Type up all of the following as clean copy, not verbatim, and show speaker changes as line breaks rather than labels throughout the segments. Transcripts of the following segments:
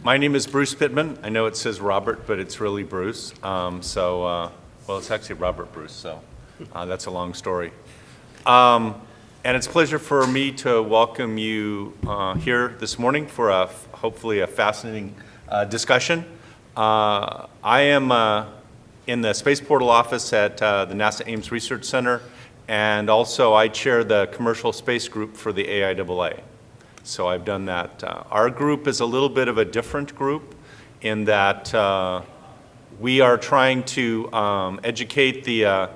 My name is Bruce Pittman. I know it says Robert, but it's really Bruce. Well, it's actually Robert Bruce, so that's a long story. And it's a pleasure for me to welcome you here this morning for hopefully a fascinating discussion. I am in the Space Portal office at the NASA Ames Research Center, and also I chair the commercial space group for the AIAA. So I've done that. Our group is a little bit of a different group in that we are trying to educate the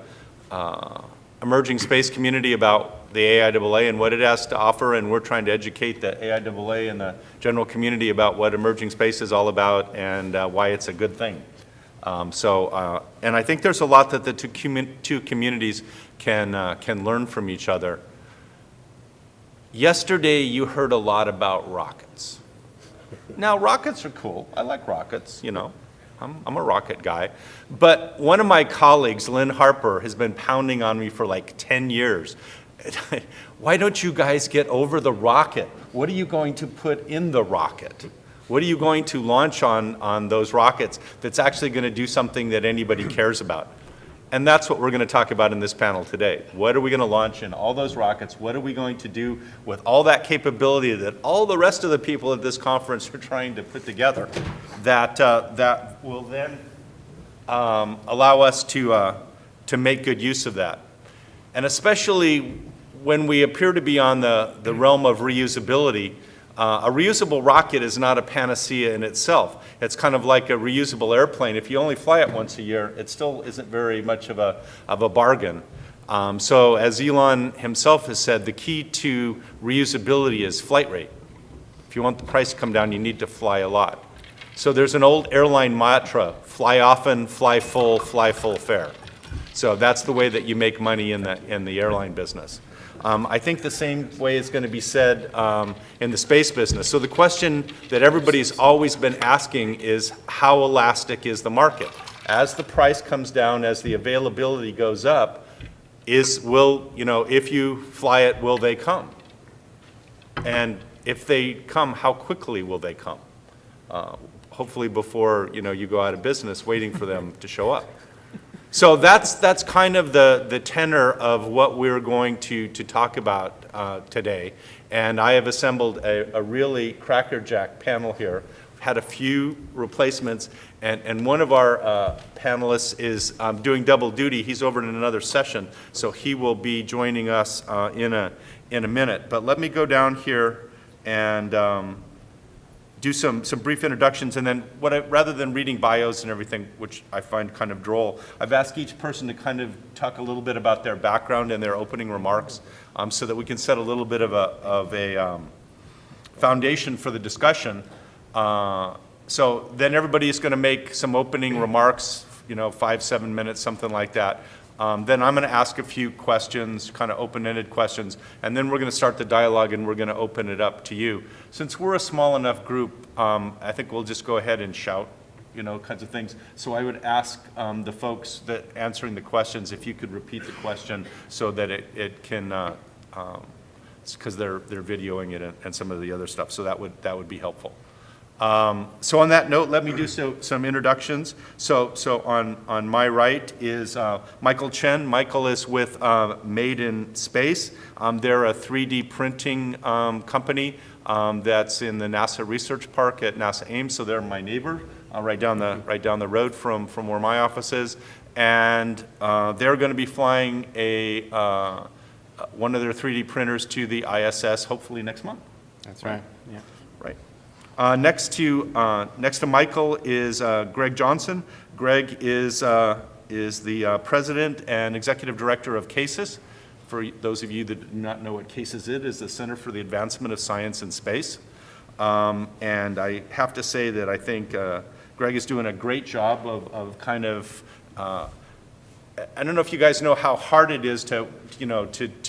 emerging space community about the AIAA and what it has to offer, and we're trying to educate the AIAA and the general community about what emerging space is all about and why it's a good thing. And I think there's a lot that the two communities can learn from each other. Yesterday, you heard a lot about rockets. Now, rockets are cool. I like rockets, you know. I'm a rocket guy. But one of my colleagues, Lynn Harper, has been pounding on me for like 10 years. Why don't you guys get over the rocket? What are you going to put in the rocket? What are you going to launch on those rockets that's actually going to do something that anybody cares about? And that's what we're going to talk about in this panel today. What are we going to launch in all those rockets? What are we going to do with all that capability that all the rest of the people at this conference are trying to put together that will then allow us to make good use of that? And especially when we appear to be on the realm of reusability, a reusable rocket is not a panacea in itself. It's kind of like a reusable airplane. If you only fly it once a year, it still isn't very much of a bargain. So as Elon himself has said, the key to reusability is flight rate. If you want the price to come down, you need to fly a lot. So there's an old airline mantra: fly often, fly full fare. So that's the way that you make money in the airline business. I think the same way is going to be said in the space business. So the question that everybody's always been asking is, how elastic is the market? As the price comes down, as the availability goes up, if you fly it, will they come? And if they come, how quickly will they come? Hopefully before you go out of business waiting for them to show up. So that's kind of the tenor of what we're going to talk about today. And I have assembled a really crackerjack panel here. We've had a few replacements, and one of our panelists is doing double duty. He's over in another session, so he will be joining us in a minute. But let me go down here and do some brief introductions, and then rather than reading bios and everything, which I find kind of droll, I've asked each person to kind of talk a little bit about their background and their opening remarks, so that we can set a little bit of a foundation for the discussion. So then everybody is going to make some opening remarks, 5-7 minutes, something like that. Then I'm going to ask a few questions, kind of open-ended questions, and then we're going to start the dialogue and we're going to open it up to you. Since we're a small enough group, I think we'll just go ahead and shout, kinds of things. So I would ask the folks that answering the questions if you could repeat the question so that it can, it's because they're videoing it and some of the other stuff, so that would be helpful. So on that note, let me do some introductions. So on my right is Michael Chen. Michael is with Made in Space. They're a 3D printing company that's in the NASA Research Park at NASA Ames. So they're my neighbor, right down the road from where my office is. And they're going to be flying one of their 3D printers to the ISS hopefully next month.
That's right. Yeah.
Right. Next to Michael is Greg Johnson. Greg is the president and executive director of CASIS. For those of you that do not know what CASIS is the Center for the Advancement of Science and Space. And I have to say that I think Greg is doing a great job of kind of, I don't know if you guys know how hard it is to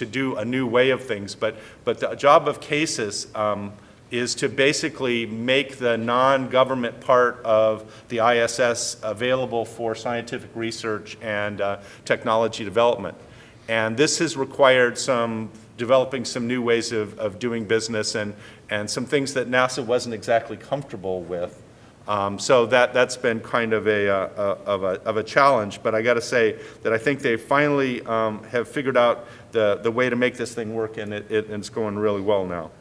do a new way of things, but the job of CASIS is to basically make the non-government part of the ISS available for scientific research and technology development. And this has required developing some new ways of doing business and some things that NASA wasn't exactly comfortable with. So that's been kind of a challenge, but I got to say that I think they finally have figured out the way to make this thing work, and it's going really well now.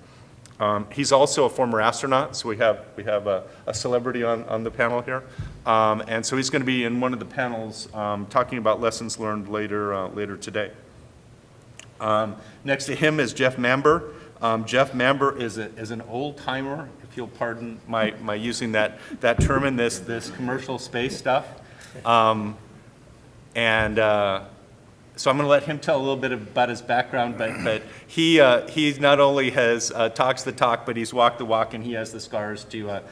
He's also a former astronaut, so we have a celebrity on the panel here, and so he's going to be in one of the panels talking about lessons learned later today. Next to him is Jeff Mamber. Jeff Mamber is an old timer, if you'll pardon my using that term in this commercial space stuff, so I'm going to let him tell a little bit about his background, but he not only has talks the talk, but he's walked the walk, and he has the scars to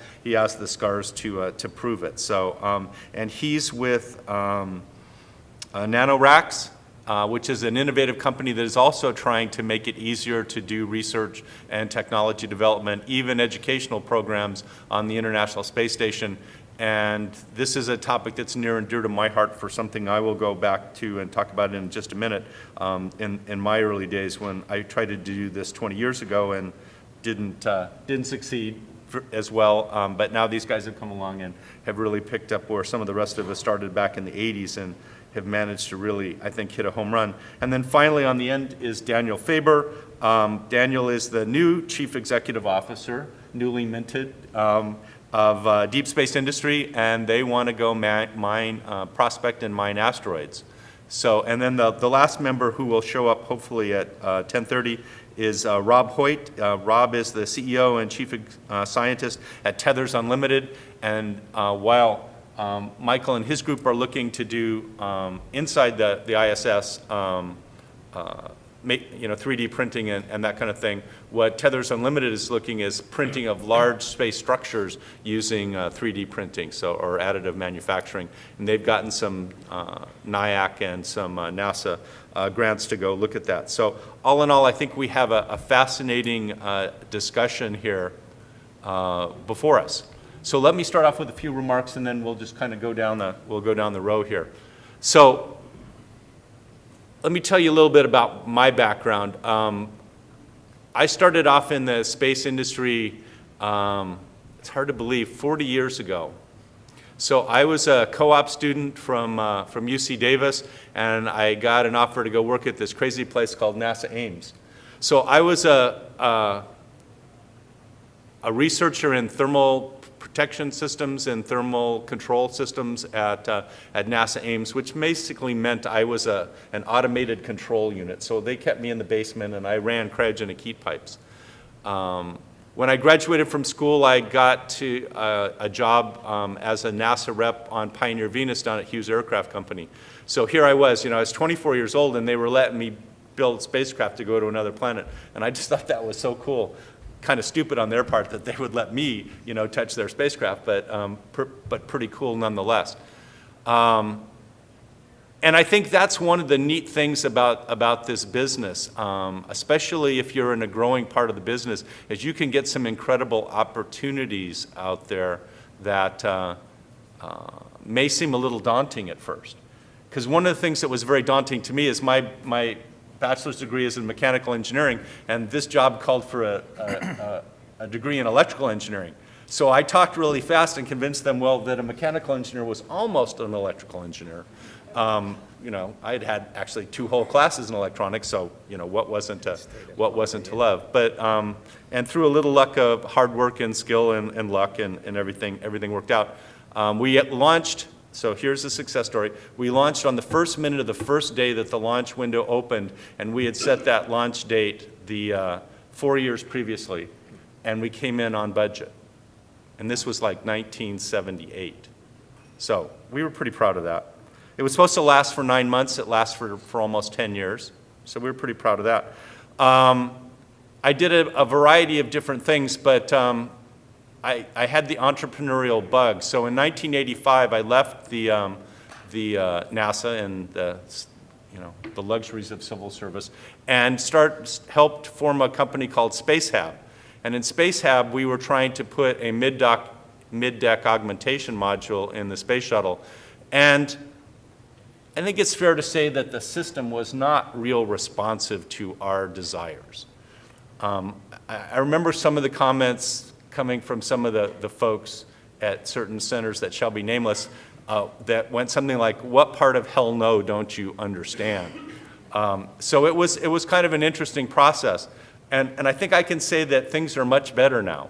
prove it. So and he's with NanoRacks, which is an innovative company that is also trying to make it easier to do research and technology development, even educational programs on the International Space Station. And this is a topic that's near and dear to my heart, for something I will go back to and talk about in just a minute. In my early days, when I tried to do this 20 years ago and didn't succeed as well, but now these guys have come along and have really picked up where some of the rest of us started back in the 80s and have managed to really, I think, hit a home run. And then finally on the end is Daniel Faber. Daniel is the new Chief Executive Officer, newly minted, of Deep Space Industry, and they want to go prospect and mine asteroids. So, and then the last member, who will show up hopefully at 10:30, is Rob Hoyt. Rob is the CEO and Chief Scientist at Tethers Unlimited, and while Michael and his group are looking to do inside the ISS 3D printing and that kind of thing. What Tethers Unlimited is looking is printing of large space structures using 3D printing, or additive manufacturing. And they've gotten some NIAC and some NASA grants to go look at that. So all in all, I think we have a fascinating discussion here before us. So let me start off with a few remarks, and then we'll just kind of go down the row here. So let me tell you a little bit about my background. I started off in the space industry, it's hard to believe, 40 years ago. So I was a co-op student from UC Davis, and I got an offer to go work at this crazy place called NASA Ames. So I was a researcher in thermal protection systems and thermal control systems at NASA Ames, which basically meant I was an automated control unit. So they kept me in the basement, and I ran cryogenic heat pipes. When I graduated from school, I got to a job as a NASA rep on Pioneer Venus down at Hughes Aircraft Company. So here I was, I was 24 years old, and they were letting me build spacecraft to go to another planet. And I just thought that was so cool. Kind of stupid on their part that they would let me, touch their spacecraft, but pretty cool nonetheless. And I think that's one of the neat things about this business, especially if you're in a growing part of the business, is you can get some incredible opportunities out there that may seem a little daunting at first. Because one of the things that was very daunting to me is my bachelor's degree is in mechanical engineering, and this job called for a degree in electrical engineering. So I talked really fast and convinced them, that a mechanical engineer was almost an electrical engineer. I had actually 2 whole classes in electronics, so what wasn't to love? But and through a little luck of hard work and skill and luck and everything worked out. We launched. So here's the success story. We launched on the first minute of the first day that the launch window opened, and we had set that launch date 4 years previously, and we came in on budget. And this was like 1978. So we were pretty proud of that. It was supposed to last for 9 months. It lasted for almost 10 years. So we were pretty proud of that. I did a variety of different things, but I had the entrepreneurial bug. So in 1985, I left the NASA and the luxuries of civil service, and helped form a company called SpaceHab. And in SpaceHab, we were trying to put a mid-deck augmentation module in the space shuttle. And I think it's fair to say that the system was not real responsive to our desires. I remember some of the comments coming from some of the folks at certain centers that shall be nameless that went something like, "What part of hell no don't you understand?" So it was kind of an interesting process. And I think I can say that things are much better now.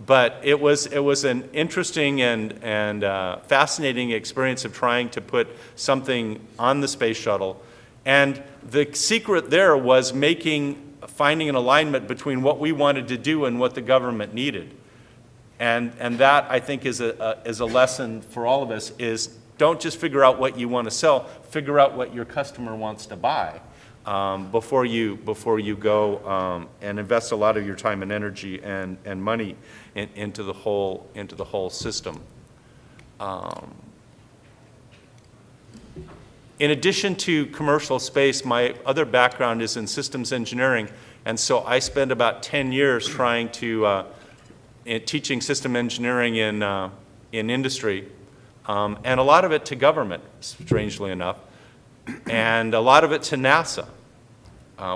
But it was an interesting and fascinating experience of trying to put something on the space shuttle. And the secret there was finding an alignment between what we wanted to do and what the government needed. And that, I think, is a lesson for all of us, is don't just figure out what you want to sell, figure out what your customer wants to buy before you go and invest a lot of your time and energy and money into the whole system. In addition to commercial space, my other background is in systems engineering, and so I spent about 10 years trying to teaching system engineering in industry, and a lot of it to government, strangely enough, and a lot of it to NASA,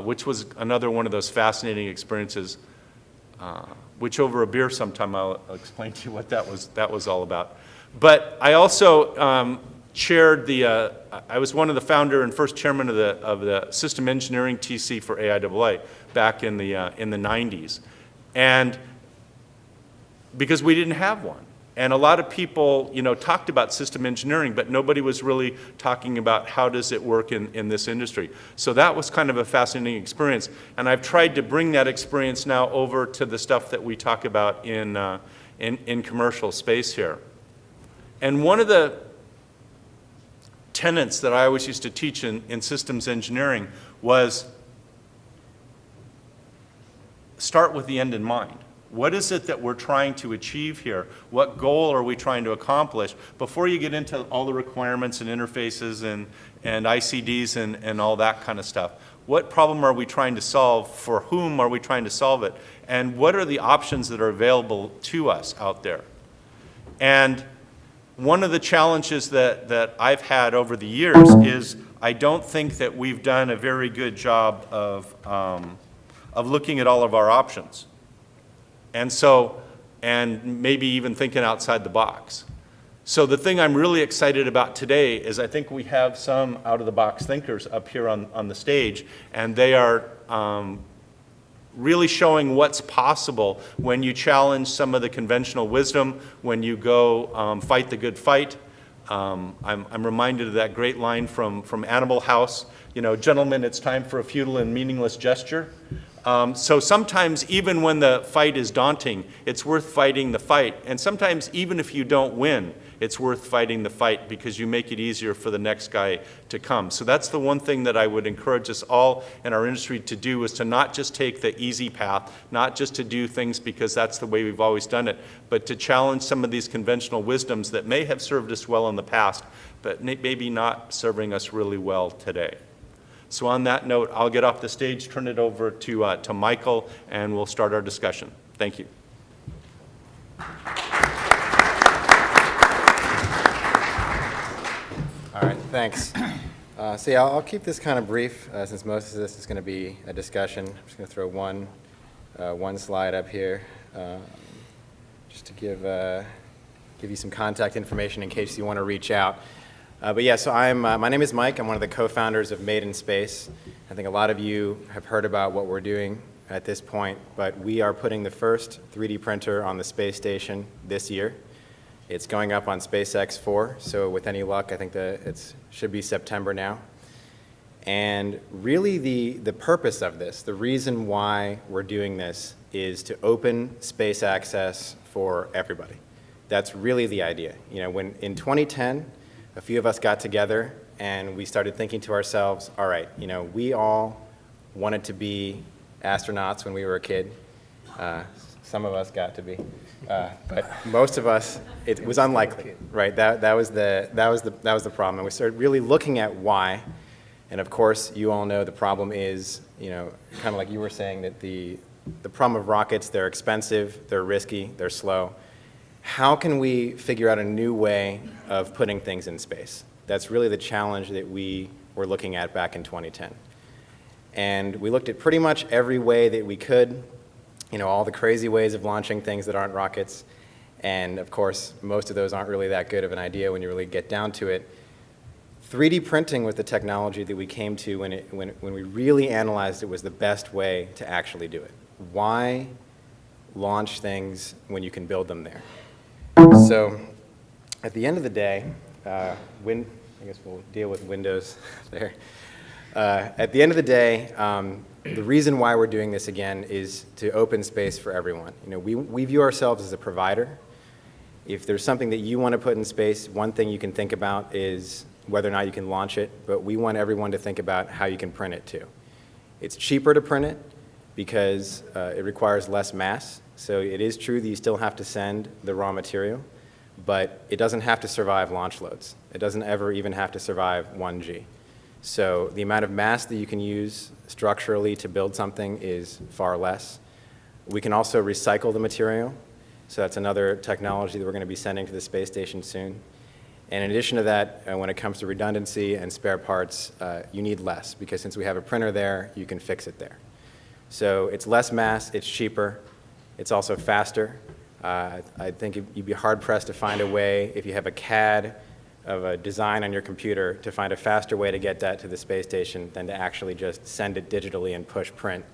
which was another one of those fascinating experiences, which over a beer sometime I'll explain to you what that was all about. But I also chaired I was one of the founder and first chairman of the system engineering TC for AIAA back in the 90s, and because we didn't have one. And a lot of people, talked about system engineering, but nobody was really talking about how does it work in this industry. So that was kind of a fascinating experience. And I've tried to bring that experience now over to the stuff that we talk about in commercial space here. And one of the tenets that I always used to teach in systems engineering was start with the end in mind. What is it that we're trying to achieve here? What goal are we trying to accomplish before you get into all the requirements and interfaces and ICDs and all that kind of stuff? What problem are we trying to solve? For whom are we trying to solve it? And what are the options that are available to us out there? And one of the challenges that I've had over the years is I don't think that we've done a very good job of looking at all of our options. And maybe even thinking outside the box. So the thing I'm really excited about today is I think we have some out-of-the-box thinkers up here on the stage, and they are really showing what's possible when you challenge some of the conventional wisdom, when you go fight the good fight. I'm reminded of that great line from Animal House, "Gentlemen, it's time for a futile and meaningless gesture." So sometimes even when the fight is daunting, it's worth fighting the fight. And sometimes even if you don't win, it's worth fighting the fight because you make it easier for the next guy to come. So that's the one thing that I would encourage us all in our industry to do, is to not just take the easy path, not just to do things because that's the way we've always done it, but to challenge some of these conventional wisdoms that may have served us well in the past, but maybe not serving us really well today. So on that note, I'll get off the stage, turn it over to Michael, and we'll start our discussion. Thank you.
All right, thanks. So yeah, I'll keep this kind of brief since most of this is going to be a discussion. I'm just going to throw one slide up here just to give you some contact information in case you want to reach out. But yeah, so my name is Mike. I'm one of the co-founders of Made in Space. I think a lot of you have heard about what we're doing at this point, but we are putting the first 3D printer on the space station this year. It's going up on SpaceX 4, so with any luck, I think it should be September now. And really the purpose of this, the reason why we're doing this, is to open space access for everybody. That's really the idea. When in 2010, a few of us got together and we started thinking to ourselves, all right, we all wanted to be astronauts when we were a kid. Some of us got to be, but most of us, it was unlikely, right? That was the problem. And we started really looking at why. And of course, you all know the problem is, kind of like you were saying, that the problem of rockets, they're expensive, they're risky, they're slow. How can we figure out a new way of putting things in space? That's really the challenge that we were looking at back in 2010. And we looked at pretty much every way that we could, all the crazy ways of launching things that aren't rockets. And of course, most of those aren't really that good of an idea when you really get down to it. 3D printing was the technology that we came to when we really analyzed it was the best way to actually do it. Why launch things when you can build them there? So at the end of the day, I guess we'll deal with Windows there. At the end of the day, the reason why we're doing this again is to open space for everyone. You know, we view ourselves as a provider. If there's something that you want to put in space, one thing you can think about is whether or not you can launch it, but we want everyone to think about how you can print it too. It's cheaper to print it because it requires less mass. So it is true that you still have to send the raw material, but it doesn't have to survive launch loads. It doesn't ever even have to survive 1G. So the amount of mass that you can use structurally to build something is far less. We can also recycle the material. So that's another technology that we're going to be sending to the space station soon. And in addition to that, when it comes to redundancy and spare parts, you need less, because since we have a printer there, you can fix it there. So it's less mass, it's cheaper, it's also faster. I think you'd be hard-pressed to find a way, if you have a CAD of a design on your computer, to find a faster way to get that to the space station than to actually just send it digitally and push print.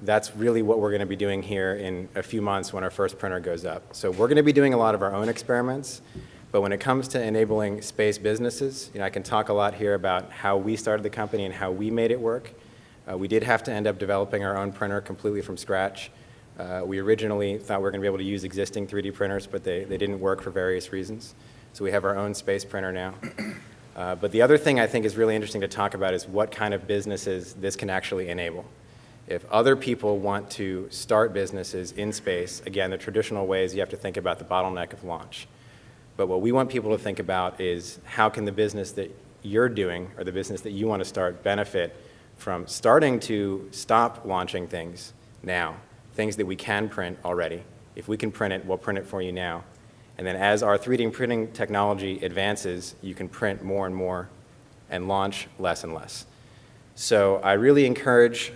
That's really what we're going to be doing here in a few months when our first printer goes up. So we're going to be doing a lot of our own experiments, but when it comes to enabling space businesses, you know, I can talk a lot here about how we started the company and how we made it work. We did have to end up developing our own printer completely from scratch. We originally thought we were going to be able to use existing 3D printers, but they didn't work for various reasons. So we have our own space printer now. But the other thing I think is really interesting to talk about is what kind of businesses this can actually enable. If other people want to start businesses in space, again, the traditional ways you have to think about the bottleneck of launch. But what we want people to think about is how can the business that you're doing or the business that you want to start benefit from starting to stop launching things now, things that we can print already. If we can print it, we'll print it for you now. And then as our 3D printing technology advances, you can print more and more and launch less and less. So I really encourage,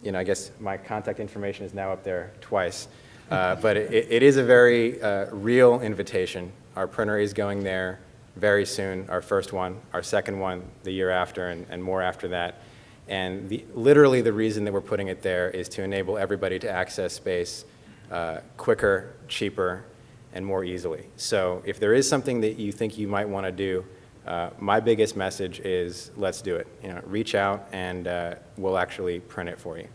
you know, I guess my contact information is now up there twice, but it is a very real invitation. Our printer is going there very soon, our first one, our second one the year after, and more after that. And literally the reason that we're putting it there is to enable everybody to access space quicker, cheaper, and more easily. So if there is something that you think you might want to do, my biggest message is let's do it. You know, reach out and we'll actually print it for you.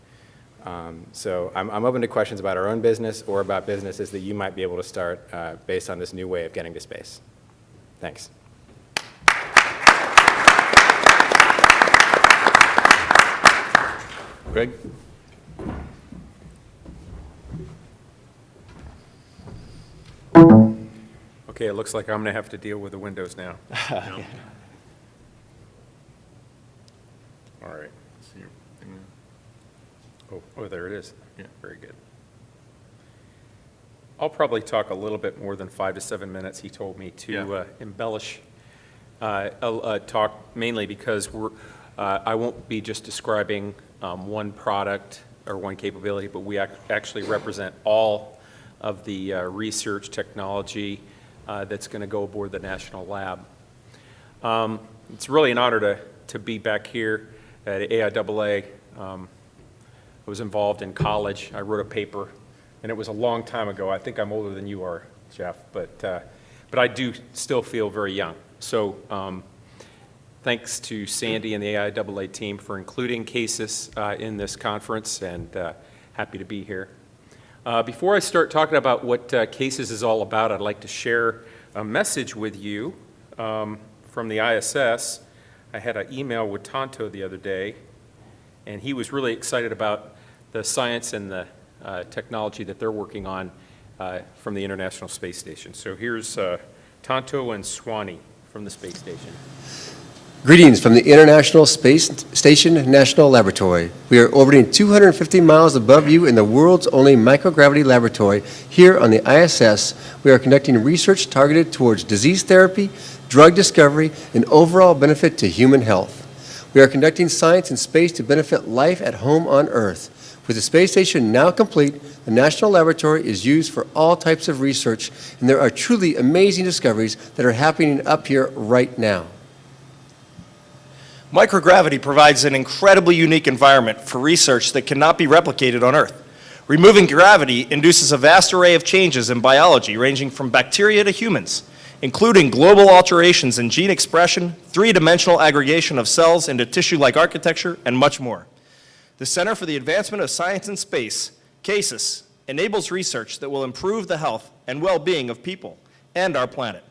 So I'm open to questions about our own business or about businesses that you might be able to start based on this new way of getting to space. Thanks.
Greg?
Okay, it looks like I'm going to have to deal with the windows now.
Yeah.
All right. Oh, there it is. Yeah, very good. I'll probably talk a little bit more than 5 to 7 minutes. He told me to embellish talk mainly because I won't be just describing one product or one capability, but we actually represent all of the research technology that's going to go aboard the National Lab. It's really an honor to be back here at AIAA. I was involved in college. I wrote a paper, and it was a long time ago. I think I'm older than you are, Jeff, but I do still feel very young. So thanks to Sandy and the AIAA team for including CASIS in this conference, and happy to be here. Before I start talking about what CASIS is all about, I'd like to share a message with you from the ISS. I had an email with Tonto the other day, and he was really excited about the science and the technology that they're working on from the International Space Station. So here's Tonto and Swanee from the space station.
Greetings from the International Space Station National Laboratory. We are orbiting 250 miles above you in the world's only microgravity laboratory. Here on the ISS, we are conducting research targeted towards disease therapy, drug discovery, and overall benefit to human health. We are conducting science in space to benefit life at home on Earth. With the space station now complete, the National Laboratory is used for all types of research, and there are truly amazing discoveries that are happening up here right now.
Microgravity provides an incredibly unique environment for research that cannot be replicated on Earth. Removing gravity induces a vast array of changes in biology ranging from bacteria to humans, including global alterations in gene expression, three-dimensional aggregation of cells into tissue-like architecture, and much more. The Center for the Advancement of Science in Space, CASIS, enables research that will improve the health and well-being of people and our planet.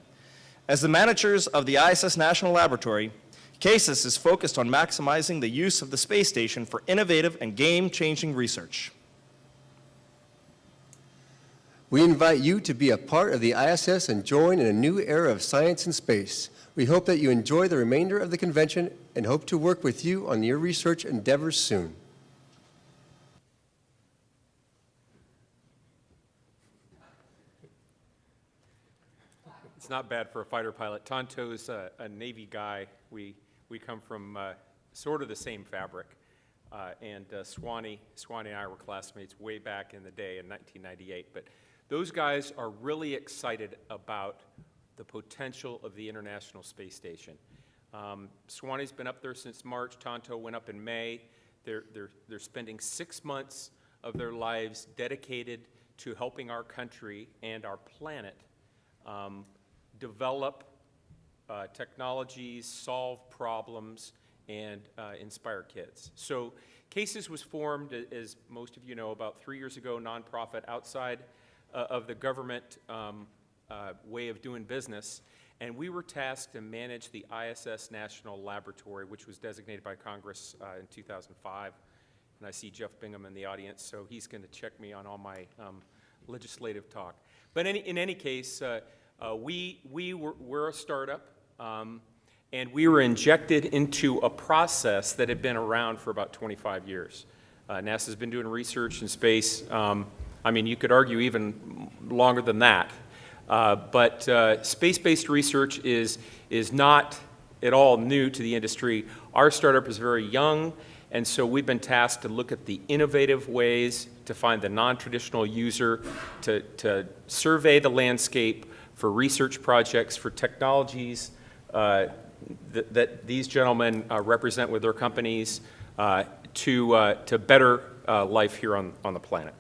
As the managers of the ISS National Laboratory, CASIS is focused on maximizing the use of the space station for innovative and game-changing research.
We invite you to be a part of the ISS and join in a new era of science and space. We hope that you enjoy the remainder of the convention and hope to work with you on your research endeavors soon.
It's not bad for a fighter pilot. Tonto's a Navy guy. We come from sort of the same fabric. And Swanee and I were classmates way back in the day in 1998. But those guys are really excited about the potential of the International Space Station. Swanee's been up there since March. Tonto went up in May. They're spending 6 months of their lives dedicated to helping our country and our planet develop technologies, solve problems, and inspire kids. So CASIS was formed, as most of you know, about 3 years ago, nonprofit outside of the government way of doing business. And we were tasked to manage the ISS National Laboratory, which was designated by Congress in 2005. And I see Jeff Bingham in the audience, so he's going to check me on all my legislative talk. But in any case, we're a startup, and we were injected into a process that had been around for about 25 years. NASA's been doing research in space. I mean, you could argue even longer than that. But space-based research is not at all new to the industry. Our startup is very young, and so we've been tasked to look at the innovative ways to find the non-traditional user, to survey the landscape for research projects, for technologies that these gentlemen represent with their companies to better life here on the planet.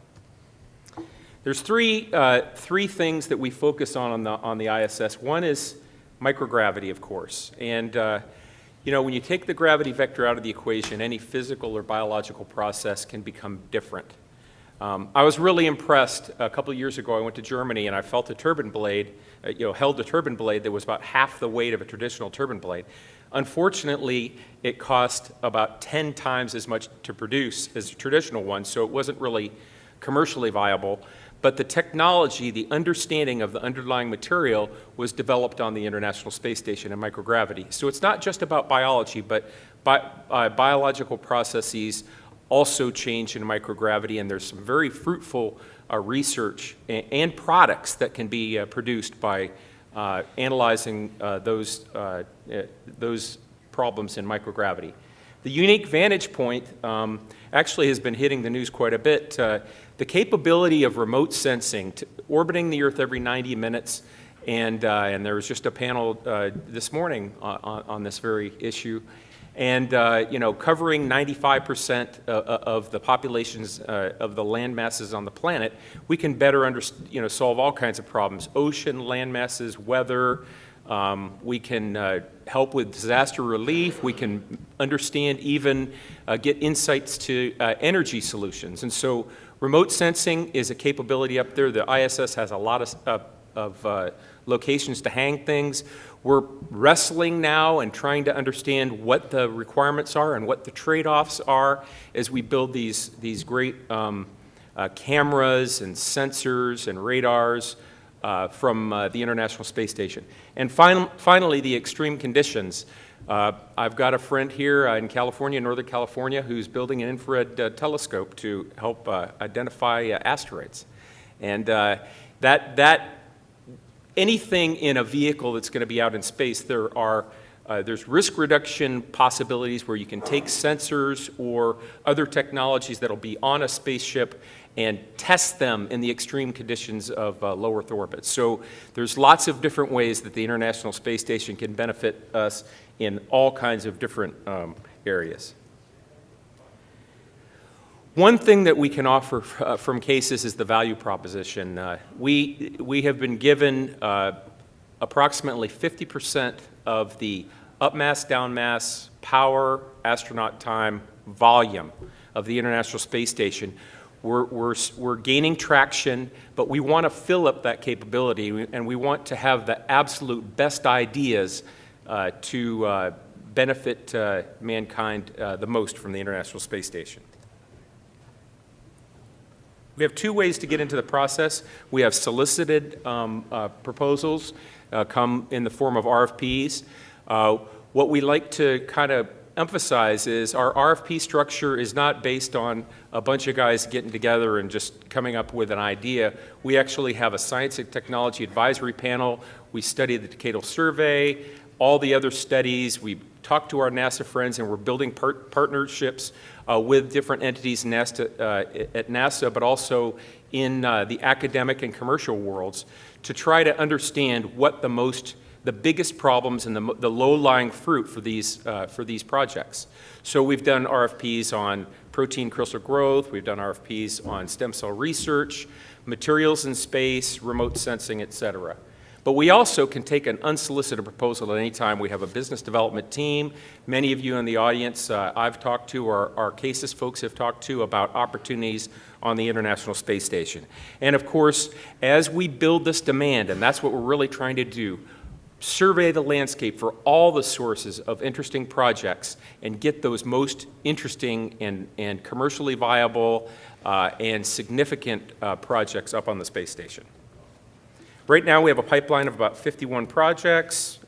There's three things that we focus on the ISS. One is microgravity, of course. And when you take the gravity vector out of the equation, any physical or biological process can become different. I was really impressed a couple of years ago. I went to Germany and I felt a turbine blade, held a turbine blade that was about half the weight of a traditional turbine blade. Unfortunately, it cost about 10 times as much to produce as a traditional one, so it wasn't really commercially viable. But the technology, the understanding of the underlying material was developed on the International Space Station in microgravity. So it's not just about biology, but biological processes also change in microgravity, and there's some very fruitful research and products that can be produced by analyzing those problems in microgravity. The unique vantage point actually has been hitting the news quite a bit. The capability of remote sensing, orbiting the Earth every 90 minutes, and there was just a panel this morning on this very issue, and covering 95% of the populations of the land masses on the planet, we can better solve all kinds of problems: ocean, land masses, weather. We can help with disaster relief. We can understand, even get insights to energy solutions. And so remote sensing is a capability up there. The ISS has a lot of locations to hang things. We're wrestling now and trying to understand what the requirements are and what the trade-offs are as we build these great cameras and sensors and radars from the International Space Station. And finally, the extreme conditions. I've got a friend here in California, Northern California, who's building an infrared telescope to help identify asteroids. And anything in a vehicle that's going to be out in space, there are There's risk reduction possibilities where you can take sensors or other technologies that'll be on a spaceship and test them in the extreme conditions of low Earth orbit. So there's lots of different ways that the International Space Station can benefit us in all kinds of different areas. One thing that we can offer from cases is the value proposition. We have been given approximately 50% of the upmass, downmass, power, astronaut time, volume of the International Space Station. We're gaining traction, but we want to fill up that capability, and we want to have the absolute best ideas to benefit mankind the most from the International Space Station. We have two ways to get into the process. We have solicited proposals come in the form of RFPs. What we like to kind of emphasize is our RFP structure is not based on a bunch of guys getting together and just coming up with an idea. We actually have a science and technology advisory panel. We study the decadal survey, all the other studies. We talk to our NASA friends, and we're building partnerships with different entities at NASA, but also in the academic and commercial worlds to try to understand what the biggest problems and the low-lying fruit for these projects. So we've done RFPs on protein crystal growth, we've done RFPs on stem cell research, materials in space, remote sensing, et cetera. But we also can take an unsolicited proposal at any time. We have a business development team. Many of you in the audience I've talked to, or our CASES folks have talked to about opportunities on the International Space Station. And of course, as we build this demand, and that's what we're really trying to do, survey the landscape for all the sources of interesting projects and get those most interesting and commercially viable and significant projects up on the space station. Right now, we have a pipeline of about 51 projects.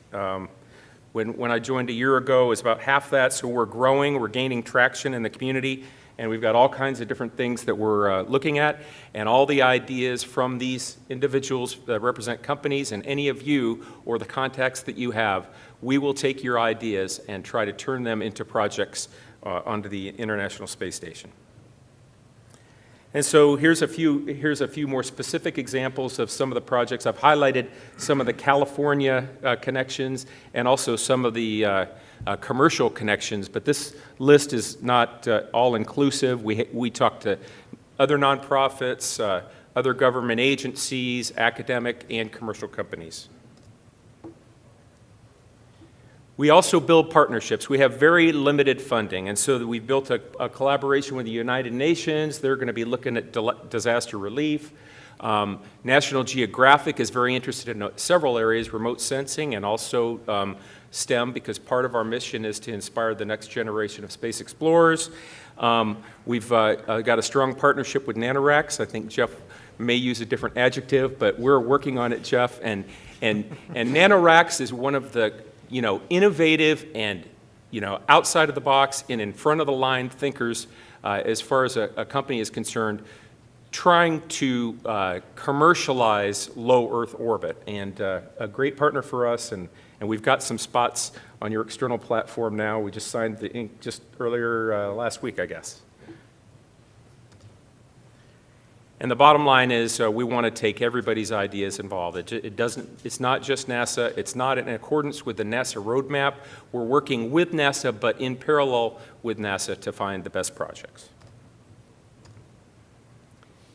When I joined a year ago, it was about half that, so we're growing, we're gaining traction in the community, and we've got all kinds of different things that we're looking at, and all the ideas from these individuals that represent companies and any of you or the contacts that you have, we will take your ideas and try to turn them into projects onto the International Space Station. And so here's a few more specific examples of some of the projects. I've highlighted some of the California connections and also some of the commercial connections, but this list is not all-inclusive. We talk to other nonprofits, other government agencies, academic and commercial companies. We also build partnerships. We have very limited funding, and so we've built a collaboration with the United Nations. They're going to be looking at disaster relief. National Geographic is very interested in several areas, remote sensing and also STEM, because part of our mission is to inspire the next generation of space explorers. We've got a strong partnership with NanoRacks. I think Jeff may use a different adjective, but we're working on it, Jeff. And NanoRacks is one of the innovative and outside of the box and in front of the line thinkers as far as a company is concerned, trying to commercialize low Earth orbit, and a great partner for us, and we've got some spots on your external platform now. We just signed the ink just earlier last week, I guess. And the bottom line is we want to take everybody's ideas involved. It's not just NASA. It's not in accordance with the NASA roadmap. We're working with NASA, but in parallel with NASA to find the best projects.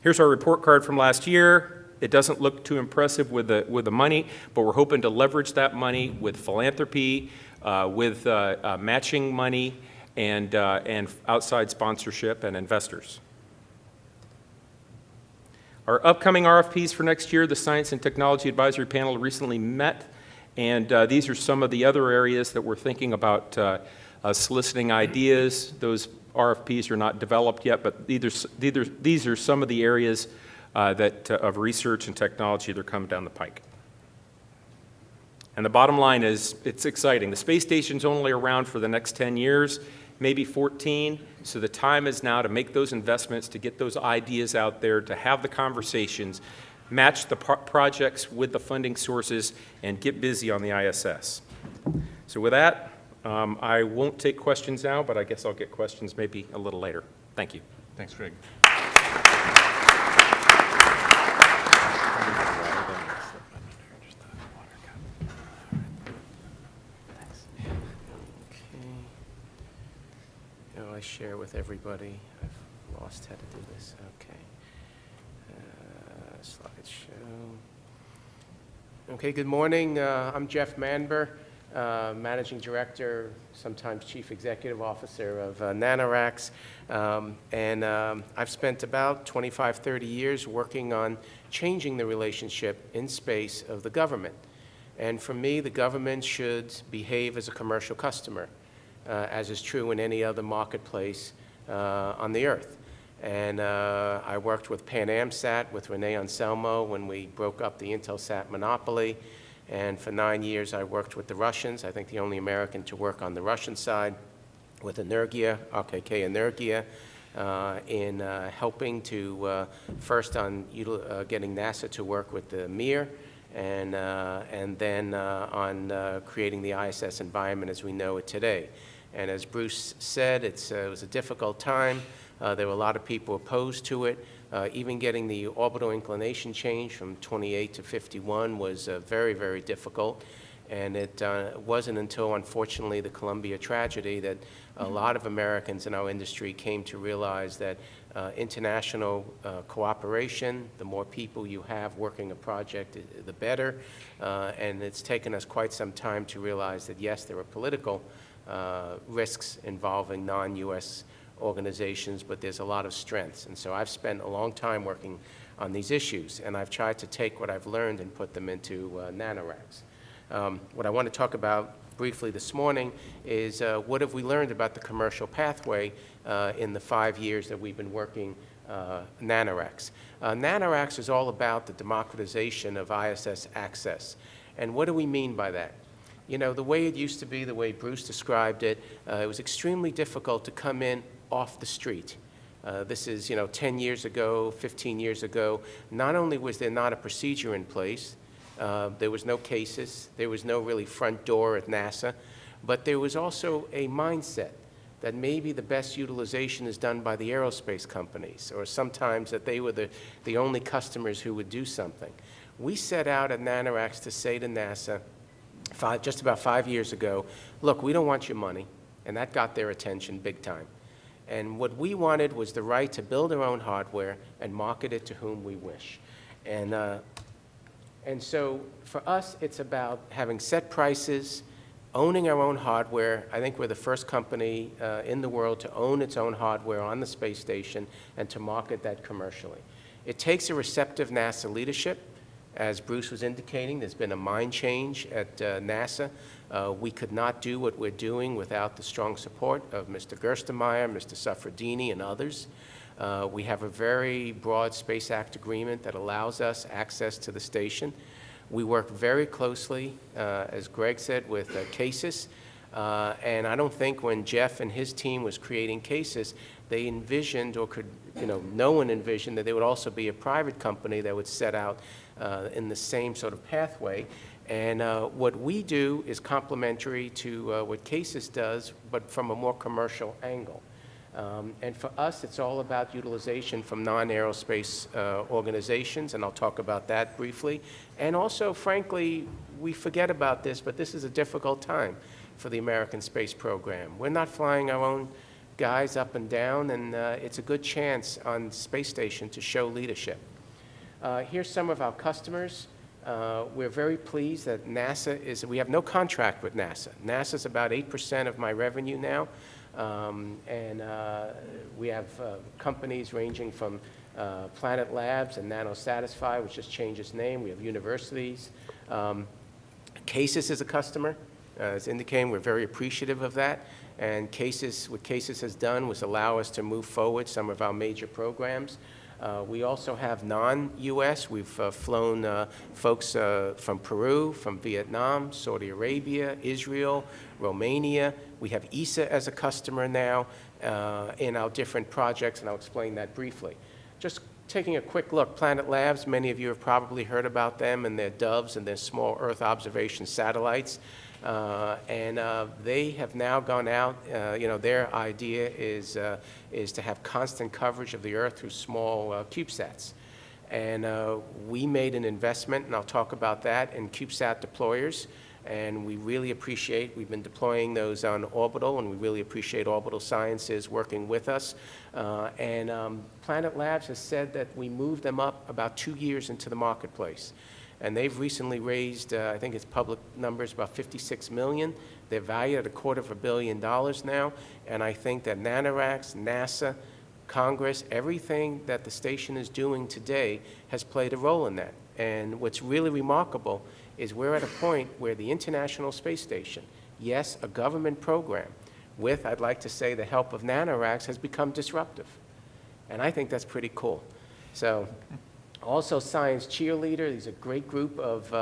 Here's our report card from last year. It doesn't look too impressive with the money, but we're hoping to leverage that money with philanthropy, with matching money, and outside sponsorship and investors. Our upcoming RFPs for next year, the Science and Technology Advisory Panel recently met, and these are some of the other areas that we're thinking about soliciting ideas. Those RFPs are not developed yet, but these are some of the areas of research and technology that are coming down the pike. And the bottom line is, it's exciting. The space station's only around for the next 10 years, maybe 14, so the time is now to make those investments, to get those ideas out there, to have the conversations, match the projects with the funding sources, and get busy on the ISS. So with that, I won't take questions now, but I guess I'll get questions maybe a little later. Thank you.
Thanks, Greg.
Now I share with everybody. I've lost how to do this. Okay. Slideshow. Okay, good morning. I'm Jeff Manber, Managing Director, sometimes Chief Executive Officer of NanoRacks. I've spent about 25, 30 years working on changing the relationship in space of the government. And for me, the government should behave as a commercial customer, as is true in any other marketplace on the Earth. And I worked with Pan Am Sat, with Rene Anselmo, when we broke up the Intelsat monopoly. And for 9 years, I worked with the Russians, I think the only American to work on the Russian side, with Energia, RKK Energia, in helping to, first on getting NASA to work with the Mir, and then on creating the ISS environment as we know it today. And as Bruce said, it was a difficult time. There were a lot of people opposed to it. Even getting the orbital inclination change from 28 to 51 was very, very difficult. And it wasn't until, unfortunately, the Columbia tragedy that a lot of Americans in our industry came to realize that international cooperation, the more people you have working a project, the better. And it's taken us quite some time to realize that, yes, there are political risks involving non-U.S. organizations, but there's a lot of strengths. And so I've spent a long time working on these issues, and I've tried to take what I've learned and put them into NanoRacks. What I want to talk about briefly this morning is what have we learned about the commercial pathway in the 5 years that we've been working NanoRacks. NanoRacks is all about the democratization of ISS access. And what do we mean by that? You know, the way it used to be, the way Bruce described it, it was extremely difficult to come in off the street. This is, 10 years ago, 15 years ago. Not only was there not a procedure in place, there was no cases, there was no really front door at NASA, but there was also a mindset that maybe the best utilization is done by the aerospace companies, or sometimes that they were the only customers who would do something. We set out at NanoRacks to say to NASA, just about 5 years ago, look, we don't want your money, and that got their attention big time. And what we wanted was the right to build our own hardware and market it to whom we wish. And so for us, it's about having set prices, owning our own hardware. I think we're the first company in the world to own its own hardware on the space station and to market that commercially. It takes a receptive NASA leadership. As Bruce was indicating, there's been a mind change at NASA. We could not do what we're doing without the strong support of Mr. Gerstenmaier, Mr. Suffredini, and others. We have a very broad Space Act agreement that allows us access to the station. We work very closely, as Greg said, with CASIS. And I don't think when Jeff and his team was creating CASIS, they envisioned or could, no one envisioned that there would also be a private company that would set out in the same sort of pathway. And what we do is complementary to what CASIS does, but from a more commercial angle. And for us, it's all about utilization from non-aerospace organizations, and I'll talk about that briefly. And also, frankly, we forget about this, but this is a difficult time for the American space program. We're not flying our own guys up and down, and it's a good chance on space station to show leadership. Here's some of our customers. We're very pleased that NASA we have no contract with NASA. NASA's about 8% of my revenue now. And we have companies ranging from Planet Labs and NanoSatisfy, which just changed its name. We have universities. CASIS is a customer. As indicated, we're very appreciative of that. And what CASIS has done was allow us to move forward some of our major programs. We also have non-U.S. We've flown folks from Peru, from Vietnam, Saudi Arabia, Israel, Romania. We have ESA as a customer now in our different projects, and I'll explain that briefly. Just taking a quick look, Planet Labs, many of you have probably heard about them and their doves and their small Earth observation satellites. They have now gone out, their idea is to have constant coverage of the Earth through small CubeSats. And we made an investment, and I'll talk about that, in CubeSat deployers. And we really appreciate, we've been deploying those on Orbital, and we really appreciate Orbital Sciences working with us. Planet Labs has said that we moved them up about 2 years into the marketplace. And they've recently raised, I think it's public numbers, about $56 million. They're valued at $250 million now. And I think that NanoRacks, NASA, Congress, everything that the station is doing today has played a role in that. And what's really remarkable is we're at a point where the International Space Station, yes, a government program, with, I'd like to say, the help of NanoRacks, has become disruptive. And I think that's pretty cool. So, also Science Cheerleader, these are a great group of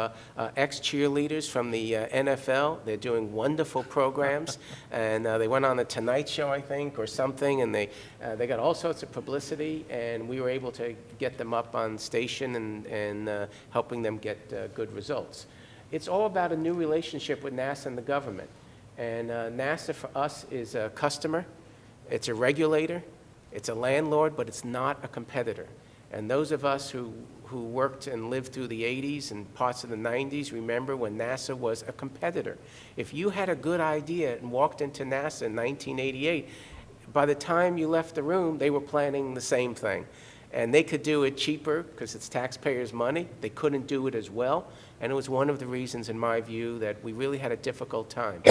ex-cheerleaders from the NFL. They're doing wonderful programs. And they went on the Tonight Show, I think, or something, and they got all sorts of publicity, and we were able to get them up on station and helping them get good results. It's all about a new relationship with NASA and the government. And NASA for us is a customer, it's a regulator, it's a landlord, but it's not a competitor. And those of us who worked and lived through the 80s and parts of the 90s remember when NASA was a competitor. If you had a good idea and walked into NASA in 1988, by the time you left the room, they were planning the same thing. And they could do it cheaper because it's taxpayers' money. They couldn't do it as well. And it was one of the reasons, in my view, that we really had a difficult time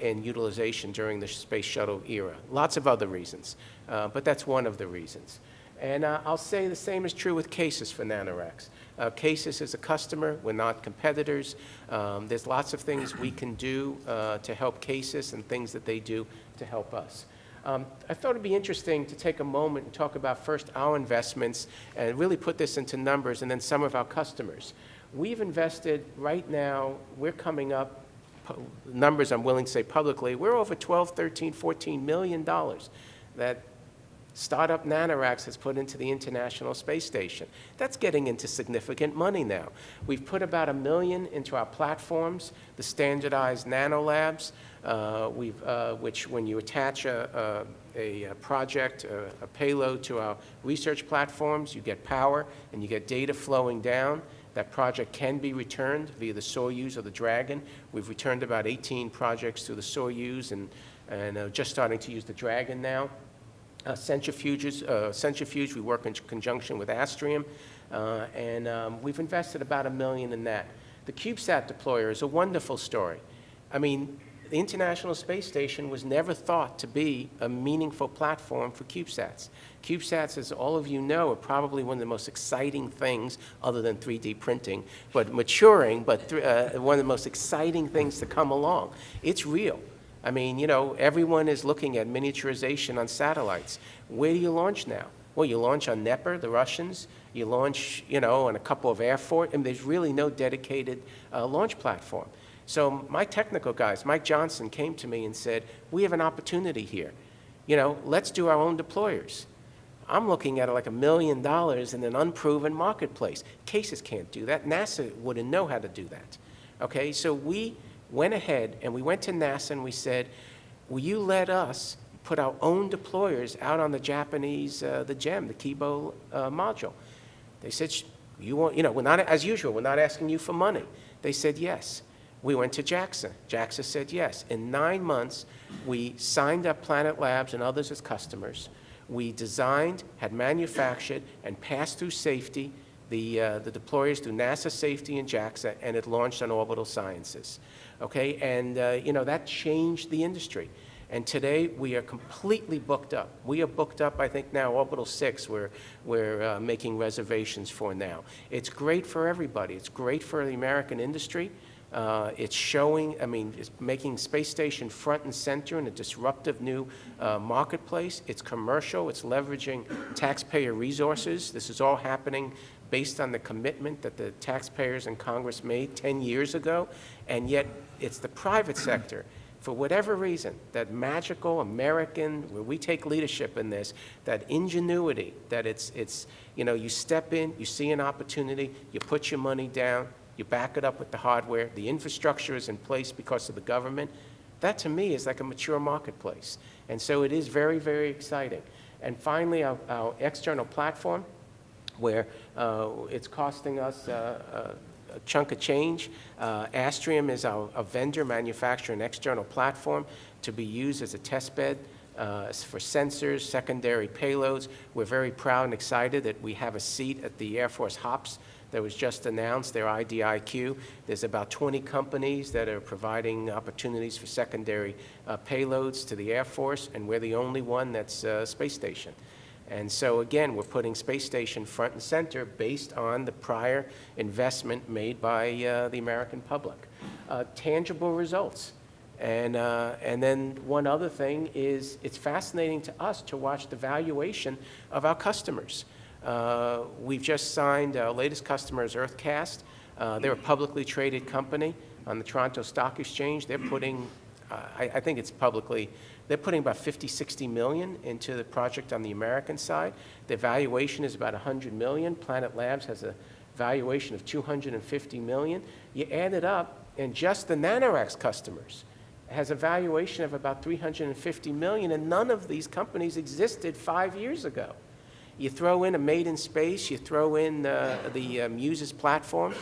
in utilization during the space shuttle era. Lots of other reasons, but that's one of the reasons. And I'll say the same is true with Cases for NanoRacks. Cases is a customer. We're not competitors. There's lots of things we can do to help Cases and things that they do to help us. I thought it'd be interesting to take a moment and talk about first our investments and really put this into numbers, and then some of our customers. We've invested right now, we're coming up, numbers I'm willing to say publicly, we're over $12, $13, $14 million that startup NanoRacks has put into the International Space Station. That's getting into significant money now. We've put about $1 million into our platforms, the standardized nanolabs, which when you attach a project, a payload to our research platforms, you get power and you get data flowing down. That project can be returned via the Soyuz or the Dragon. We've returned about 18 projects to the Soyuz and just starting to use the Dragon now. Centrifuge, we work in conjunction with Astrium, and we've invested about $1 million in that. The CubeSat deployer is a wonderful story. I mean, the International Space Station was never thought to be a meaningful platform for CubeSats. CubeSats, as all of you know, are probably one of the most exciting things, other than 3D printing, but maturing, but one of the most exciting things to come along. It's real. I mean, everyone is looking at miniaturization on satellites. Where do you launch now? Well, you launch on Dnepr, the Russians. You launch, on a couple of Air Force, and there's really no dedicated launch platform. So my technical guys, Mike Johnson, came to me and said, we have an opportunity here. Let's do our own deployers. I'm looking at like $1 million in an unproven marketplace. Cases can't do that. NASA wouldn't know how to do that. Okay, so we went ahead and we went to NASA and we said, will you let us put our own deployers out on the Japanese, the GEM, the Kibo module? They said, we're not, as usual, we're not asking you for money. They said yes. We went to JAXA. JAXA said yes. In 9 months, we signed up Planet Labs and others as customers. We designed, had manufactured, and passed through safety the deployers through NASA Safety and JAXA, and it launched on Orbital Sciences. Okay, and that changed the industry. And today we are completely booked up. We are booked up, I think now, Orbital 6 we're making reservations for now. It's great for everybody. It's great for the American industry. It's showing, it's making space station front and center in a disruptive new marketplace. It's commercial. It's leveraging taxpayer resources. This is all happening based on the commitment that the taxpayers in Congress made 10 years ago, and yet it's the private sector, for whatever reason, that magical American, where we take leadership in this, that ingenuity, that it's you step in, you see an opportunity, you put your money down, you back it up with the hardware, the infrastructure is in place because of the government. That, to me, is like a mature marketplace. And so it is very, very exciting. And finally, our external platform, where it's costing us a chunk of change. Astrium is a vendor, manufacturer, and external platform to be used as a test bed for sensors, secondary payloads. We're very proud and excited that we have a seat at the Air Force HOPS that was just announced, their IDIQ. There's about 20 companies that are providing opportunities for secondary payloads to the Air Force, and we're the only one that's space station. And so, again, we're putting space station front and center based on the prior investment made by the American public. Tangible results. And then one other thing is it's fascinating to us to watch the valuation of our customers. We've just signed our latest customer is Earthcast. They're a publicly traded company on the Toronto Stock Exchange. They're putting, I think it's publicly, they're putting about 50, 60 million into the project on the American side. Their valuation is about 100 million. Planet Labs has a valuation of 250 million. You add it up, and just the NanoRacks customers has a valuation of about 350 million, and none of these companies existed 5 years ago. You throw in a Made in Space, you throw in the Muses platform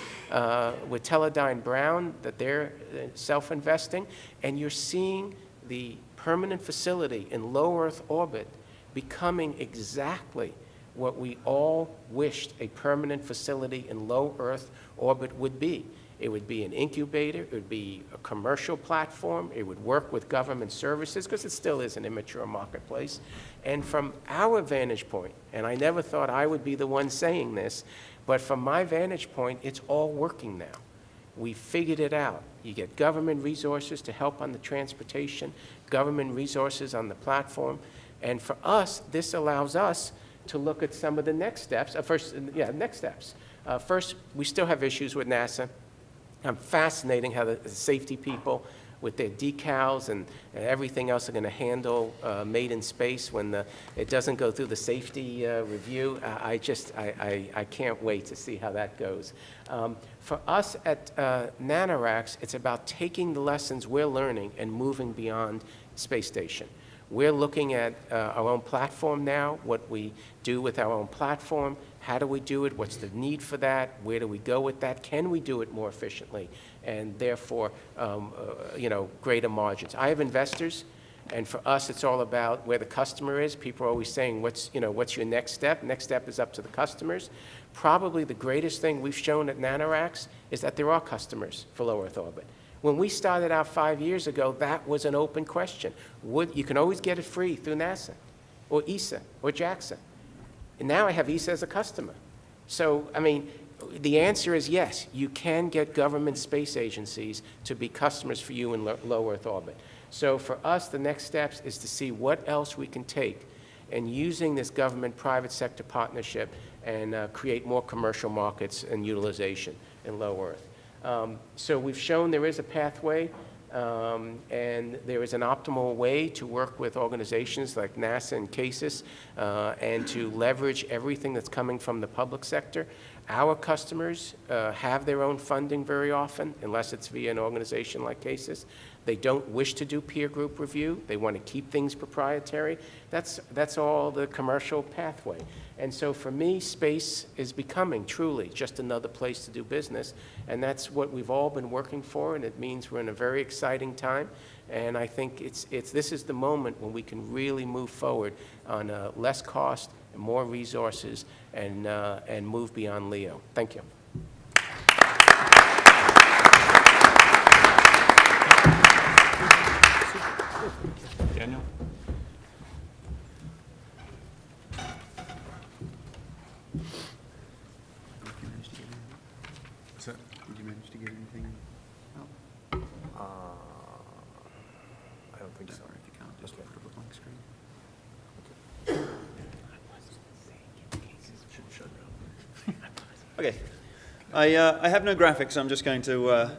with Teledyne Brown that they're self-investing, and you're seeing the permanent facility in low Earth orbit becoming exactly what we all wished a permanent facility in low Earth orbit would be. It would be an incubator, it would be a commercial platform, it would work with government services, because it still is an immature marketplace. And from our vantage point, and I never thought I would be the one saying this, but from my vantage point, it's all working now. We figured it out. You get government resources to help on the transportation, government resources on the platform, and for us, this allows us to look at some of the next steps. Next steps. First, we still have issues with NASA. Fascinating how the safety people with their decals and everything else are going to handle Made in Space when it doesn't go through the safety review. I can't wait to see how that goes. For us at NanoRacks, it's about taking the lessons we're learning and moving beyond space station. We're looking at our own platform now, what we do with our own platform, how do we do it, what's the need for that, where do we go with that, can we do it more efficiently, and therefore, greater margins. I have investors, and for us, it's all about where the customer is. People are always saying, what's your next step? Next step is up to the customers. Probably the greatest thing we've shown at NanoRacks is that there are customers for low Earth orbit. When we started out 5 years ago, that was an open question. You can always get it free through NASA, or ESA, or JAXA. And now I have ESA as a customer. So, I mean, the answer is yes, you can get government space agencies to be customers for you in low Earth orbit. So for us, the next steps is to see what else we can take and using this government-private sector partnership and create more commercial markets and utilization in low Earth. So we've shown there is a pathway and there is an optimal way to work with organizations like NASA and CASIS and to leverage everything that's coming from the public sector. Our customers have their own funding very often, unless it's via an organization like CASIS. They don't wish to do peer group review. They want to keep things proprietary. That's all the commercial pathway. And so for me, space is becoming truly just another place to do business. And that's what we've all been working for, and it means we're in a very exciting time. And I think this is the moment when we can really move forward on less cost, and more resources, and move beyond LEO. Thank you.
Daniel?
Did you manage to get anything out?
I don't think so.
Sorry, if you can't, just put up a blank screen. Okay. I have no graphics. I'm just going to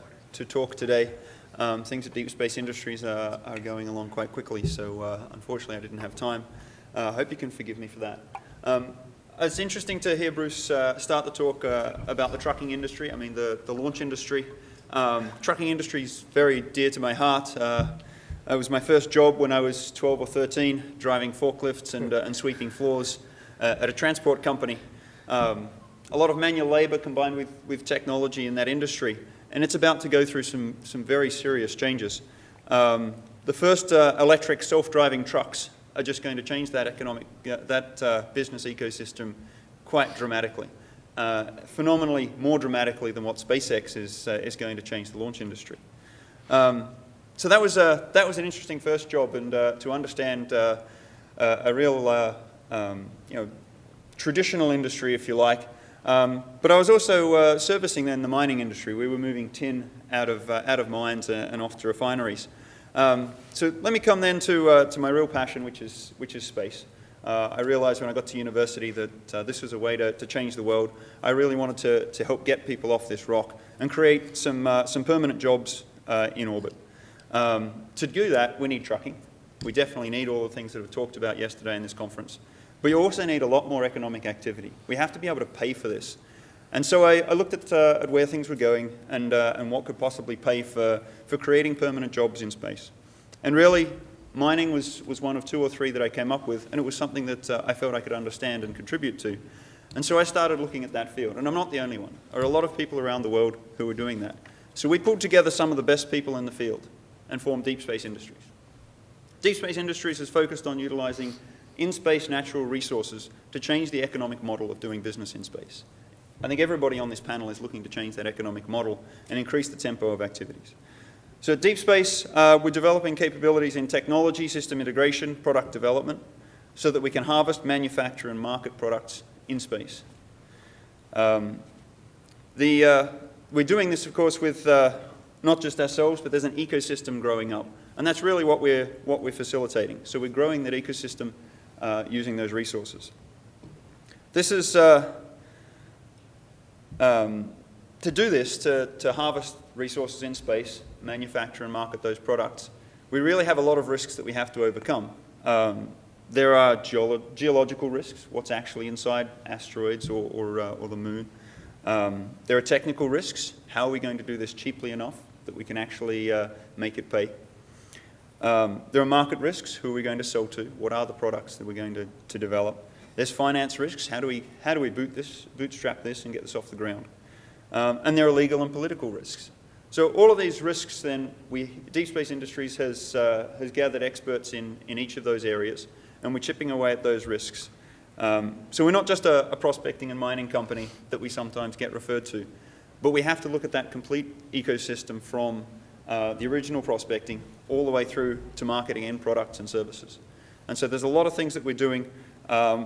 talk today. Things at Deep Space Industries are going along quite quickly, so unfortunately I didn't have time. I hope you can forgive me for that. It's interesting to hear Bruce start the talk about the trucking industry. I mean, the launch industry. Trucking industry is very dear to my heart. It was my first job when I was 12 or 13, driving forklifts and sweeping floors at a transport company. A lot of manual labor combined with technology in that industry, and it's about to go through some very serious changes. The first electric self-driving trucks are just going to change that business ecosystem quite dramatically, phenomenally more dramatically than what SpaceX is going to change the launch industry. So that was an interesting first job, and to understand a real traditional industry, if you like. But I was also servicing then the mining industry. We were moving tin out of mines and off to refineries. So let me come then to my real passion, which is space. I realized when I got to university that this was a way to change the world. I really wanted to help get people off this rock and create some permanent jobs in orbit. To do that, we need trucking. We definitely need all the things that were talked about yesterday in this conference. But you also need a lot more economic activity. We have to be able to pay for this. And so I looked at where things were going and what could possibly pay for creating permanent jobs in space. And really, mining was one of 2 or 3 that I came up with, and it was something that I felt I could understand and contribute to. And so I started looking at that field. And I'm not the only one. There are a lot of people around the world who are doing that. So we pulled together some of the best people in the field and formed Deep Space Industries. Deep Space Industries is focused on utilizing in-space natural resources to change the economic model of doing business in space. I think everybody on this panel is looking to change that economic model and increase the tempo of activities. So at Deep Space, we're developing capabilities in technology, system integration, product development, so that we can harvest, manufacture, and market products in space. We're doing this, of course, with not just ourselves, but there's an ecosystem growing up. And that's really what we're facilitating. So we're growing that ecosystem using those resources. This is, to do this, to harvest resources in space, manufacture and market those products, we really have a lot of risks that we have to overcome. There are geological risks, what's actually inside asteroids or the moon. There are technical risks. How are we going to do this cheaply enough that we can actually make it pay? There are market risks. Who are we going to sell to? What are the products that we're going to develop? There's finance risks. How do we bootstrap this and get this off the ground? And there are legal and political risks. So all of these risks, then, Deep Space Industries has gathered experts in each of those areas, and we're chipping away at those risks. So we're not just a prospecting and mining company that we sometimes get referred to, but we have to look at that complete ecosystem from the original prospecting all the way through to marketing end products and services. And so there's a lot of things that we're doing.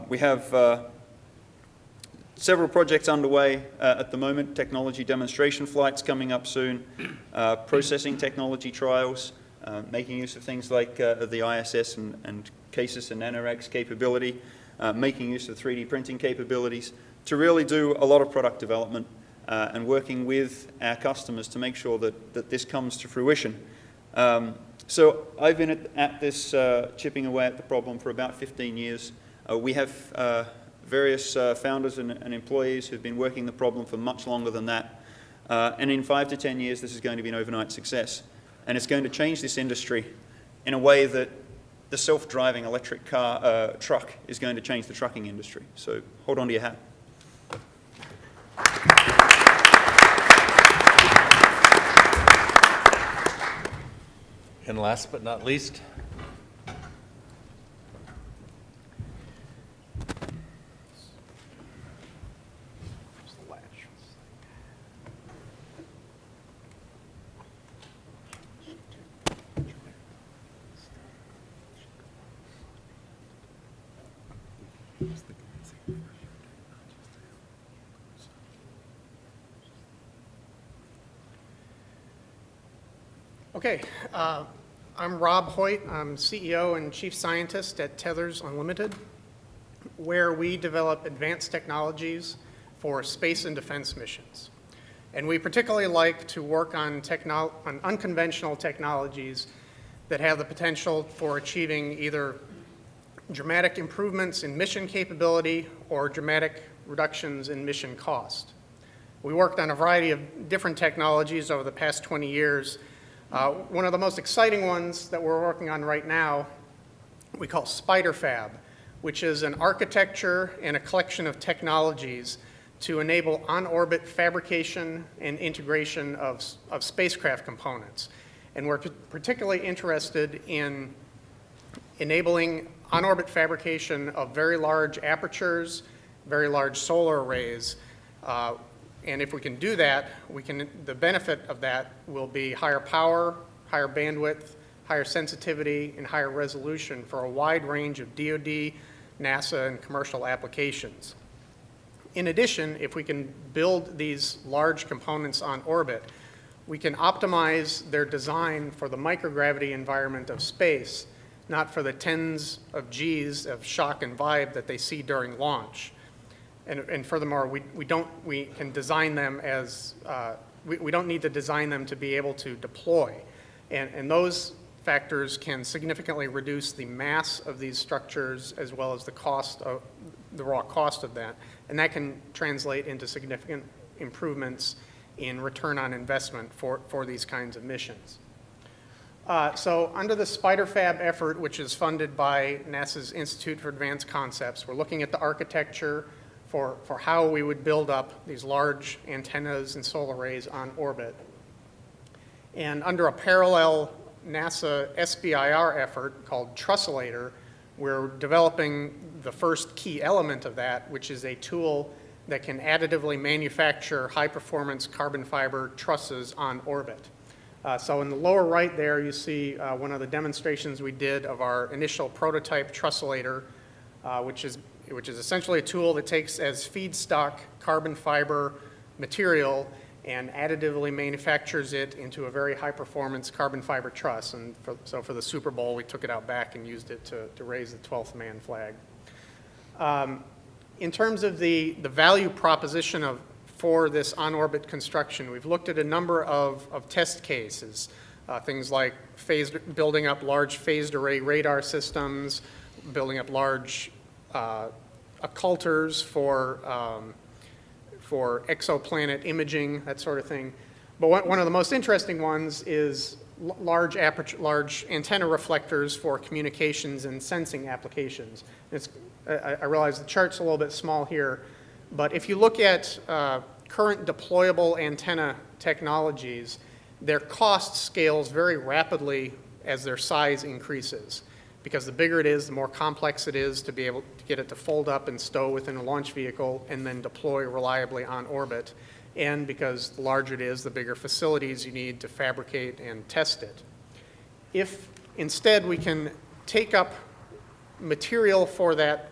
We have several projects underway at the moment, technology demonstration flights coming up soon, processing technology trials, making use of things like the ISS and CASIS and NanoRacks capability, making use of 3D printing capabilities to really do a lot of product development and working with our customers to make sure that this comes to fruition. So I've been at this chipping away at the problem for about 15 years. We have various founders and employees who've been working the problem for much longer than that. And in 5 to 10 years, this is going to be an overnight success. And it's going to change this industry in a way that the self-driving electric truck is going to change the trucking industry. So hold on to your hat.
And last but not least,
Okay, I'm Rob Hoyt. I'm CEO and Chief Scientist at Tethers Unlimited, where we develop advanced technologies for space and defense missions. And we particularly like to work on unconventional technologies that have the potential for achieving either dramatic improvements in mission capability or dramatic reductions in mission cost. We worked on a variety of different technologies over the past 20 years. One of the most exciting ones that we're working on right now we call SpiderFab, which is an architecture and a collection of technologies to enable on-orbit fabrication and integration of spacecraft components. And we're particularly interested in enabling on-orbit fabrication of very large apertures, very large solar arrays. And if we can do that, the benefit of that will be higher power, higher bandwidth, higher sensitivity, and higher resolution for a wide range of DoD, NASA, and commercial applications. In addition, if we can build these large components on orbit, we can optimize their design for the microgravity environment of space, not for the tens of Gs of shock and vibe that they see during launch. And furthermore, we can design them as, we don't need to design them to be able to deploy. And those factors can significantly reduce the mass of these structures as well as the cost of, the raw cost of that. And that can translate into significant improvements in return on investment for these kinds of missions. So under the SpiderFab effort, which is funded by NASA's Institute for Advanced Concepts, we're looking at the architecture for how we would build up these large antennas and solar arrays on orbit. And under a parallel NASA SBIR effort called Trusselator, we're developing the first key element of that, which is a tool that can additively manufacture high-performance carbon fiber trusses on orbit. So in the lower right there, you see one of the demonstrations we did of our initial prototype Trusselator, which is essentially a tool that takes as feedstock carbon fiber material and additively manufactures it into a very high-performance carbon fiber truss. And so for the Super Bowl, we took it out back and used it to raise the 12th man flag. In terms of the value proposition for this on-orbit construction, we've looked at a number of test cases, things like building up large phased array radar systems, building up large occultors for exoplanet imaging, that sort of thing. But one of the most interesting ones is large antenna reflectors for communications and sensing applications. I realize the chart's a little bit small here, but if you look at current deployable antenna technologies, their cost scales very rapidly as their size increases. Because the bigger it is, the more complex it is to be able to get it to fold up and stow within a launch vehicle and then deploy reliably on orbit. And because the larger it is, the bigger facilities you need to fabricate and test it. If instead we can take up material for that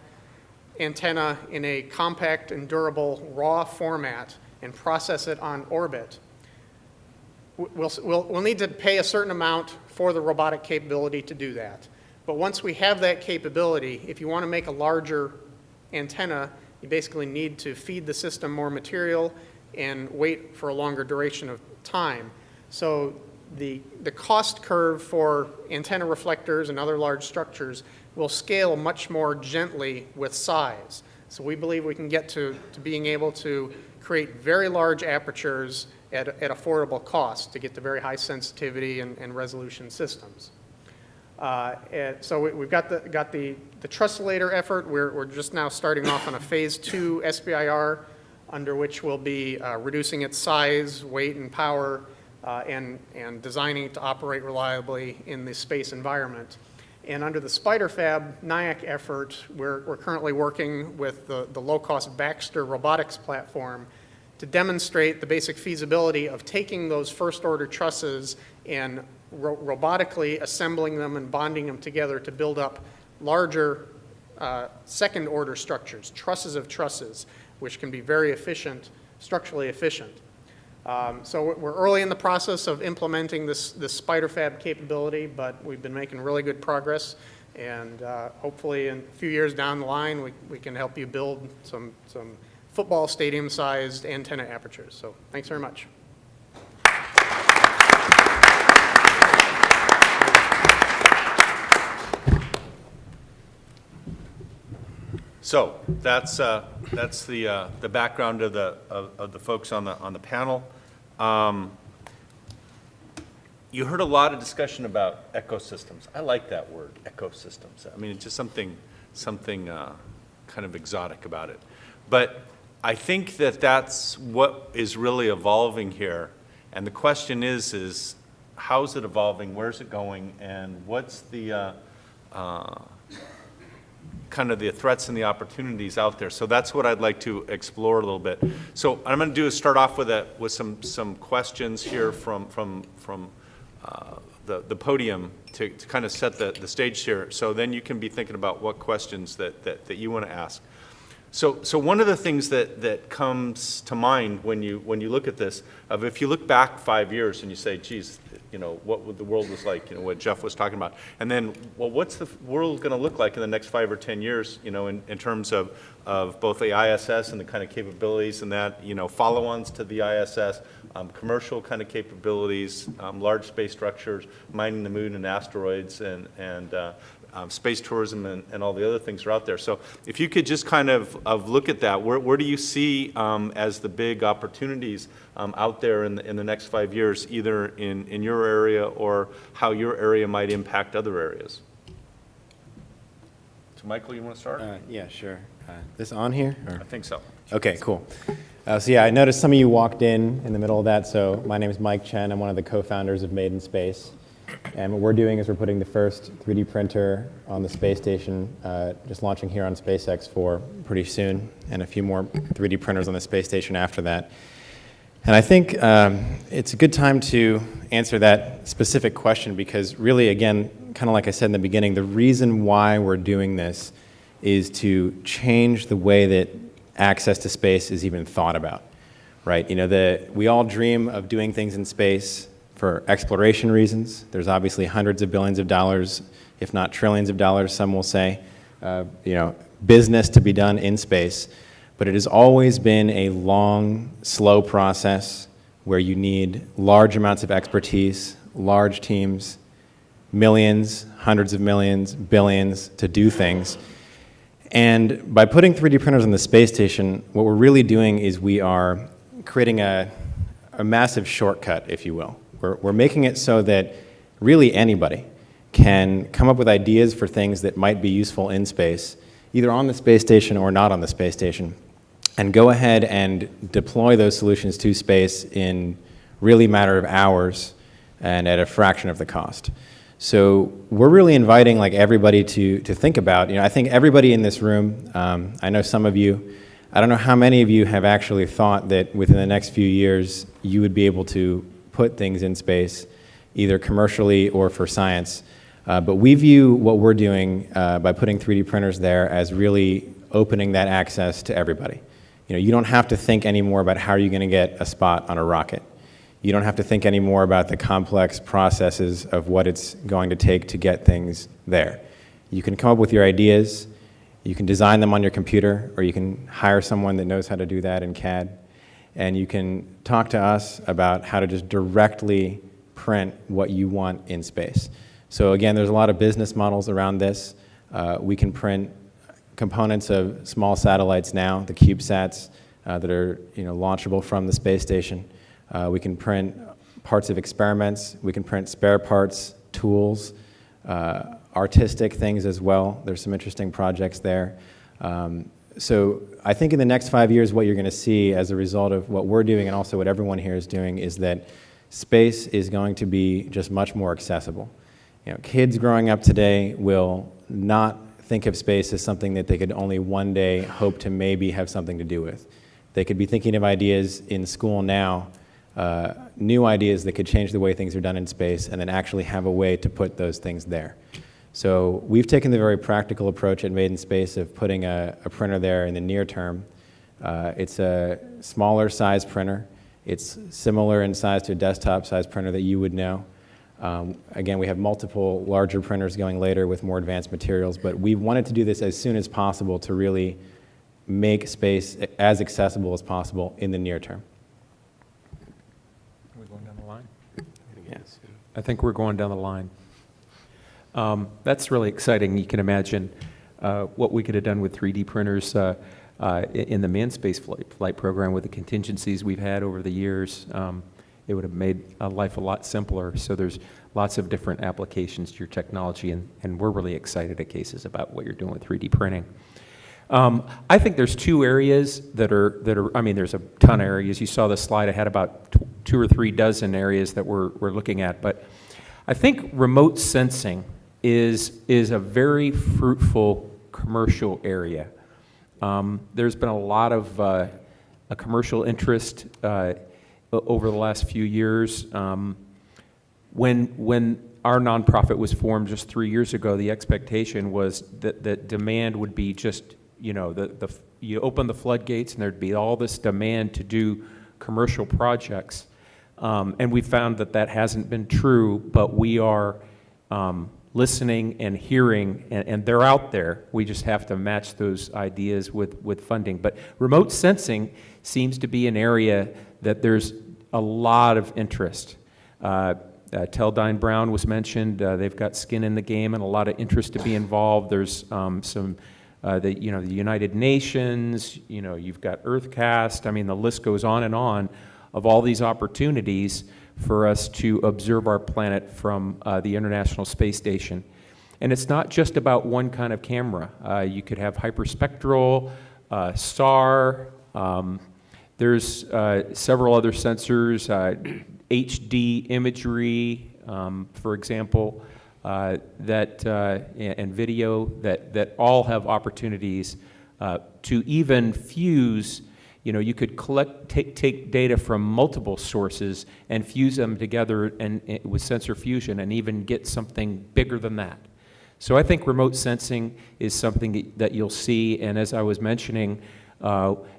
antenna in a compact and durable raw format and process it on orbit, we'll need to pay a certain amount for the robotic capability to do that. But once we have that capability, if you want to make a larger antenna, you basically need to feed the system more material and wait for a longer duration of time. So the cost curve for antenna reflectors and other large structures will scale much more gently with size. So we believe we can get to being able to create very large apertures at affordable cost to get to very high sensitivity and resolution systems. So we've got the Trusselator effort. We're just now starting off on a phase 2 SBIR, under which we'll be reducing its size, weight, and power, and designing it to operate reliably in the space environment. And under the SpiderFab NIAC effort, we're currently working with the low-cost Baxter robotics platform to demonstrate the basic feasibility of taking those first-order trusses and robotically assembling them and bonding them together to build up larger second-order structures, trusses of trusses, which can be very efficient, structurally efficient. So we're early in the process of implementing this SpiderFab capability, but we've been making really good progress, and hopefully in a few years down the line, we can help you build some football stadium-sized antenna apertures. So thanks very much.
So that's the background of the folks on the panel. You heard a lot of discussion about ecosystems. I like that word, ecosystems. I mean, it's just something kind of exotic about it. But I think that that's what is really evolving here. And the question is how's it evolving, where's it going, and what's the kind of the threats and the opportunities out there. So that's what I'd like to explore a little bit. So what I'm going to do is start off with some questions here from the podium to kind of set the stage here. So then you can be thinking about what questions that you want to ask. So one of the things that comes to mind when you look at this, if you look back 5 years and you say, geez, what would the world was like, what Jeff was talking about, and then, well, what's the world going to look like in the next 5 or 10 years, in terms of both the ISS and the kind of capabilities and that, follow-ons to the ISS, commercial kind of capabilities, large space structures, mining the moon and asteroids, and space tourism and all the other things are out there. So if you could just kind of look at that, where do you see as the big opportunities out there in the next 5 years, either in your area or how your area might impact other areas? So Michael, you want to start?
Yeah, sure. This on here? Or?
I think so.
Okay, cool. So yeah, I noticed some of you walked in the middle of that. So my name is Mike Chen. I'm one of the co-founders of Made in Space. And what we're doing is we're putting the first 3D printer on the space station, just launching here on SpaceX for pretty soon, and a few more 3D printers on the space station after that. And I think it's a good time to answer that specific question because really, again, kind of like I said in the beginning, the reason why we're doing this is to change the way that access to space is even thought about, right? We all dream of doing things in space for exploration reasons. There's obviously hundreds of billions of dollars, if not trillions of dollars, some will say, business to be done in space. But it has always been a long, slow process where you need large amounts of expertise, large teams, millions, hundreds of millions, billions to do things. And by putting 3D printers on the space station, what we're really doing is we are creating a massive shortcut, if you will. We're making it so that really anybody can come up with ideas for things that might be useful in space, either on the space station or not on the space station, and go ahead and deploy those solutions to space in really a matter of hours and at a fraction of the cost. So we're really inviting everybody to think about, I think everybody in this room, I know some of you, I don't know how many of you have actually thought that within the next few years you would be able to put things in space, either commercially or for science. But we view what we're doing by putting 3D printers there as really opening that access to everybody. You don't have to think anymore about how you're going to get a spot on a rocket. You don't have to think anymore about the complex processes of what it's going to take to get things there. You can come up with your ideas, you can design them on your computer, or you can hire someone that knows how to do that in CAD. And you can talk to us about how to just directly print what you want in space. So again, there's a lot of business models around this. We can print components of small satellites now, the CubeSats that are launchable from the space station. We can print parts of experiments. We can print spare parts, tools, artistic things as well. There's some interesting projects there. So I think in the next 5 years, what you're going to see as a result of what we're doing and also what everyone here is doing is that space is going to be just much more accessible. Kids growing up today will not think of space as something that they could only one day hope to maybe have something to do with. They could be thinking of ideas in school now, new ideas that could change the way things are done in space and then actually have a way to put those things there. So we've taken the very practical approach at Made in Space of putting a printer there in the near term. It's a smaller size printer. It's similar in size to a desktop size printer that you would know. Again, we have multiple larger printers going later with more advanced materials, but we wanted to do this as soon as possible to really make space as accessible as possible in the near term.
Are we going down the line?
Yes.
I think we're going down the line. That's really exciting. You can imagine what we could have done with 3D printers in the manned space flight program with the contingencies we've had over the years. It would have made life a lot simpler. So there's lots of different applications to your technology, and we're really excited at Cases about what you're doing with 3D printing. I think there's two areas that are, I mean, there's a ton of areas. You saw the slide, I had about 2 or 3 dozen areas that we're looking at, but I think remote sensing is a very fruitful commercial area. There's been a lot of a commercial interest over the last few years. When our nonprofit was formed just 3 years ago, the expectation was that demand would be just, you know, you open the floodgates and there'd be all this demand to do commercial projects. And we found that hasn't been true, but we are listening and hearing, and they're out there. We just have to match those ideas with funding. But remote sensing seems to be an area that there's a lot of interest. Teledyne Brown was mentioned. They've got skin in the game and a lot of interest to be involved. There's the United Nations, you've got EarthCast. I mean, the list goes on and on of all these opportunities for us to observe our planet from the International Space Station. And it's not just about one kind of camera. You could have hyperspectral, SAR. There's several other sensors, HD imagery, for example, and video that all have opportunities to even fuse. You could take data from multiple sources and fuse them together with sensor fusion and even get something bigger than that. So I think remote sensing is something that you'll see, and as I was mentioning,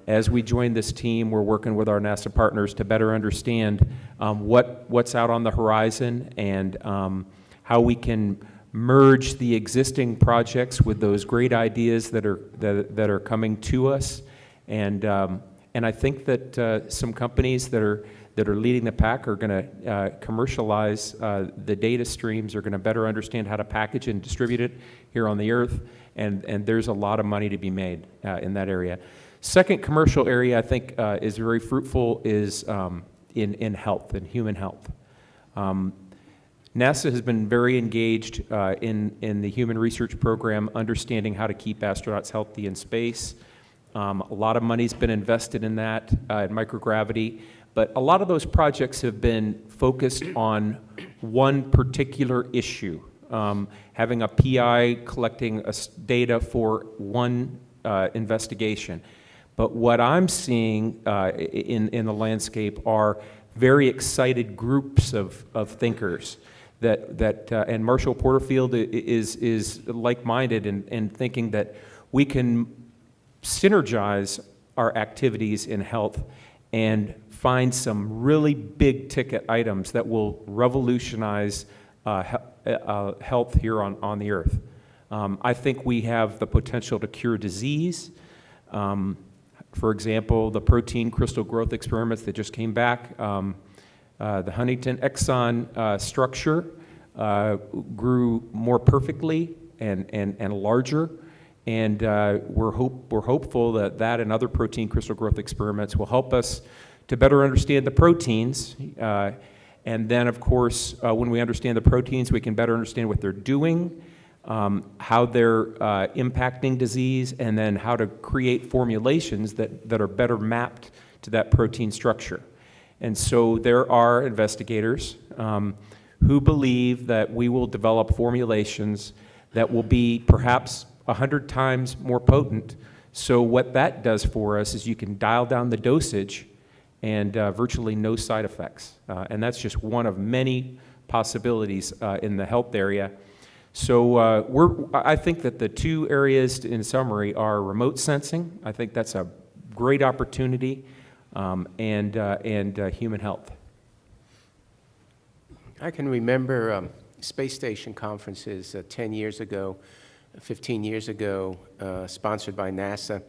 as we join this team, we're working with our NASA partners to better understand what's out on the horizon and how we can merge the existing projects with those great ideas that are coming to us. And I think that some companies that are leading the pack are going to commercialize the data streams, are going to better understand how to package and distribute it here on the Earth, and there's a lot of money to be made in that area. Second commercial area I think is very fruitful is in health, in human health. NASA has been very engaged in the human research program, understanding how to keep astronauts healthy in space. A lot of money's been invested in that, in microgravity, but a lot of those projects have been focused on one particular issue, having a PI collecting data for one investigation. But what I'm seeing in the landscape are very excited groups of thinkers and Marshall Porterfield is like-minded in thinking that we can synergize our activities in health and find some really big ticket items that will revolutionize health here on the Earth. I think we have the potential to cure disease. For example, the protein crystal growth experiments that just came back, the Huntington exon structure grew more perfectly and larger. And we're hopeful that and other protein crystal growth experiments will help us to better understand the proteins. And then, of course, when we understand the proteins, we can better understand what they're doing, how they're impacting disease, and then how to create formulations that are better mapped to that protein structure. And so there are investigators who believe that we will develop formulations that will be perhaps 100 times more potent. So what that does for us is you can dial down the dosage and virtually no side effects. And that's just one of many possibilities in the health area. So I think that the two areas in summary are remote sensing. I think that's a great opportunity, and human health.
I can remember space station conferences 10 years ago, 15 years ago, sponsored by NASA.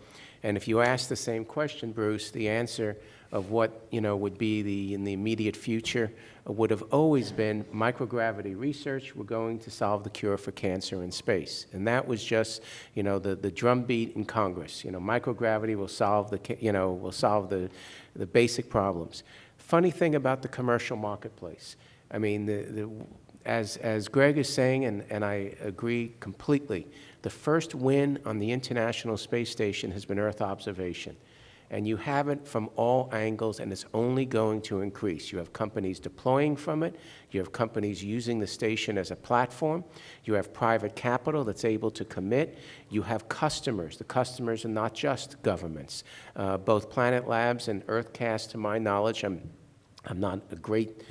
And if you ask the same question, Bruce, the answer of what, would be in the immediate future would have always been microgravity research. We're going to solve the cure for cancer in space. And that was just, the drumbeat in Congress. Microgravity will solve the basic problems. Funny thing about the commercial marketplace. I mean, as Greg is saying, and I agree completely, the first win on the International Space Station has been Earth observation. And you have it from all angles, and it's only going to increase. You have companies deploying from it. You have companies using the station as a platform. You have private capital that's able to commit. You have customers. The customers are not just governments. Both Planet Labs and EarthCast, to my knowledge, I'm not a great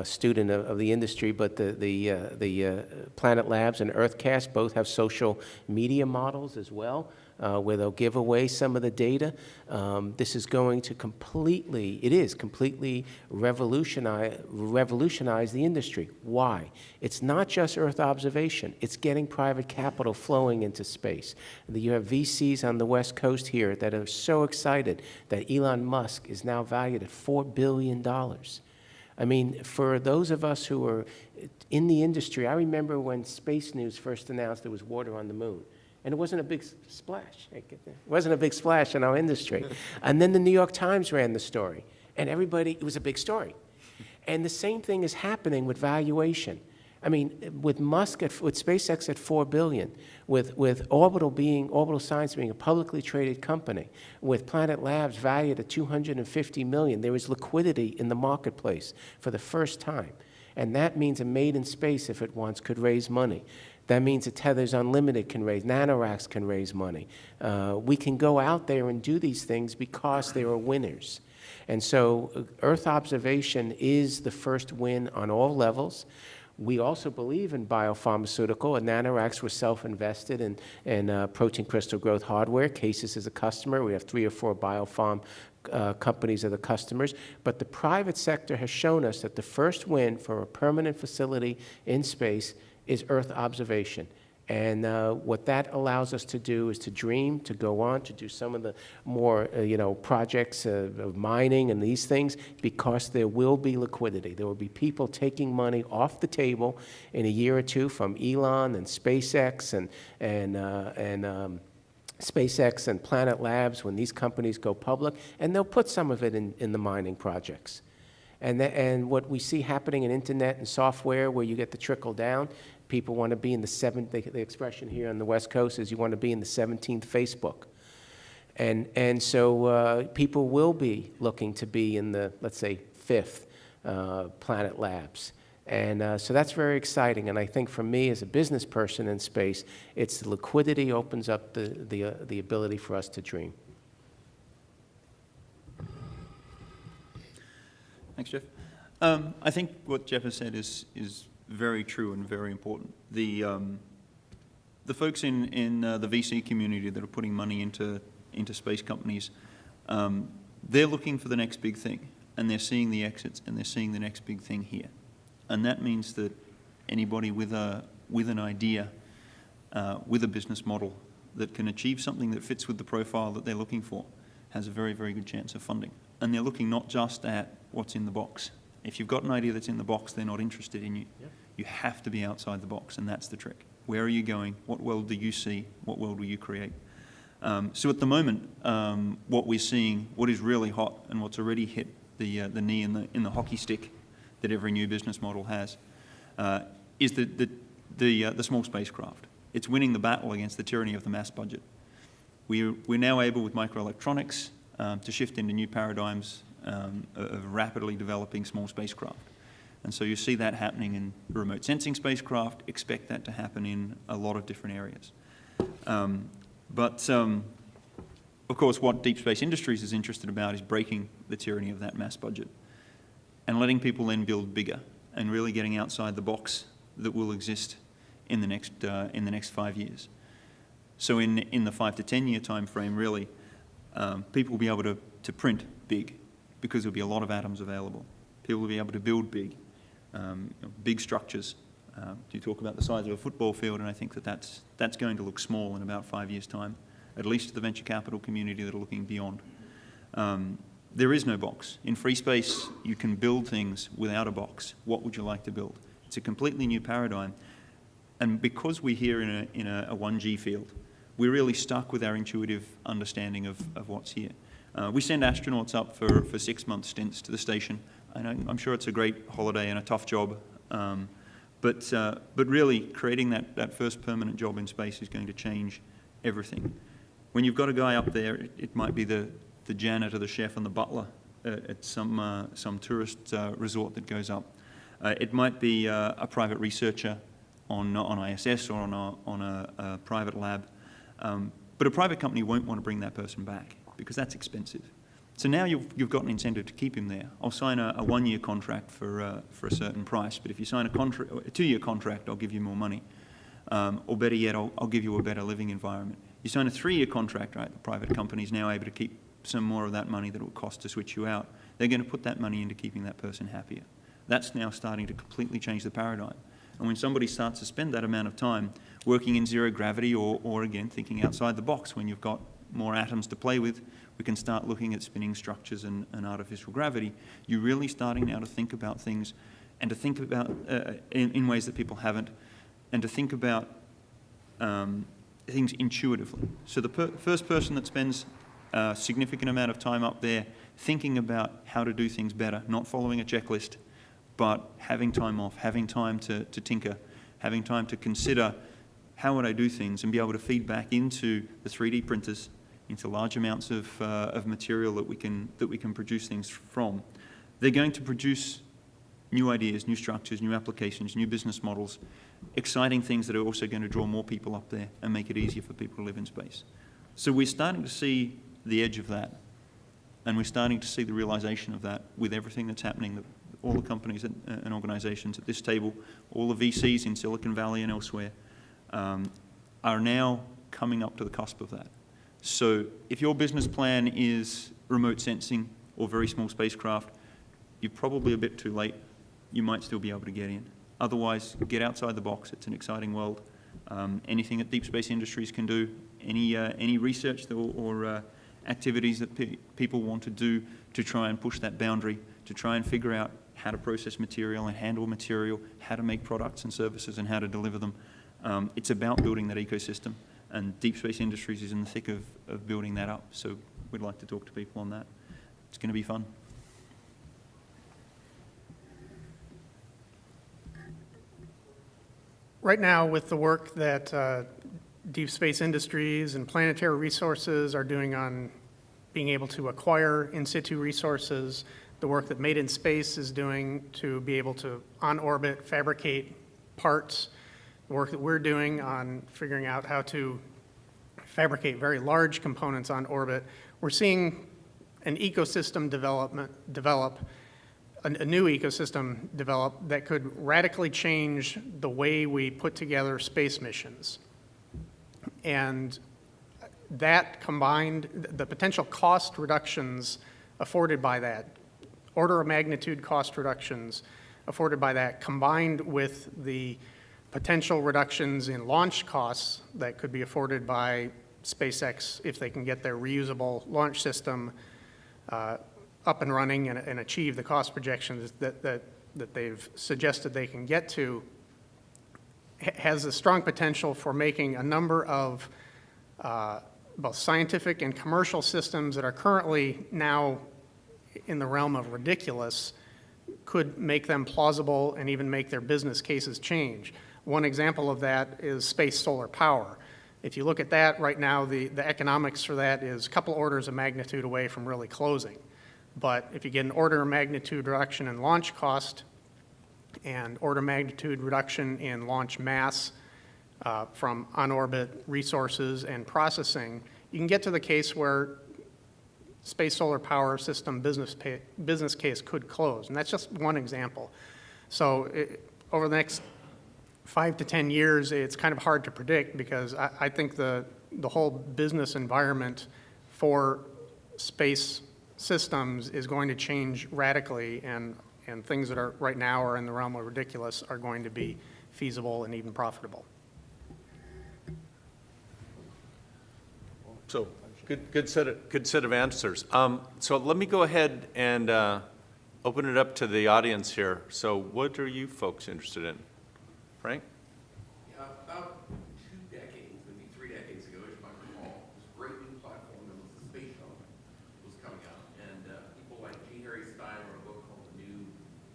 student of the industry, but the Planet Labs and EarthCast both have social media models as well, where they'll give away some of the data. This is going to completely revolutionize the industry. Why? It's not just Earth observation. It's getting private capital flowing into space. You have VCs on the West Coast here that are so excited that Elon Musk is now valued at $4 billion. I mean, for those of us who are in the industry, I remember when Space News first announced there was water on the moon. And it wasn't a big splash. It wasn't a big splash in our industry. And then the New York Times ran the story. And it was a big story. And the same thing is happening with valuation. I mean, with Musk, with SpaceX at $4 billion, with Orbital Science being a publicly traded company, with Planet Labs valued at $250 million, there is liquidity in the marketplace for the first time. And that means a Made in Space, if it wants, could raise money. That means that Tethers Unlimited can raise, NanoRacks can raise money. We can go out there and do these things because they are winners. And so Earth observation is the first win on all levels. We also believe in biopharmaceutical, and NanoRacks were self-invested in protein crystal growth hardware. Cases is a customer. We have 3 or 4 biopharm companies are the customers. But the private sector has shown us that the first win for a permanent facility in space is Earth observation. And what that allows us to do is to dream, to go on, to do some of the more, projects of mining and these things, because there will be liquidity. There will be people taking money off the table in a year or two from Elon and SpaceX and SpaceX and Planet Labs when these companies go public, and they'll put some of it in the mining projects. And what we see happening in internet and software, where you get the trickle down, people want to be in the expression here on the West Coast is you want to be in the 17th Facebook. And so people will be looking to be in the, let's say, 5th Planet Labs. And so that's very exciting. And I think for me as a business person in space, it's the liquidity opens up the ability for us to dream.
Thanks, Jeff. I think what Jeff has said is very true and very important. The folks in the VC community that are putting money into space companies, they're looking for the next big thing, and they're seeing the exits, and they're seeing the next big thing here. And that means that anybody with an idea, with a business model that can achieve something that fits with the profile that they're looking for has a very, very good chance of funding. And they're looking not just at what's in the box. If you've got an idea that's in the box, they're not interested in you. Yeah. You have to be outside the box, and that's the trick. Where are you going? What world do you see? What world will you create? So at the moment, what we're seeing, what is really hot and what's already hit the knee in the hockey stick that every new business model has, is the small spacecraft. It's winning the battle against the tyranny of the mass budget. We're now able with microelectronics to shift into new paradigms of rapidly developing small spacecraft. And so you see that happening in remote sensing spacecraft, expect that to happen in a lot of different areas. But of course, what Deep Space Industries is interested about is breaking the tyranny of that mass budget and letting people then build bigger and really getting outside the box that will exist in the next 5 years. So in the 5 to 10 year time frame, really, people will be able to print big because there'll be a lot of atoms available. People will be able to build big, big structures. You talk about the size of a football field, and I think that's going to look small in about 5 years' time, at least to the venture capital community that are looking beyond. There is no box. In free space, you can build things without a box. What would you like to build? It's a completely new paradigm. And because we're here in a 1G field, we're really stuck with our intuitive understanding of what's here. We send astronauts up for 6-month stints to the station, and I'm sure it's a great holiday and a tough job. But really, creating that first permanent job in space is going to change everything. When you've got a guy up there, it might be the janitor, the chef, and the butler at some tourist resort that goes up. It might be a private researcher on ISS or on a private lab. But a private company won't want to bring that person back because that's expensive. So now you've got an incentive to keep him there. I'll sign a 1-year contract for a certain price, but if you sign a 2-year contract, I'll give you more money. Or better yet, I'll give you a better living environment. You sign a 3-year contract, right? The private company is now able to keep some more of that money that it would cost to switch you out. They're going to put that money into keeping that person happier. That's now starting to completely change the paradigm. And when somebody starts to spend that amount of time working in zero gravity or again, thinking outside the box, when you've got more atoms to play with, we can start looking at spinning structures and artificial gravity. You're really starting now to think about things and to think about in ways that people haven't, and to think about things intuitively. So the first person that spends a significant amount of time up there thinking about how to do things better, not following a checklist, but having time off, having time to tinker, having time to consider how would I do things and be able to feed back into the 3D printers, into large amounts of material that we can produce things from. They're going to produce new ideas, new structures, new applications, new business models, exciting things that are also going to draw more people up there and make it easier for people to live in space. So we're starting to see the edge of that, and we're starting to see the realization of that with everything that's happening. All the companies and organizations at this table, all the VCs in Silicon Valley and elsewhere, are now coming up to the cusp of that. So if your business plan is remote sensing or very small spacecraft, you're probably a bit too late. You might still be able to get in. Otherwise, get outside the box. It's an exciting world. Anything that Deep Space Industries can do, any research or activities that people want to do to try and push that boundary, to try and figure out how to process material and handle material, how to make products and services and how to deliver them. It's about building that ecosystem, and Deep Space Industries is in the thick of building that up. So we'd like to talk to people on that. It's going to be fun.
Right now, with the work that Deep Space Industries and Planetary Resources are doing on being able to acquire in situ resources, the work that Made in Space is doing to be able to, on orbit, fabricate parts, the work that we're doing on figuring out how to fabricate very large components on orbit, we're seeing an ecosystem develop, a new ecosystem develop that could radically change the way we put together space missions. And that combined, the potential cost reductions afforded by that, order of magnitude cost reductions afforded by that, combined with the potential reductions in launch costs that could be afforded by SpaceX if they can get their reusable launch system up and running and achieve the cost projections that they've suggested they can get to, has a strong potential for making a number of both scientific and commercial systems that are currently now in the realm of ridiculous, could make them plausible and even make their business cases change. One example of that is space solar power. If you look at that right now, the economics for that is a couple orders of magnitude away from really closing. But if you get an order of magnitude reduction in launch cost and order of magnitude reduction in launch mass from on-orbit resources and processing, you can get to the case where space solar power system business case could close. And that's just one example. So over the next 5 to 10 years, it's kind of hard to predict because I think the whole business environment for space systems is going to change radically, and things that are right now are in the realm of ridiculous are going to be feasible and even profitable.
So Good set of answers. So let me go ahead and open it up to the audience here. So what are you folks interested in? Frank?
About 2 decades, maybe 3 decades ago, as you might recall, this great new platform that was the space shuttle was coming out. And people like G. Harry Stein wrote a book called The New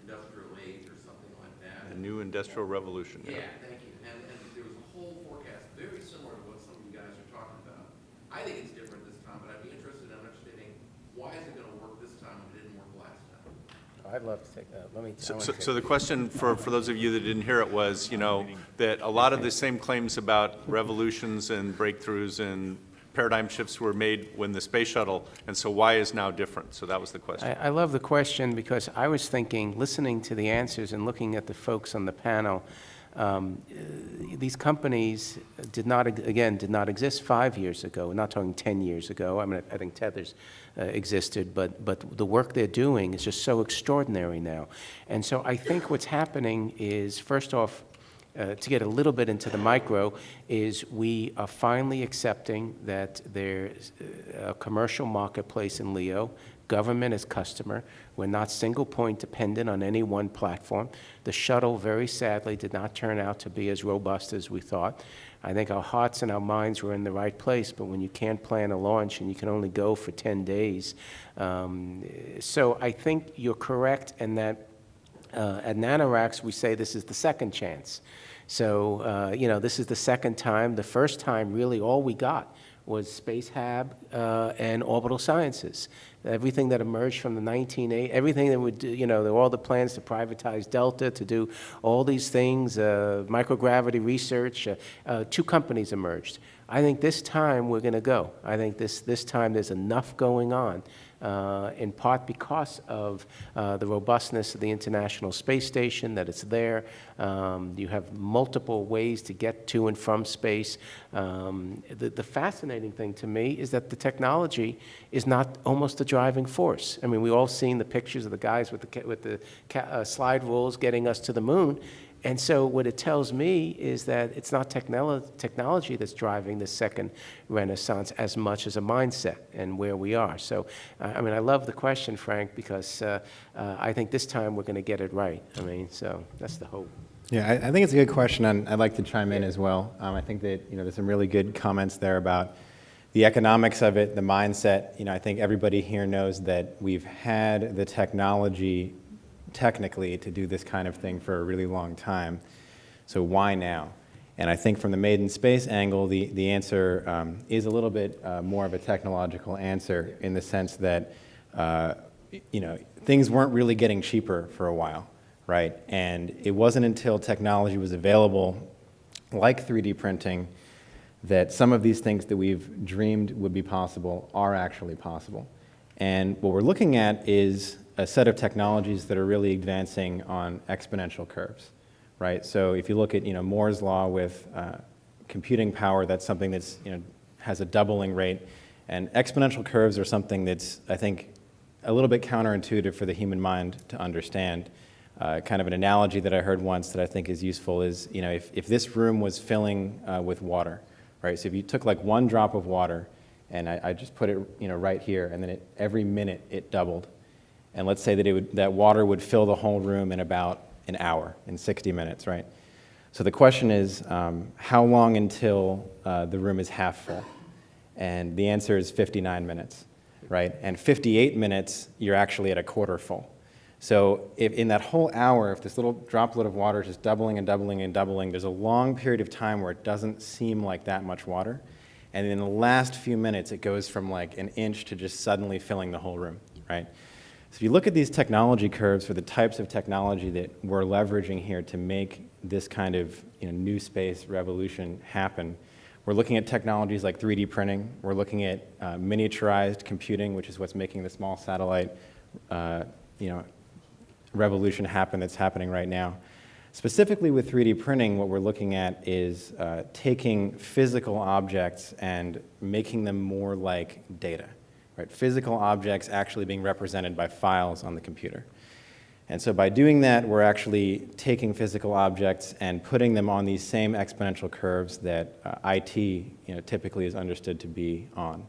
Industrial Age or something like that.
The New Industrial Revolution.
Yeah, thank you. And there was a whole forecast very similar to what some of you guys are talking about. I think it's different this time, but I'd be interested in understanding why is it going to work this time when it didn't work last time?
I'd love to take that. Let me.
So the question for those of you that didn't hear it was, that a lot of the same claims about revolutions and breakthroughs and paradigm shifts were made when the space shuttle, and so why is now different? So that was the question.
I love the question because I was thinking, listening to the answers and looking at the folks on the panel, these companies did not exist 5 years ago. We're not talking 10 years ago. I mean, I think Tethers existed, but the work they're doing is just so extraordinary now. And so I think what's happening is, first off, to get a little bit into the micro, is we are finally accepting that there's a commercial marketplace in LEO, government as customer. We're not single point dependent on any one platform. The shuttle, very sadly, did not turn out to be as robust as we thought. I think our hearts and our minds were in the right place, but when you can't plan a launch and you can only go for 10 days. So I think you're correct in that at NanoRacks, we say this is the second chance. So, this is the second time. The first time, really, all we got was Space Hab and Orbital Sciences. Everything that emerged from the 1980s, everything that would, all the plans to privatize Delta, to do all these things, microgravity research, 2 companies emerged. I think this time we're going to go. I think this time there's enough going on, in part because of the robustness of the International Space Station, that it's there. You have multiple ways to get to and from space. The fascinating thing to me is that the technology is not almost the driving force. I mean, we've all seen the pictures of the guys with the slide rules getting us to the moon. And so what it tells me is that it's not technology that's driving the second renaissance as much as a mindset and where we are. So, I love the question, Frank, because I think this time we're going to get it right. So that's the hope.
Yeah, I think it's a good question, and I'd like to chime in as well. I think that there's some really good comments there about the economics of it, the mindset. I think everybody here knows that we've had the technology technically to do this kind of thing for a really long time. So why now? And I think from the Made in Space angle, the answer is a little bit more of a technological answer, in the sense that things weren't really getting cheaper for a while, right? And it wasn't until technology was available, like 3D printing, that some of these things that we've dreamed would be possible are actually possible. And what we're looking at is a set of technologies that are really advancing on exponential curves, right? So if you look at Moore's law with computing power, that's something that's has a doubling rate, and exponential curves are something that's, I think, a little bit counterintuitive for the human mind to understand. Kind of an analogy that I heard once that I think is useful is, if this room was filling with water, right? So if you took like one drop of water, and I just put it right here, and then every minute it doubled. And let's say that that water would fill the whole room in about an hour, in 60 minutes, right? So the question is, how long until the room is half full? And the answer is 59 minutes, right? And 58 minutes, you're actually at a quarter full. So if in that whole hour, if this little droplet of water is just doubling and doubling and doubling, there's a long period of time where it doesn't seem like that much water. And in the last few minutes, it goes from like an inch to just suddenly filling the whole room, right? So if you look at these technology curves for the types of technology that we're leveraging here to make this kind of new space revolution happen, we're looking at technologies like 3D printing. We're looking at miniaturized computing, which is what's making the small satellite revolution happen that's happening right now. Specifically with 3D printing, what we're looking at is taking physical objects and making them more like data. Right? Physical objects actually being represented by files on the computer. And so by doing that, we're actually taking physical objects and putting them on these same exponential curves that IT typically is understood to be on.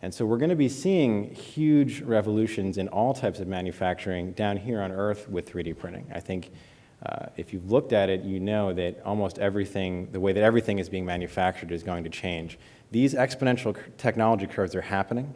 And so we're going to be seeing huge revolutions in all types of manufacturing down here on Earth with 3D printing. I think if you've looked at it, you know that almost everything, the way that everything is being manufactured is going to change. These exponential technology curves are happening.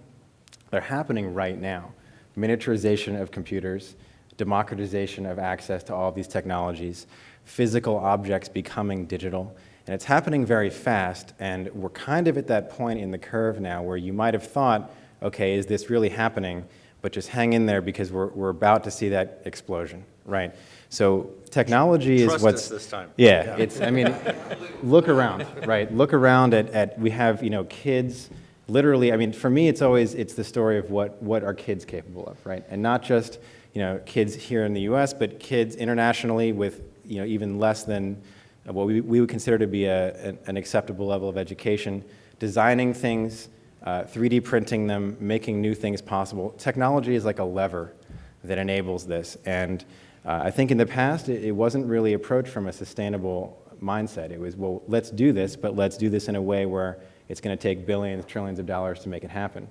They're happening right now. Miniaturization of computers, democratization of access to all of these technologies, physical objects becoming digital. And it's happening very fast, and we're kind of at that point in the curve now where you might have thought, okay, is this really happening? But just hang in there because we're about to see that explosion, right? So technology is
Trust
what's...
us this time.
Yeah, it's, I mean, look around, right? Look around we have, you know, kids, literally, I mean, for me, it's the story of what are kids capable of, right? And not just, you know, kids here in the US, but kids internationally with, you know, even less than what we would consider to be an acceptable level of education, designing things, 3D printing them, making new things possible. Technology is like a lever that enables this. And I think in the past, it wasn't really approached from a sustainable mindset. It was, well, let's do this, but let's do this in a way where it's going to take billions, trillions of dollars to make it happen.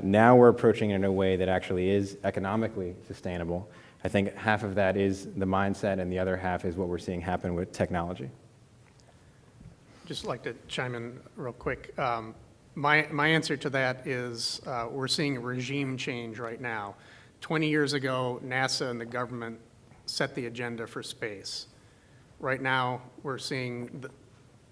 Now we're approaching it in a way that actually is economically sustainable. I think half of that is the mindset, and the other half is what we're seeing happen with technology.
Just like to chime in real quick. My answer to that is we're seeing a regime change right now. 20 years ago, NASA and the government set the agenda for space. Right now, we're seeing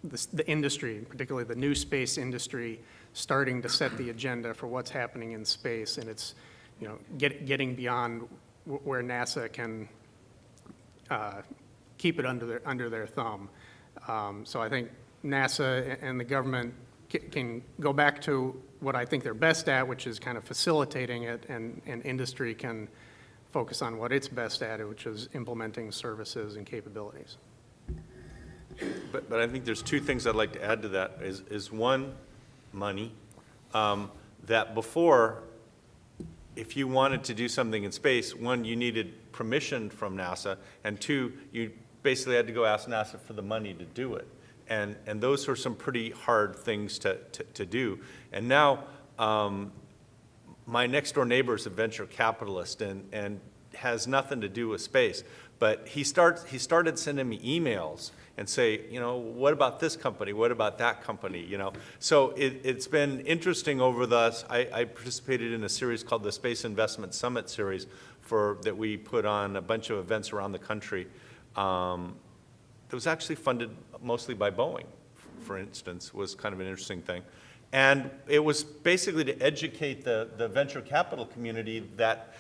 the industry, particularly the new space industry, starting to set the agenda for what's happening in space, and it's, you know, getting beyond where NASA can keep it under their thumb. So I think NASA and the government can go back to what I think they're best at, which is kind of facilitating it, and industry can focus on what it's best at, which is implementing services and capabilities.
But I think there's two things I'd like to add to that. Is one, money. That before, if you wanted to do something in space, one, you needed permission from NASA, and two, you basically had to go ask NASA for the money to do it. And those are some pretty hard things to do. And now, my next door neighbor is a venture capitalist and has nothing to do with space. But he started sending me emails and say, you know, what about this company? What about that company? You know, so it's been interesting over I participated in a series called the Space Investment Summit series that we put on a bunch of events around the country. That was actually funded mostly by Boeing, for instance, was kind of an interesting thing. And it was basically to educate the venture capital community that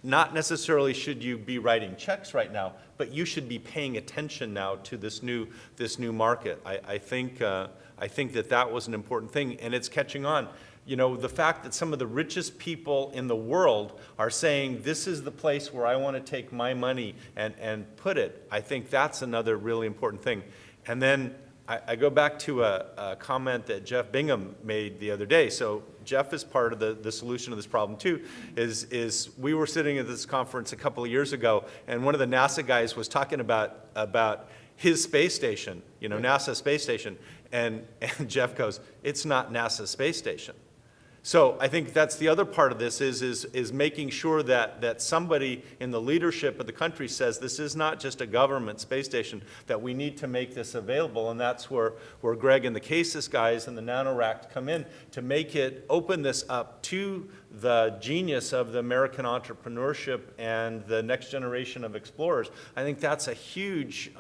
not necessarily should you be writing checks right now, but you should be paying attention now to this new market. I think that was an important thing, and it's catching on. You know, the fact that some of the richest people in the world are saying, this is the place where I want to take my money and put it, I think that's another really important thing. And then I go back to a comment that Jeff Bingham made the other day. So Jeff is part of the solution of this problem too, is we were sitting at this conference a couple of years ago, and one of the NASA guys was talking about his space station, you know, NASA space station, and Jeff goes, it's not NASA's space station. So I think that's the other part of this is making sure that somebody in the leadership of the country says this is not just a government space station, that we need to make this available, and that's where Greg and the Casis guys and the NanoRack come in to open this up to the genius of the American entrepreneurship and the next generation of explorers. I think that's a huge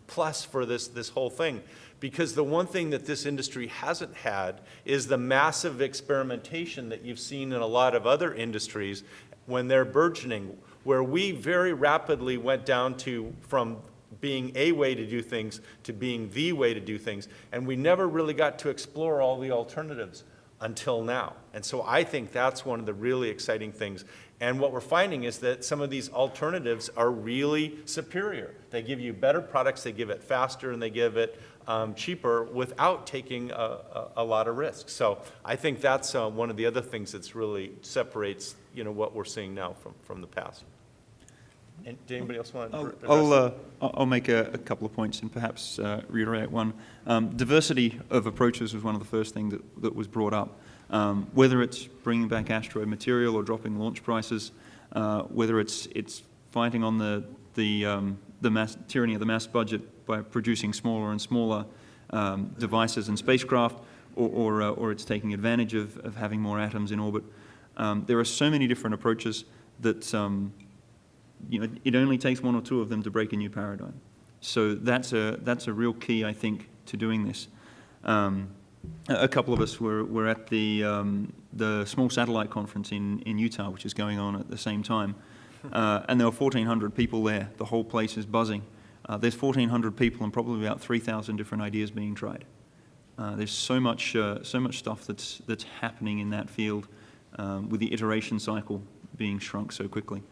plus for this whole thing. Because the one thing that this industry hasn't had is the massive experimentation that you've seen in a lot of other industries when they're burgeoning, where we very rapidly went down from being a way to do things to being the way to do things, and we never really got to explore all the alternatives until now. And so I think that's one of the really exciting things. And what we're finding is that some of these alternatives are really superior. They give you better products, they give it faster, and they give it cheaper without taking a lot of risks. So I think that's one of the other things that's really separates, you know, what we're seeing now from the past. And did anybody else want to address
I'll make a couple of points and perhaps reiterate one. Diversity of approaches was one of the first things that was brought up. Whether it's bringing back asteroid material or dropping launch prices, whether it's fighting on the tyranny of the mass budget by producing smaller and smaller devices and spacecraft, or it's taking advantage of having more atoms in orbit. There are so many different approaches that it only takes one or two of them to break a new paradigm. So that's a real key, I think, to doing this. A couple of us were at the Small Satellite Conference in Utah, which is going on at the same time, and there were 1,400 people there. The whole place is buzzing. There's 1,400 people and probably about 3,000 different ideas being tried. There's so much stuff that's happening in that field, with the iteration cycle being shrunk so quickly.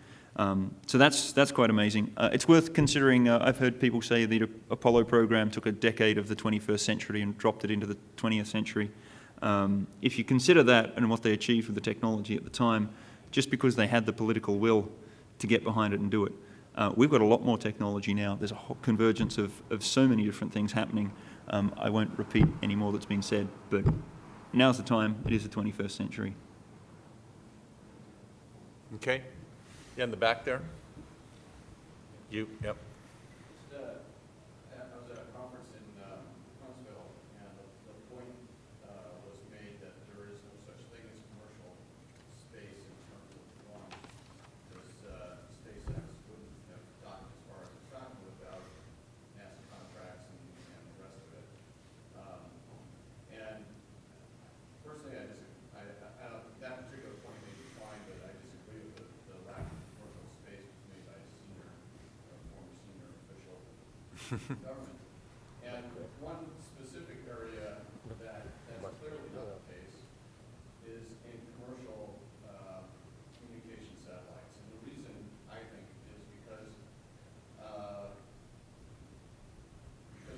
So that's quite amazing. It's worth considering. I've heard people say the Apollo program took a decade of the 21st century and dropped it into the 20th century. If you consider that and what they achieved with the technology at the time, just because they had the political will to get behind it and do it, we've got a lot more technology now. There's a whole convergence of so many different things happening. I won't repeat any more that's been said, but now's the time. It is the 21st century.
Okay. Yeah, in the back there. You, yep.
I was at a conference in Huntsville, and the point was made that there is no such thing as commercial space in terms of launch, because SpaceX wouldn't have gotten as far as it's gotten without NASA contracts and the rest of it. And personally, that particular point may be fine, but I disagree with the lack of commercial space was made by a former senior official government. And one specific area that's clearly not the case is in commercial communication satellites. And the reason, I think, is because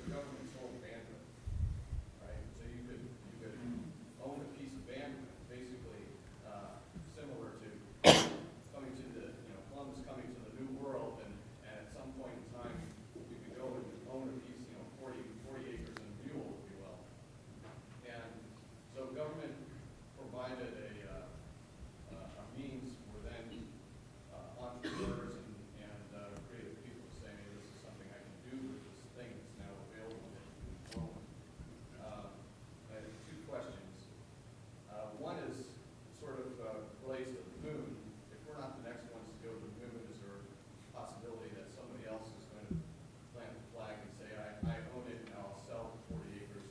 governments hold bandwidth, right? So you could own a piece of bandwidth, basically similar to coming to Columbus coming to the New World, and at some point in time, we could go and own a piece, 40 acres in Mule, if you will. And so government provided a means for then entrepreneurs and creative people to say, hey, this is something I can do with this thing that's now available that you can own. I have two questions. One is sort of relates to the moon. If we're not the next ones to go to the moon, is there a possibility that somebody else is going to plant the flag and say, I own it and I'll sell 40 acres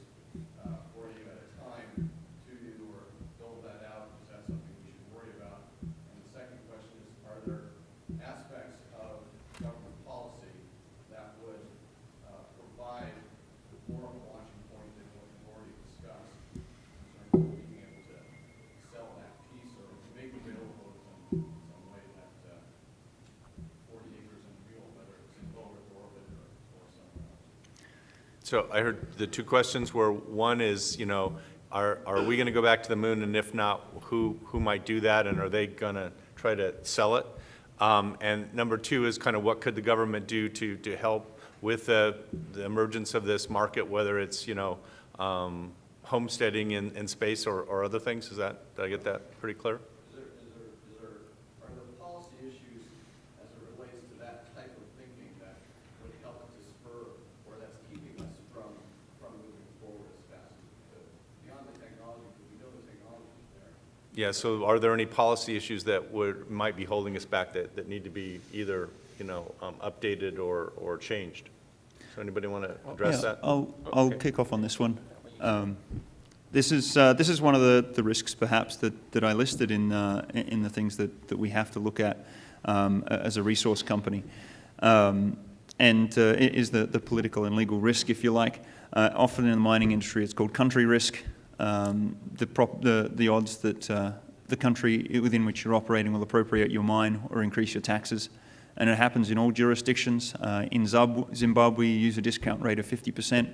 for you at a time to you, or build that out? Is that something we should worry about? And the second question is, are there aspects of government policy that would provide more of a launching point than what we've already discussed in terms of being able to sell that piece or make available in some way that 40 acres in Mule, whether it's in low Earth orbit or somewhere else?
So I heard the two questions were, one is, are we going to go back to the moon, and if not, who might do that, and are they going to try to sell it? And number two is kind of what could the government do to help with the emergence of this market, whether it's homesteading in space or other things. Did I get that pretty clear?
Are there policy issues as it relates to that type of thinking that would help to spur, or that's keeping us from moving forward as fast as we could? Beyond the technology, because we know the technology is there.
Yeah, so are there any policy issues that might be holding us back that need to be either updated or changed? So anybody want to address that?
I'll kick off on this one. This is one of the risks, perhaps, that I listed in the things that we have to look at as a resource company, and it is the political and legal risk, if you like. Often in the mining industry, it's called country risk. The odds that the country within which you're operating will appropriate your mine or increase your taxes. And it happens in all jurisdictions. In Zimbabwe, you use a discount rate of 50%,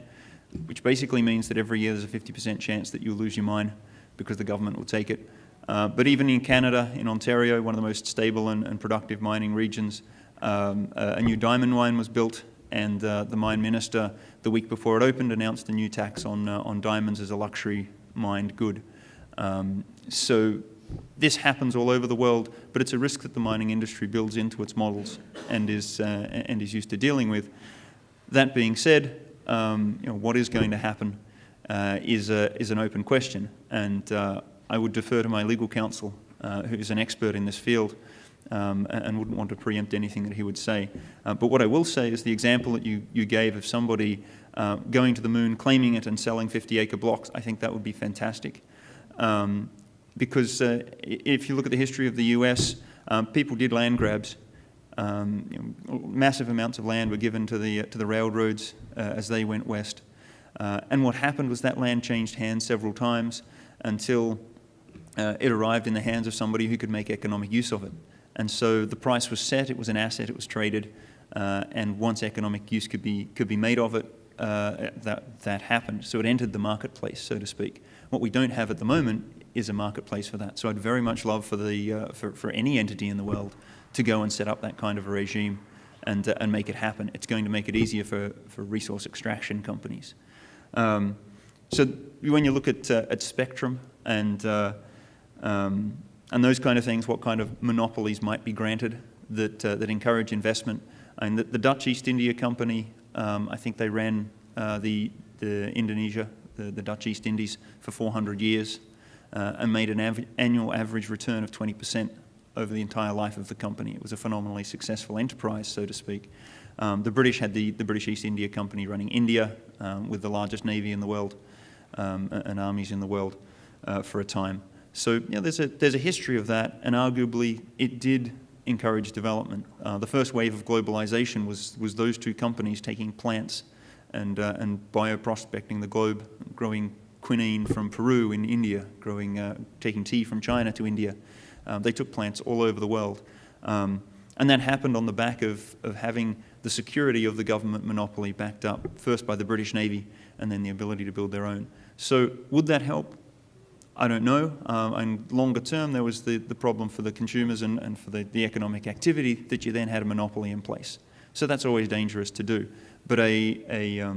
which basically means that every year there's a 50% chance that you'll lose your mine because the government will take it. But even in Canada, in Ontario, one of the most stable and productive mining regions, a new diamond mine was built, and the mine minister, the week before it opened, announced a new tax on diamonds as a luxury mined good. So this happens all over the world, but it's a risk that the mining industry builds into its models and is used to dealing with. That being said, what is going to happen is an open question, and I would defer to my legal counsel, who is an expert in this field, and wouldn't want to preempt anything that he would say. But what I will say is the example that you gave of somebody going to the moon, claiming it, and selling 50-acre blocks, I think that would be fantastic. Because if you look at the history of the US, people did land grabs. Massive amounts of land were given to the railroads as they went west. And what happened was that land changed hands several times until it arrived in the hands of somebody who could make economic use of it. And so the price was set, it was an asset, it was traded, and once economic use could be made of it, that happened. So it entered the marketplace, so to speak. What we don't have at the moment is a marketplace for that. So I'd very much love for any entity in the world to go and set up that kind of a regime and make it happen. It's going to make it easier for resource extraction companies. So when you look at spectrum and those kind of things, what kind of monopolies might be granted that encourage investment? And the Dutch East India Company, I think they ran the Indonesia, the Dutch East Indies, for 400 years and made an annual average return of 20% over the entire life of the company. It was a phenomenally successful enterprise, so to speak. The British had the British East India Company running India with the largest navy in the world and armies in the world for a time. So there's a history of that, and arguably it did encourage development. The first wave of globalization was those two companies taking plants and bioprospecting the globe, growing quinine from Peru in India, taking tea from China to India. They took plants all over the world. And that happened on the back of having the security of the government monopoly backed up, first by the British Navy and then the ability to build their own. So would that help? I don't know. And longer term, there was the problem for the consumers and for the economic activity that you then had a monopoly in place. So that's always dangerous to do. But a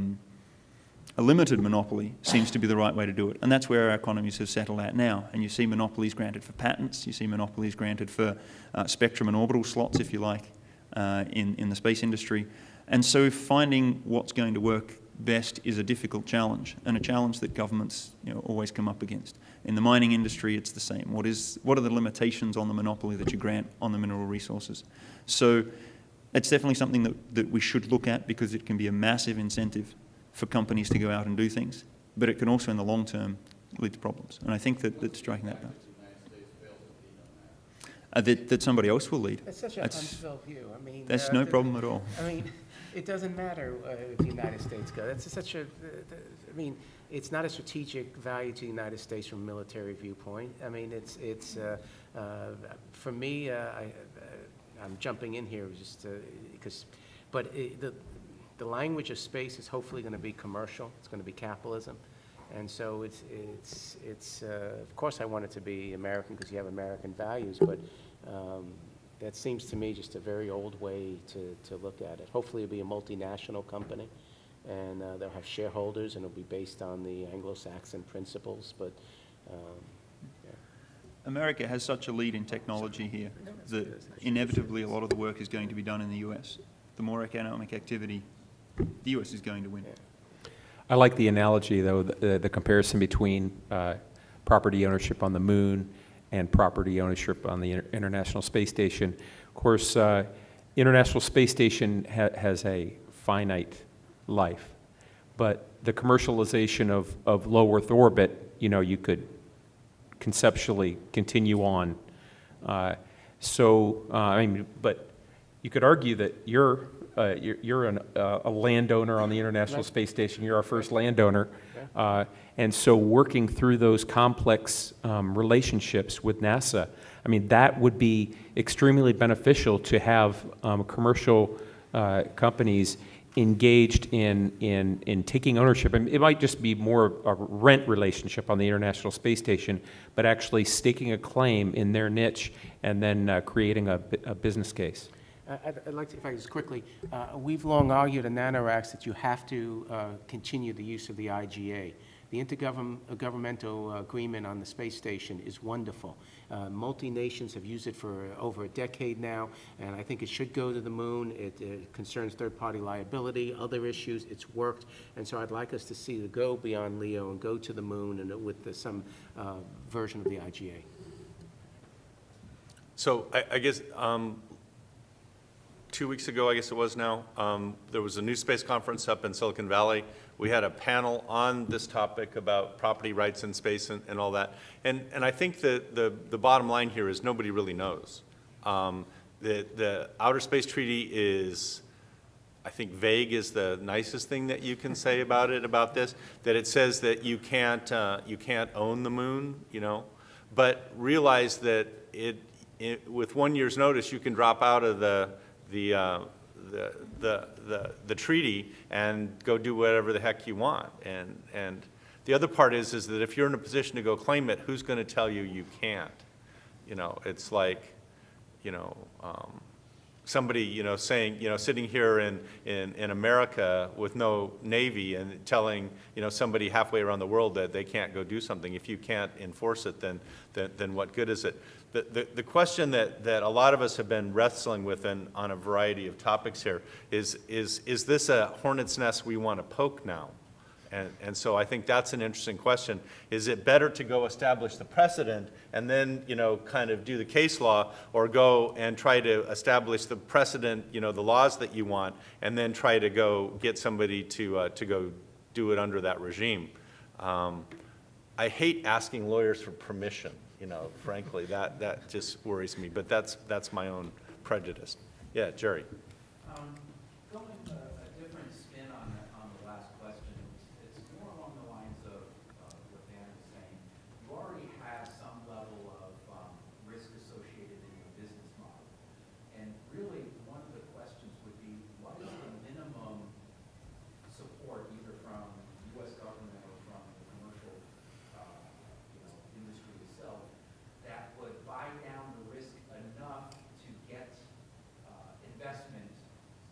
limited monopoly seems to be the right way to do it. And that's where our economies have settled at now. And you see monopolies granted for patents, you see monopolies granted for spectrum and orbital slots, if you like, in the space industry. And so finding what's going to work best is a difficult challenge, and a challenge that governments always come up against. In the mining industry, it's the same. What are the limitations on the monopoly that you grant on the mineral resources? So it's definitely something that we should look at, because it can be a massive incentive for companies to go out and do things, but it can also in the long term lead to problems. And I think that striking that balance. That somebody else will lead.
That's such an unfelt view. I mean,
that's no problem at all.
I mean, it doesn't matter if the United States goes. That's such a. I mean, it's not a strategic value to the United States from a military viewpoint. I mean, it's for me. I'm jumping in here just because, but the language of space is hopefully going to be commercial. It's going to be capitalism. And so it's of course I want it to be American because you have American values, but that seems to me just a very old way to look at it. Hopefully it'll be a multinational company, and they'll have shareholders, and it'll be based on the Anglo-Saxon principles, but yeah.
America has such a lead in technology here that inevitably a lot of the work is going to be done in the US. The more economic activity, the US is going to win.
Yeah.
I like the analogy, though, the comparison between property ownership on the moon and property ownership on the International Space Station. Of course, International Space Station has a finite life, but the commercialization of low Earth orbit, you could conceptually continue on. I mean, but you could argue that you're a landowner on the International Space Station. You're our first landowner. And so working through those complex relationships with NASA, I mean, that would be extremely beneficial to have commercial companies engaged in taking ownership. I mean, it might just be more a rent relationship on the International Space Station, but actually staking a claim in their niche and then creating a business case.
I'd like to, if I could just quickly, we've long argued at NanoRacks that you have to continue the use of the IGA. The intergovernmental agreement on the space station is wonderful. Multi-nations have used it for over a decade now, and I think it should go to the moon. It concerns third-party liability, other issues. It's worked, and so I'd like us to see it go beyond LEO and go to the moon and with some version of the IGA.
So I guess 2 weeks ago, I guess it was now, there was a new space conference up in Silicon Valley. We had a panel on this topic about property rights in space and all that. And I think that the bottom line here is nobody really knows. The Outer Space Treaty is, I think vague is the nicest thing that you can say about it, about this, that it says that you can't own the moon, you know, but realize that with 1 year's notice, you can drop out of the treaty and go do whatever the heck you want. And the other part is that if you're in a position to go claim it, who's going to tell you you can't? You know, it's like, you know, somebody, you know, saying, you know, sitting here in America with no Navy and telling, you know, somebody halfway around the world that they can't go do something. If you can't enforce it, then what good is it? The question that a lot of us have been wrestling with on a variety of topics here is this a hornet's nest we want to poke now? And so I think that's an interesting question. Is it better to go establish the precedent and then, you know, kind of do the case law, or go and try to establish the precedent, you know, the laws that you want, and then try to go get somebody to go do it under that regime? I hate asking lawyers for permission. You know, frankly, that just worries me, but that's my own prejudice. Yeah, Jerry.
Going a different spin on the last question, it's more along the lines of what Dan was saying. You already have some level of risk associated in your business model, and really one of the questions would be, what is the minimum support either from the U.S. government or from the commercial industry itself that would buy down the risk enough to get investment,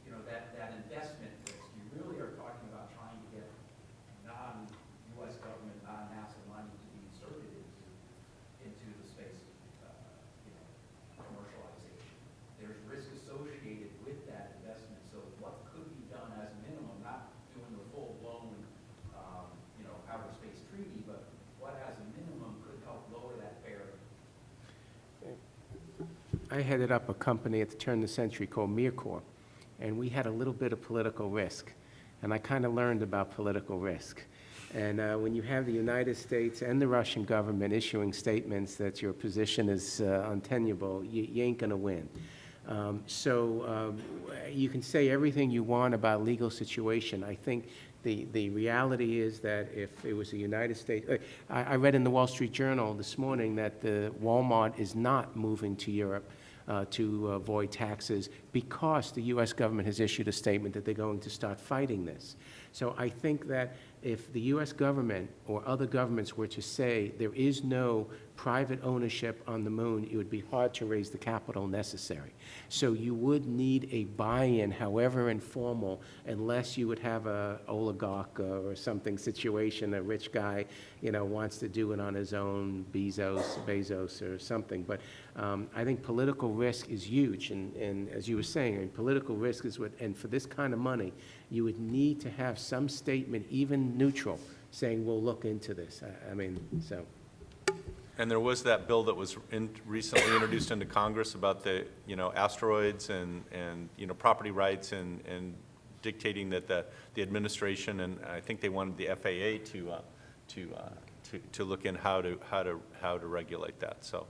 you know, that investment risk. You really are talking about trying to get non-U.S. government, non-NASA money to be inserted into the space, commercialization. There's risk associated with that investment. So what could be done as a minimum, not doing the full-blown, outer space treaty, but what as a minimum could help lower that barrier?
I headed up a company at the turn of the century called MirCorp, and we had a little bit of political risk, and I kind of learned about political risk. And when you have the United States and the Russian government issuing statements that your position is untenable, you ain't going to win. So you can say everything you want about legal situation. I think the reality is that if it was the United States, I read in the Wall Street Journal this morning that the Walmart is not moving to Europe to avoid taxes because the U.S. government has issued a statement that they're going to start fighting this. So I think that if the U.S. government or other governments were to say there is no private ownership on the moon, it would be hard to raise the capital necessary. So you would need a buy-in, however informal, unless you would have a oligarch or something situation, a rich guy, wants to do it on his own, Bezos or something. But I think political risk is huge, and as you were saying, political risk is what, and for this kind of money, you would need to have some statement, even neutral, saying we'll look into this. So.
And there was that bill that was recently introduced into Congress about the, asteroids and property rights and dictating that the administration, and I think they wanted the FAA to look in how to regulate that. So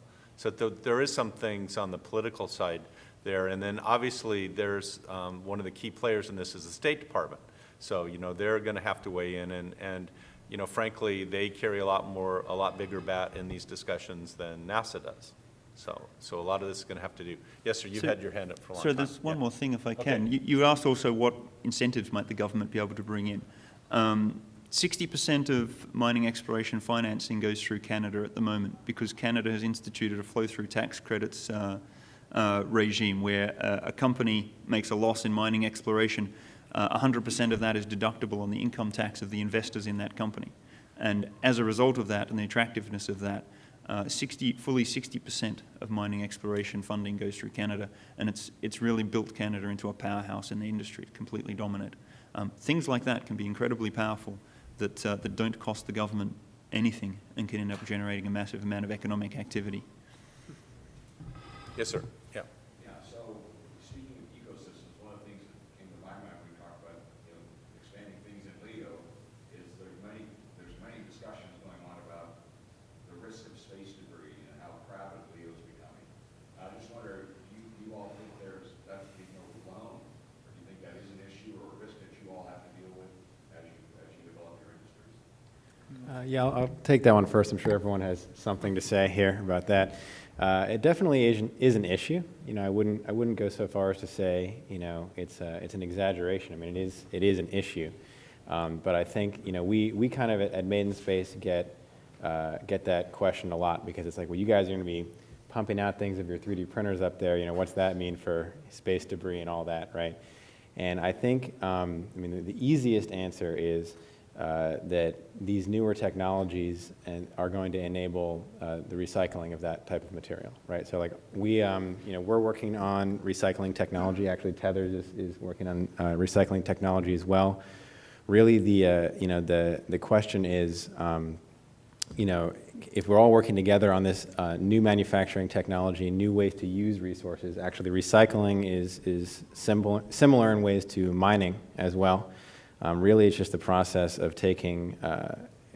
there is some things on the political side there, and then obviously there's one of the key players in this is the State Department. So they're going to have to weigh in, and frankly, they carry a lot bigger bat in these discussions than NASA does. So a lot of this is going to have to do. Yes, sir, you've had your hand up for a long time.
So there's one more thing, if I can.
Okay.
You asked also what incentives might the government be able to bring in. 60% of mining exploration financing goes through Canada at the moment because Canada has instituted a flow-through tax credits regime where a company makes a loss in mining exploration. 100% of that is deductible on the income tax of the investors in that company. And as a result of that and the attractiveness of that, fully 60% of mining exploration funding goes through Canada, and it's really built Canada into a powerhouse in the industry, completely dominant. Things like that can be incredibly powerful that don't cost the government anything and can end up generating a massive amount of economic activity.
Yes, sir. Yeah.
Yeah, so speaking of ecosystems, one of the things that came to my mind when we talked about, expanding things in Leo is there's many discussions going on about the risk of space debris and how crowded Leo is becoming. I just wonder, do you all think that's being overblown, or do you think that is an issue or a risk that you all have to deal with as you develop your industries?
Yeah, I'll take that one first. I'm sure everyone has something to say here about that. It definitely is an issue. I wouldn't go so far as to say, it's an exaggeration. I mean, it is an issue. But I think, we kind of at Made in Space get that question a lot, because it's like, well, you guys are going to be pumping out things of your 3D printers up there. What's that mean for space debris and all that, right? And I think, the easiest answer is that these newer technologies are going to enable the recycling of that type of material, right? So like we're working on recycling technology. Actually, Tethers is working on recycling technology as well. Really, the question is, if we're all working together on this new manufacturing technology, new ways to use resources, actually recycling is similar in ways to mining as well. Really, it's just the process of taking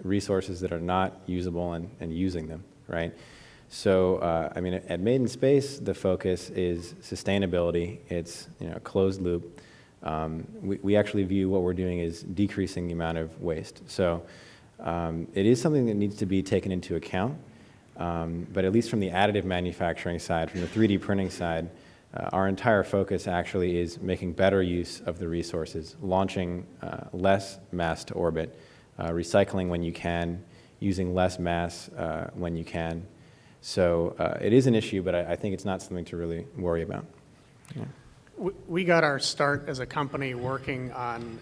resources that are not usable and using them, right? So, at Made in Space, the focus is sustainability. It's a closed loop. We actually view what we're doing as decreasing the amount of waste. So, it is something that needs to be taken into account. But at least from the additive manufacturing side, from the 3D printing side, our entire focus actually is making better use of the resources, launching less mass to orbit, recycling when you can, using less mass when you can. So it is an issue, but I think it's not something to really worry about. Yeah.
We got our start as a company working on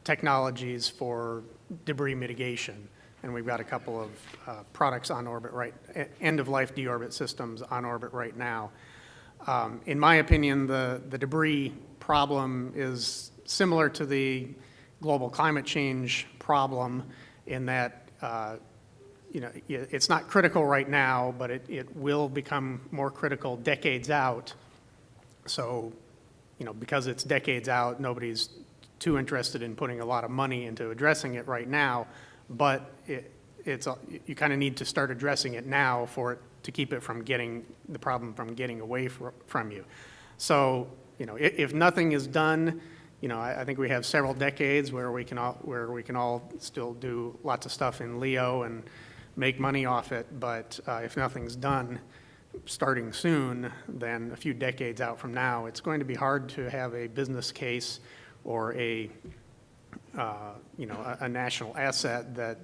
technologies for debris mitigation, and we've got a couple of products on orbit end-of-life deorbit systems on orbit right now. In my opinion, the debris problem is similar to the global climate change problem in that, it's not critical right now, but it will become more critical decades out. So, because it's decades out, nobody's too interested in putting a lot of money into addressing it right now, but you kind of need to start addressing it now for it to keep it from the problem from getting away from you. So, if nothing is done, I think we have several decades where we can all still do lots of stuff in Leo and make money off it. But if nothing's done, starting soon, then a few decades out from now, it's going to be hard to have a business case or a national asset that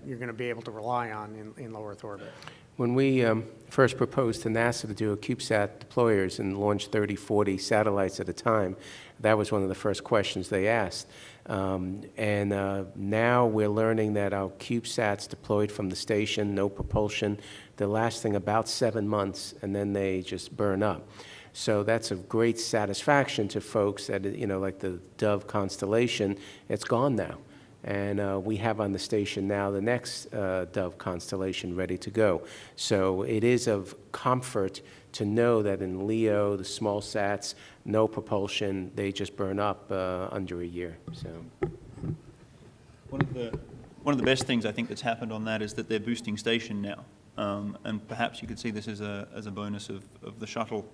you're going to be able to rely on in low Earth orbit.
When we first proposed to NASA to do a CubeSat deployers and launch 30, 40 satellites at a time, that was one of the first questions they asked. Now we're learning that our CubeSats deployed from the station, no propulsion, they're lasting about 7 months, and then they just burn up. So that's a great satisfaction to folks that, like the Dove constellation, it's gone now. And we have on the station now the next Dove constellation ready to go. So it is of comfort to know that in Leo, the small sats, no propulsion, they just burn up under a year. So
One of the best things I think that's happened on that is that they're boosting station now. And perhaps you could see this as a bonus of the shuttle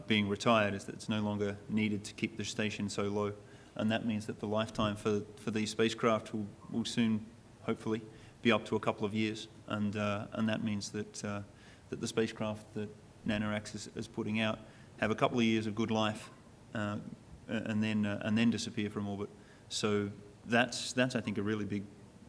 being retired, is that it's no longer needed to keep the station so low. And that means that the lifetime for these spacecraft will soon, hopefully, be up to a couple of years. And that means that the spacecraft that NanoRacks is putting out have a couple of years of good life and then disappear from orbit. So that's I think a really big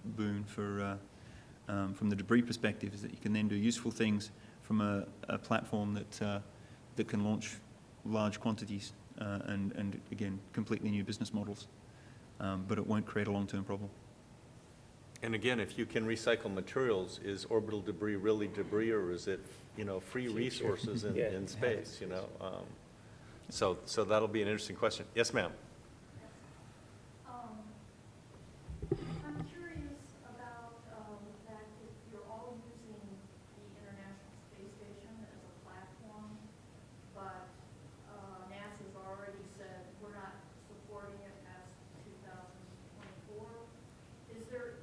boon from the debris perspective, is that you can then do useful things from a platform that can launch large quantities. And again, completely new business models, but it won't create a long-term problem.
And again, if you can recycle materials, is orbital debris really debris, or is it, free resources in,
Yeah.
in space, So that'll be an interesting question. Yes, ma'am?
I'm curious about that if you're all using the International Space Station as a platform, but NASA's already said we're not supporting it past 2024. Is there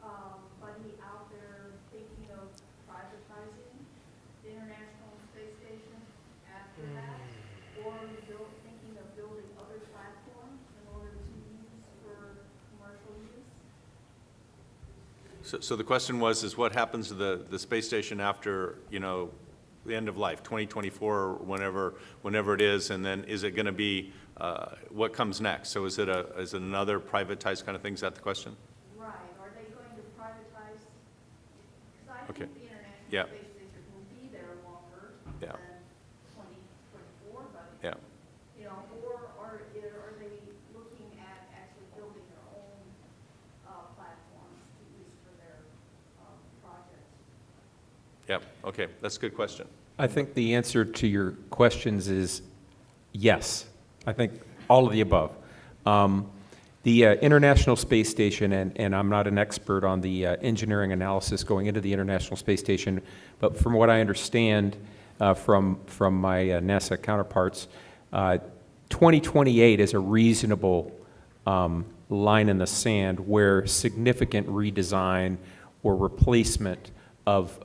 anybody out there thinking of privatizing the International Space Station after that? Or thinking of building other platforms in order to use for commercial use?
So the question is what happens to the space station after, the end of life, 2024, or whenever it is, and then is it going to be, what comes next? So is it another privatized kind of thing? Is that the question?
Right, are they going to privatize? Because I
Okay.
think the International
Yeah.
Space Station will be there longer
Yeah.
than 2024, but,
Yeah.
or are they looking at actually building their own platforms to use for their projects?
Yep, okay, that's a good question.
I think the answer to your questions is yes. I think all of the above. The International Space Station, and I'm not an expert on the engineering analysis going into the International Space Station, but from what I understand from my NASA counterparts, 2028 is a reasonable line in the sand where significant redesign or replacement of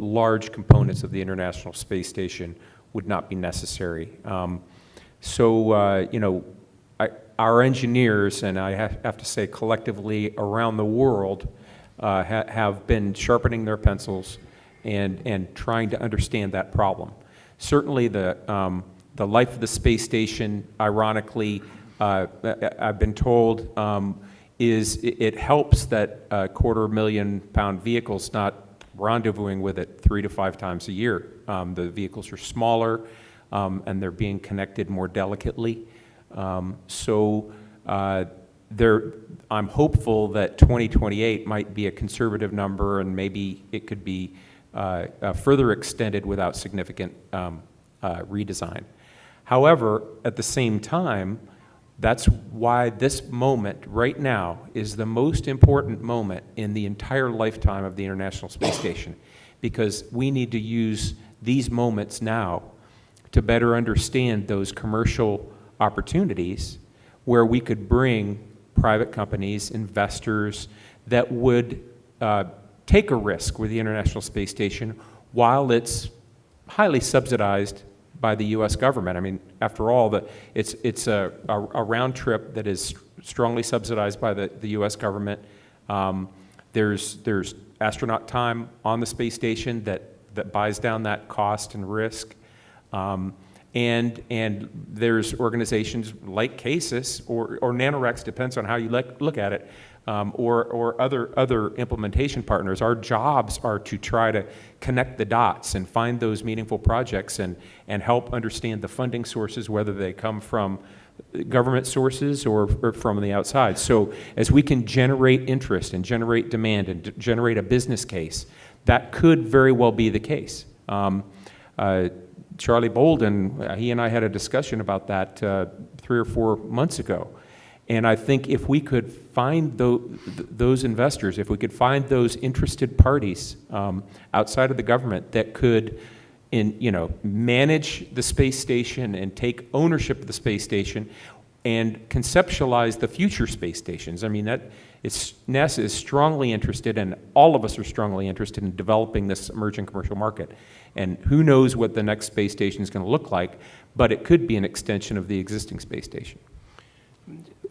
large components of the International Space Station would not be necessary. Our engineers, and I have to say collectively around the world, have been sharpening their pencils and trying to understand that problem. Certainly the life of the space station, ironically, I've been told, it helps that 250,000-pound vehicles not rendezvousing with it 3 to 5 times a year. The vehicles are smaller, and they're being connected more delicately. I'm hopeful that 2028 might be a conservative number, and maybe it could be further extended without significant redesign. However, at the same time, that's why this moment right now is the most important moment in the entire lifetime of the International Space Station, because we need to use these moments now to better understand those commercial opportunities where we could bring private companies, investors that would take a risk with the International Space Station while it's highly subsidized by the U.S. government. I mean, after all, it's a round trip that is strongly subsidized by the U.S. government. There's astronaut time on the space station that buys down that cost and risk. And there's organizations like CASIS or NanoRex, depends on how you look at it, or other implementation partners. Our jobs are to try to connect the dots and find those meaningful projects and help understand the funding sources, whether they come from government sources or from the outside. So as we can generate interest and generate demand and generate a business case, that could very well be the case. Charlie Bolden, he and I had a discussion about that 3 or 4 months ago. And I think if we could find those investors, if we could find those interested parties outside of the government that could manage the space station and take ownership of the space station and conceptualize the future space stations. I mean, NASA is strongly interested, and all of us are strongly interested in developing this emerging commercial market. And who knows what the next space station is going to look like, but it could be an extension of the existing space station.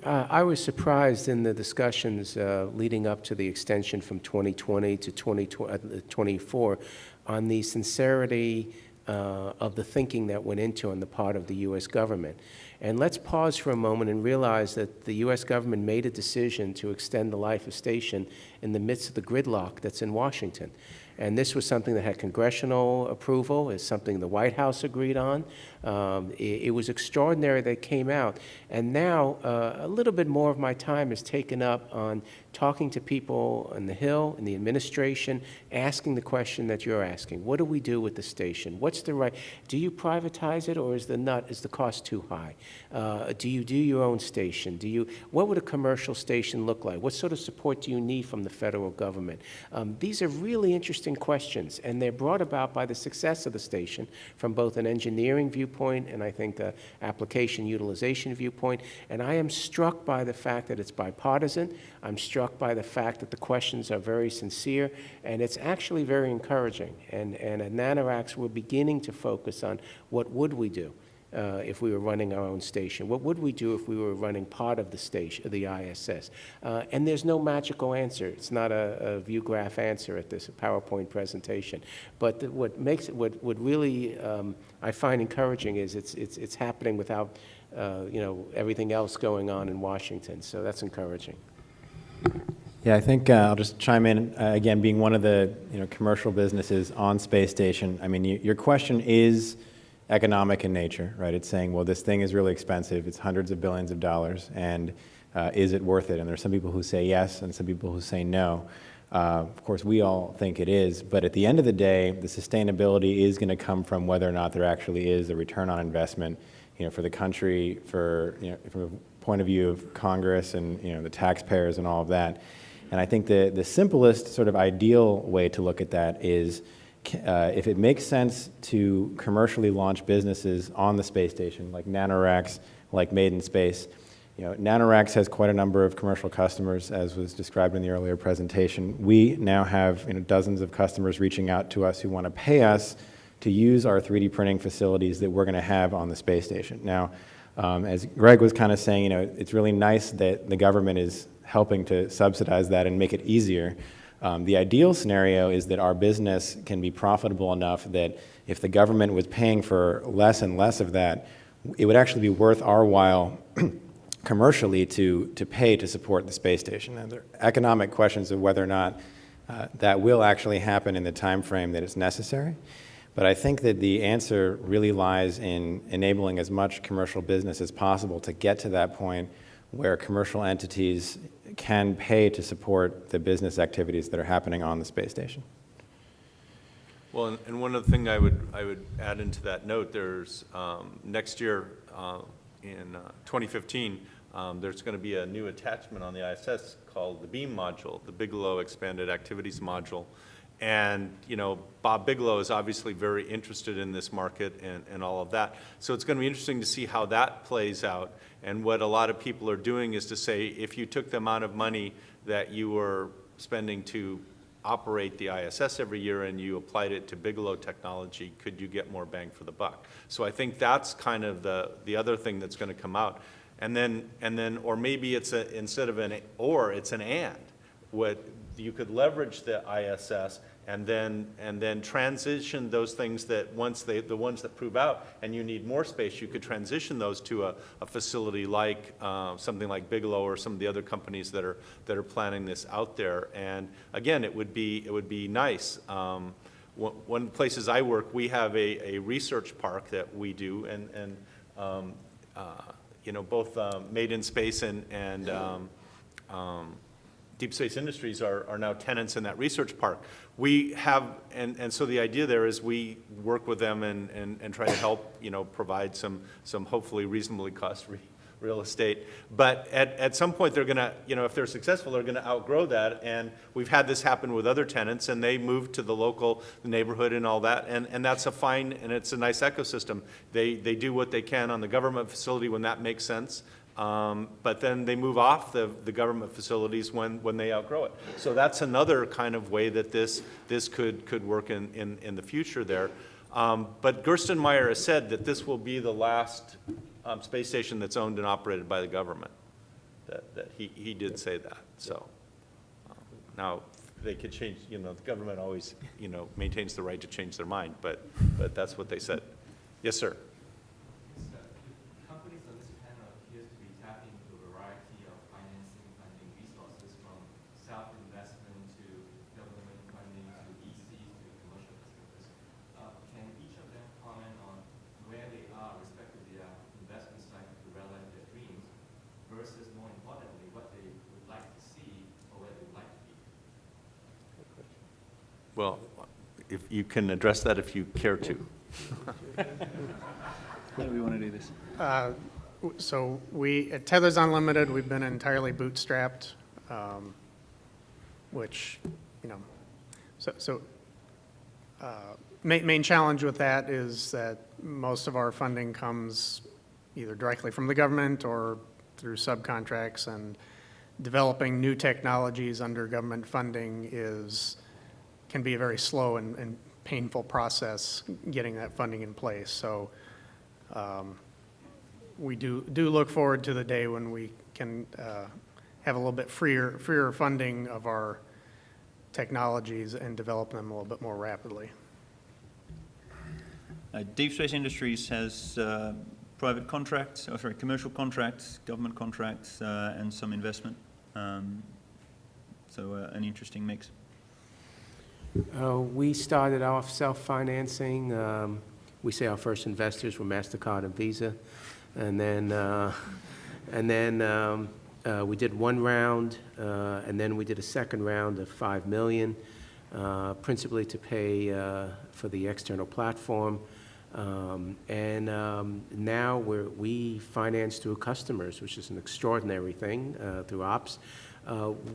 I was surprised in the discussions leading up to the extension from 2020 to 2024 on the sincerity of the thinking that went into on the part of the U.S. government. And let's pause for a moment and realize that the U.S. government made a decision to extend the life of station in the midst of the gridlock that's in Washington. And this was something that had congressional approval, is something the White House agreed on. It was extraordinary that it came out. And now a little bit more of my time is taken up on talking to people on the Hill, in the administration, asking the question that you're asking. What do we do with the station? What's the right? Do you privatize it, or is the cost too high? Do you do your own station? What would a commercial station look like? What sort of support do you need from the federal government? These are really interesting questions, and they're brought about by the success of the station from both an engineering viewpoint and I think the application utilization viewpoint. And I am struck by the fact that it's bipartisan. I'm struck by the fact that the questions are very sincere, and it's actually very encouraging. And at NanoRacks, we're beginning to focus on what would we do if we were running our own station? What would we do if we were running part of the station, the ISS? And there's no magical answer. It's not a view graph answer at this PowerPoint presentation. But what makes it, what really I find encouraging is it's happening without everything else going on in Washington. So that's encouraging.
Yeah, I think I'll just chime in, again, being one of the commercial businesses on space station. I mean, your question is economic in nature, right? It's saying, well, this thing is really expensive. It's hundreds of billions of dollars, and is it worth it? And there's some people who say yes, and some people who say no. Of course, we all think it is, but at the end of the day, the sustainability is going to come from whether or not there actually is a return on investment, for the country, from a point of view of Congress and the taxpayers and all of that. And I think the simplest sort of ideal way to look at that is if it makes sense to commercially launch businesses on the space station, like NanoRacks, like Made in Space. NanoRacks has quite a number of commercial customers, as was described in the earlier presentation. We now have dozens of customers reaching out to us who want to pay us to use our 3D printing facilities that we're going to have on the space station. Now, as Greg was kind of saying, it's really nice that the government is helping to subsidize that and make it easier. The ideal scenario is that our business can be profitable enough that if the government was paying for less and less of that, it would actually be worth our while commercially to pay to support the space station. And there are economic questions of whether or not that will actually happen in the time frame that is necessary. But I think that the answer really lies in enabling as much commercial business as possible to get to that point where commercial entities can pay to support the business activities that are happening on the space station.
Well, and one other thing I would add into that note, there's next year in 2015, there's going to be a new attachment on the ISS called the BEAM module, the Bigelow Expanded Activities Module. And, Bob Bigelow is obviously very interested in this market and all of that. So it's going to be interesting to see how that plays out. And what a lot of people are doing is to say, if you took the amount of money that you were spending to operate the ISS every year and you applied it to Bigelow technology, could you get more bang for the buck? So I think that's kind of the other thing that's going to come out. And then, or maybe it's instead of an or, it's an and. What you could leverage the ISS and then transition those things that the ones that prove out and you need more space, you could transition those to a facility like something like Bigelow or some of the other companies that are planning this out there. And again, it would be nice. One of the places I work, we have a research park that we do, and both Made in Space and Deep Space Industries are now tenants in that research park. We have, and so the idea there is we work with them and try to help, provide some hopefully reasonably cost real estate. But at some point they're gonna, if they're successful, they're gonna outgrow that. And we've had this happen with other tenants, and they move to the neighborhood and all that. And that's a fine, and it's a nice ecosystem. They do what they can on the government facility when that makes sense. But then they move off the government facilities when they outgrow it. So that's another kind of way that this could work in the future there. But Gerstenmaier has said that this will be the last space station that's owned and operated by the government. That he did say that. So now they could change. The government always maintains the right to change their mind. But that's what they said. Yes, sir. Well, if you can address that if you care to.
How do we want to do this?
So we, at Tethers Unlimited, we've been entirely bootstrapped, which, you know, main challenge with that is that most of our funding comes either directly from the government or through subcontracts, and developing new technologies under government funding can be a very slow and painful process getting that funding in place. So we do look forward to the day when we can have a little bit freer funding of our technologies and develop them a little bit more rapidly.
Deep Space Industries has private contracts, commercial contracts, government contracts, and some investment. So an interesting mix.
We started off self-financing. We say our first investors were MasterCard and Visa. And then we did one round, and then we did a second round of $5 million, principally to pay for the external platform. Now we finance through customers, which is an extraordinary thing, through ops.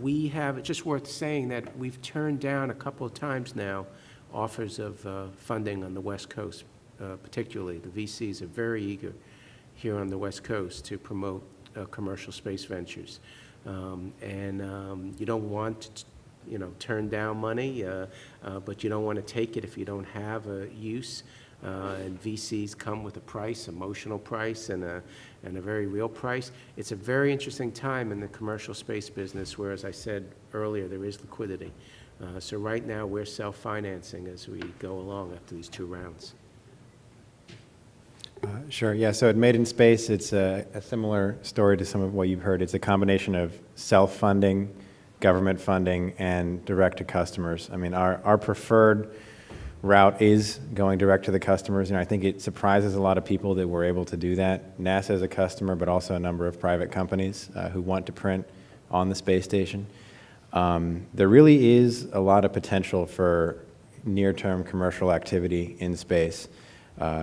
We have, it's just worth saying that we've turned down a couple of times now offers of funding on the West Coast, particularly. The VCs are very eager here on the West Coast to promote commercial space ventures. You don't want to, turn down money, but you don't want to take it if you don't have a use. And VCs come with a price, emotional price, and a very real price. It's a very interesting time in the commercial space business where, as I said earlier, there is liquidity. So right now we're self-financing as we go along after these two rounds.
Sure, yeah, so at Made in Space, it's a similar story to some of what you've heard. It's a combination of self-funding, government funding, and direct to customers. I mean, our preferred route is going direct to the customers. I think it surprises a lot of people that we're able to do that. NASA is a customer, but also a number of private companies who want to print on the space station. There really is a lot of potential for near-term commercial activity in space.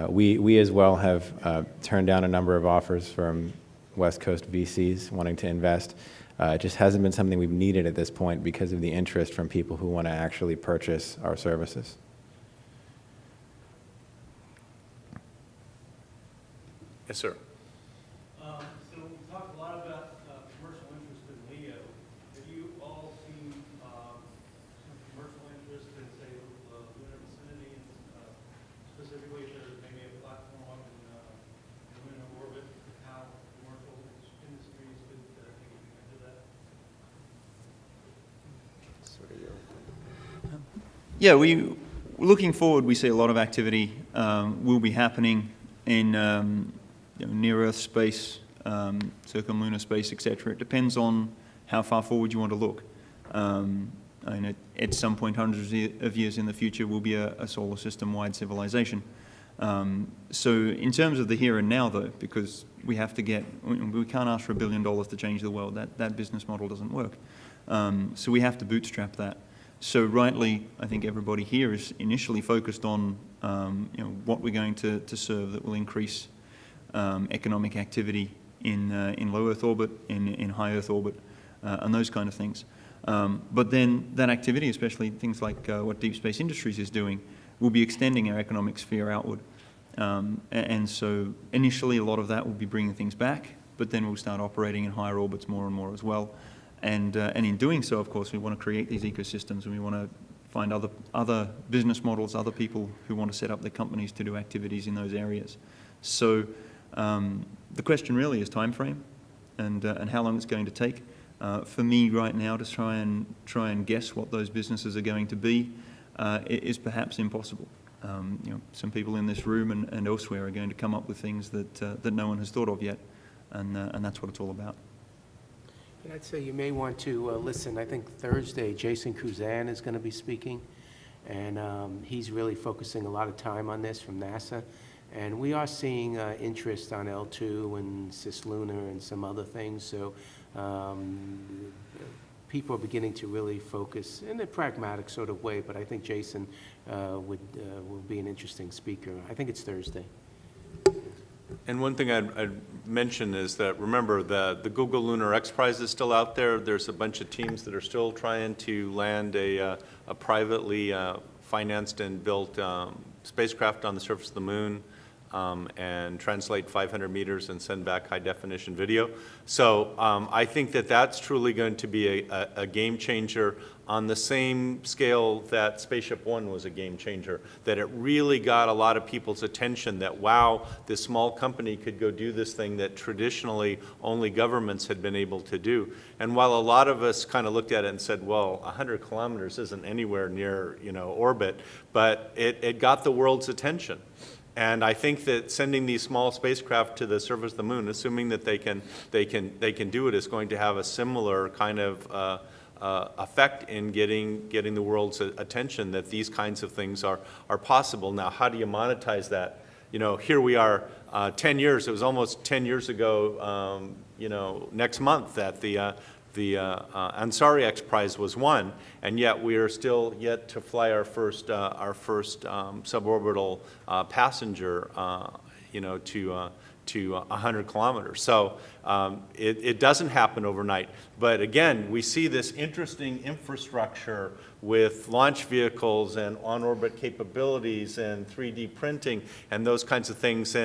We as well have turned down a number of offers from West Coast VCs wanting to invest. It just hasn't been something we've needed at this point because of the interest from people who want to actually purchase our services.
Yes, sir.
So we talked a lot about commercial interest in LEO. Have you all seen some commercial interest in, say, the lunar vicinity, and specifically if there's maybe a platform in lunar orbit, how commercial industries could take advantage of that?
Yeah, looking forward, we see a lot of activity will be happening in near-Earth space, circumlunar space, etc. It depends on how far forward you want to look. At some point, hundreds of years in the future, will be a solar system-wide civilization. So in terms of the here and now, though, because we can't ask for $1 billion to change the world. That business model doesn't work. So we have to bootstrap that. So rightly, I think everybody here is initially focused on what we're going to serve that will increase economic activity in low Earth orbit, in high Earth orbit, and those kind of things. But then that activity, especially things like what Deep Space Industries is doing, will be extending our economic sphere outward. And so initially a lot of that will be bringing things back, but then we'll start operating in higher orbits more and more as well. And in doing so, of course, we want to create these ecosystems, and we want to find other business models, other people who want to set up their companies to do activities in those areas. So the question really is time frame and how long it's going to take. For me right now to try and guess what those businesses are going to be is perhaps impossible. Some people in this room and elsewhere are going to come up with things that no one has thought of yet, and that's what it's all about.
And I'd say you may want to listen. I think Thursday, Jason Kruzan is going to be speaking, and he's really focusing a lot of time on this from NASA. And we are seeing interest on L2 and cislunar and some other things. So people are beginning to really focus in a pragmatic sort of way, but I think Jason will be an interesting speaker. I think it's Thursday.
And one thing I'd mention is that, remember, the Google Lunar X Prize is still out there. There's a bunch of teams that are still trying to land a privately financed and built spacecraft on the surface of the moon and translate 500 meters and send back high-definition video. So I think that that's truly going to be a game changer on the same scale that Spaceship One was a game changer, that it really got a lot of people's attention that, wow, this small company could go do this thing that traditionally only governments had been able to do. And while a lot of us kind of looked at it and said, well, 100 kilometers isn't anywhere near, orbit, but it got the world's attention. And I think that sending these small spacecraft to the surface of the moon, assuming that they can do it, is going to have a similar kind of effect in getting the world's attention that these kinds of things are possible. Now, how do you monetize that? Here we are, 10 years. It was almost 10 years ago. Next month that the Ansari X Prize was won, and yet we are still yet to fly our first suborbital passenger, to 100 kilometers. So it doesn't happen overnight. But again, we see this interesting infrastructure with launch vehicles and on-orbit capabilities and 3D printing and those kinds of things.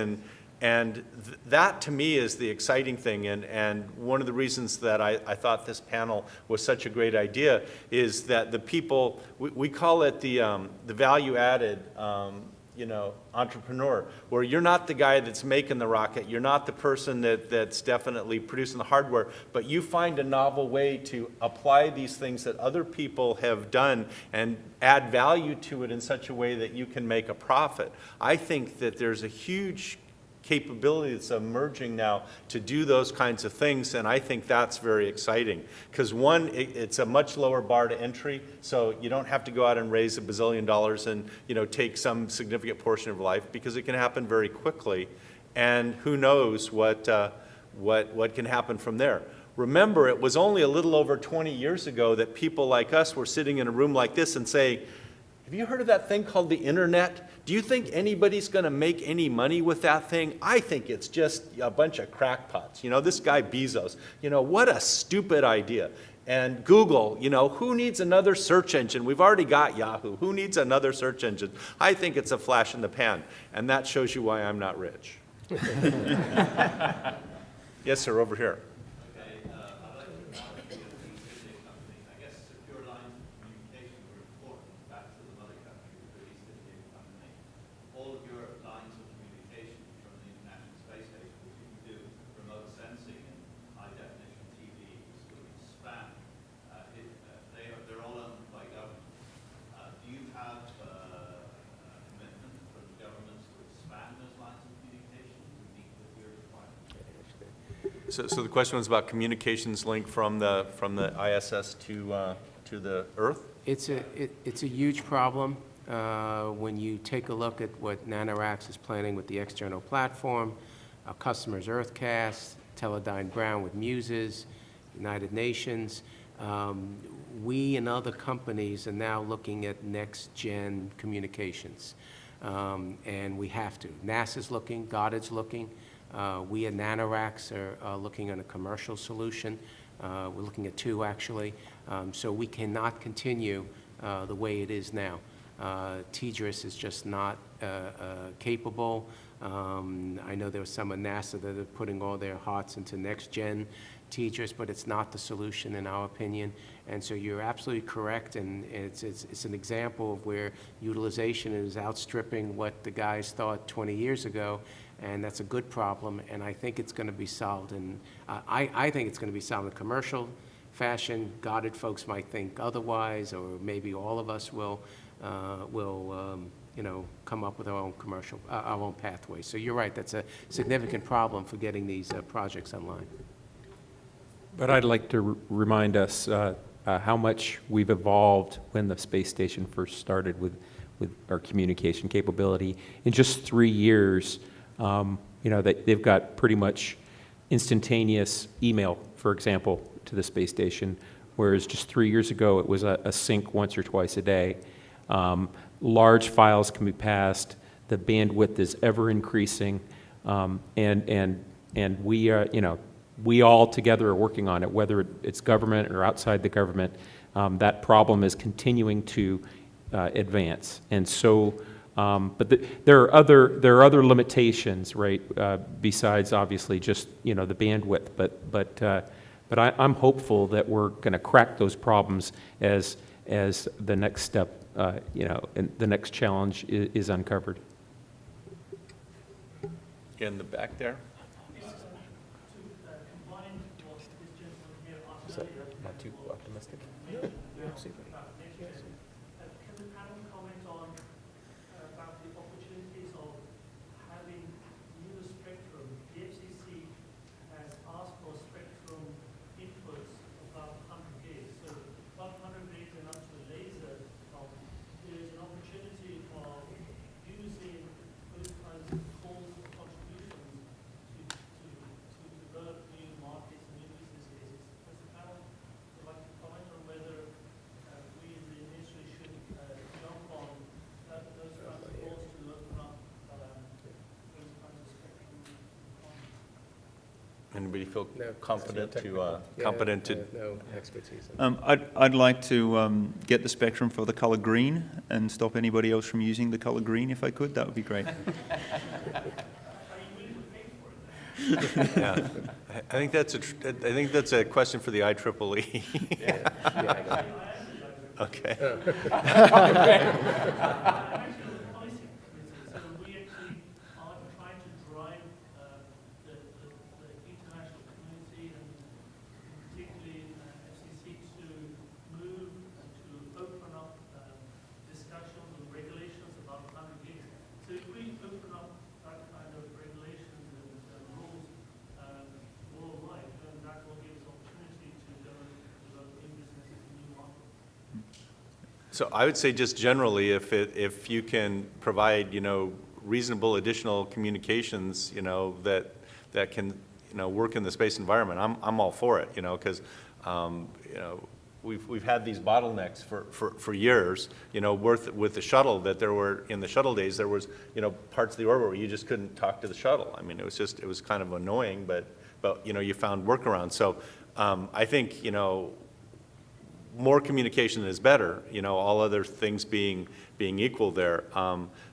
And that, to me, is the exciting thing. And one of the reasons that I thought this panel was such a great idea is that the people, we call it the value-added entrepreneur, where you're not the guy that's making the rocket, you're not the person that's definitely producing the hardware, but you find a novel way to apply these things that other people have done and add value to it in such a way that you can make a profit. I think that there's a huge capability that's emerging now to do those kinds of things, and I think that's very exciting. Because one, it's a much lower bar to entry, so you don't have to go out and raise $1 bazillion and take some significant portion of life, because it can happen very quickly, and who knows what can happen from there. Remember, it was only a little over 20 years ago that people like us were sitting in a room like this and saying, have you heard of that thing called the internet? Do you think anybody's going to make any money with that thing? I think it's just a bunch of crackpots. This guy Bezos, what a stupid idea. And Google, who needs another search engine? We've already got Yahoo. Who needs another search engine? I think it's a flash in the pan. And that shows you why I'm not rich. Yes, sir, over here. So the question was about communications link from the ISS to the Earth?
It's a huge problem. When you take a look at what NanoRacks is planning with the external platform, our customers Earthcast, Teledyne Brown with Muses, United Nations, we and other companies are now looking at next-gen communications. And we have to. NASA's looking, Goddard's looking. We at NanoRacks are looking at a commercial solution. We're looking at two, actually. So we cannot continue the way it is now. TDRS is just not capable. I know there was some at NASA that are putting all their hearts into next-gen TDRS, but it's not the solution in our opinion. And so you're absolutely correct, and it's an example of where utilization is outstripping what the guys thought 20 years ago, and that's a good problem, and I think it's going to be solved. And I think it's going to be solved in a commercial fashion. Goddard folks might think otherwise, or maybe all of us will come up with our own our own pathway. So you're right, that's a significant problem for getting these projects online.
But I'd like to remind us how much we've evolved when the space station first started with our communication capability. In just 3 years, they've got pretty much instantaneous email, for example, to the space station. whereas just 3 years ago, it was a sync once or twice a day. Large files can be passed. The bandwidth is ever increasing, and we are, we all together are working on it, whether it's government or outside the government. That problem is continuing to advance, and so. But there are other limitations, right? Besides obviously just the bandwidth, but I'm hopeful that we're going to crack those problems as the next step, and the next challenge is uncovered.
In the back there?
Not too optimistic.
Anybody feel
No,
confident
no technical.
competent to?
No expertise.
I'd like to get the spectrum for the color green and stop anybody else from using the color green if I could. That would be great.
Yeah, I think that's a question for the IEEE.
Yeah.
Okay. So I would say just generally, if you can provide, reasonable additional communications, that can, work in the space environment, I'm all for it, because, we've had these bottlenecks for years, with the shuttle, that there were, in the shuttle days, there was, parts of the orbit where you just couldn't talk to the shuttle. I mean, it was kind of annoying, but you found workarounds. So I think, more communication is better, all other things being equal there.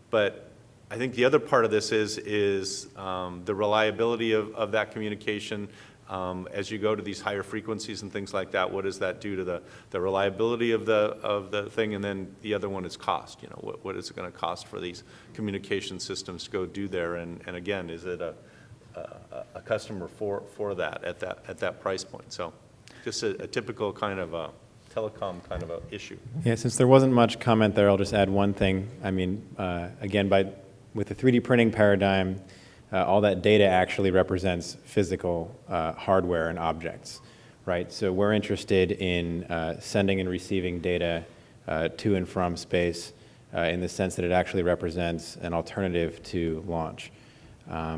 But I think the other part of this is the reliability of that communication as you go to these higher frequencies and things like that. What does that do to the reliability of the thing? And then the other one is cost. What is it going to cost for these communication systems to go do there? And again, is it a customer for that at that price point? So just a typical kind of telecom kind of a issue.
Yeah, since there wasn't much comment there, I'll just add one thing. I mean, again, with the 3D printing paradigm, all that data actually represents physical hardware and objects, right? So we're interested in sending and receiving data to and from space in the sense that it actually represents an alternative to launch. I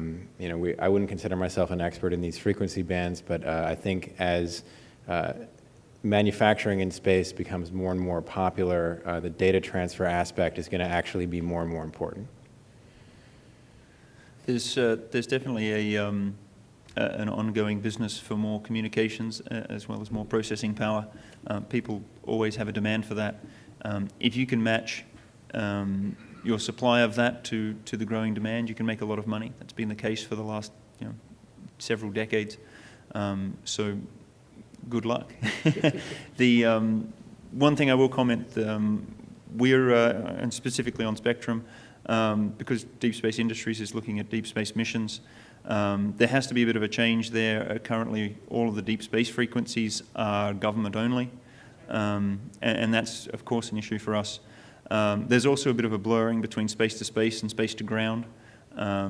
wouldn't consider myself an expert in these frequency bands, but I think as manufacturing in space becomes more and more popular, the data transfer aspect is going to actually be more and more important.
There's definitely an ongoing business for more communications as well as more processing power. People always have a demand for that. If you can match your supply of that to the growing demand, you can make a lot of money. That's been the case for the last several decades. So good luck. The one thing I will comment, we're, and specifically on Spectrum, because Deep Space Industries is looking at deep space missions, there has to be a bit of a change there. Currently, all of the deep space frequencies are government only, and that's, of course, an issue for us. There's also a bit of a blurring between space to space and space to ground. At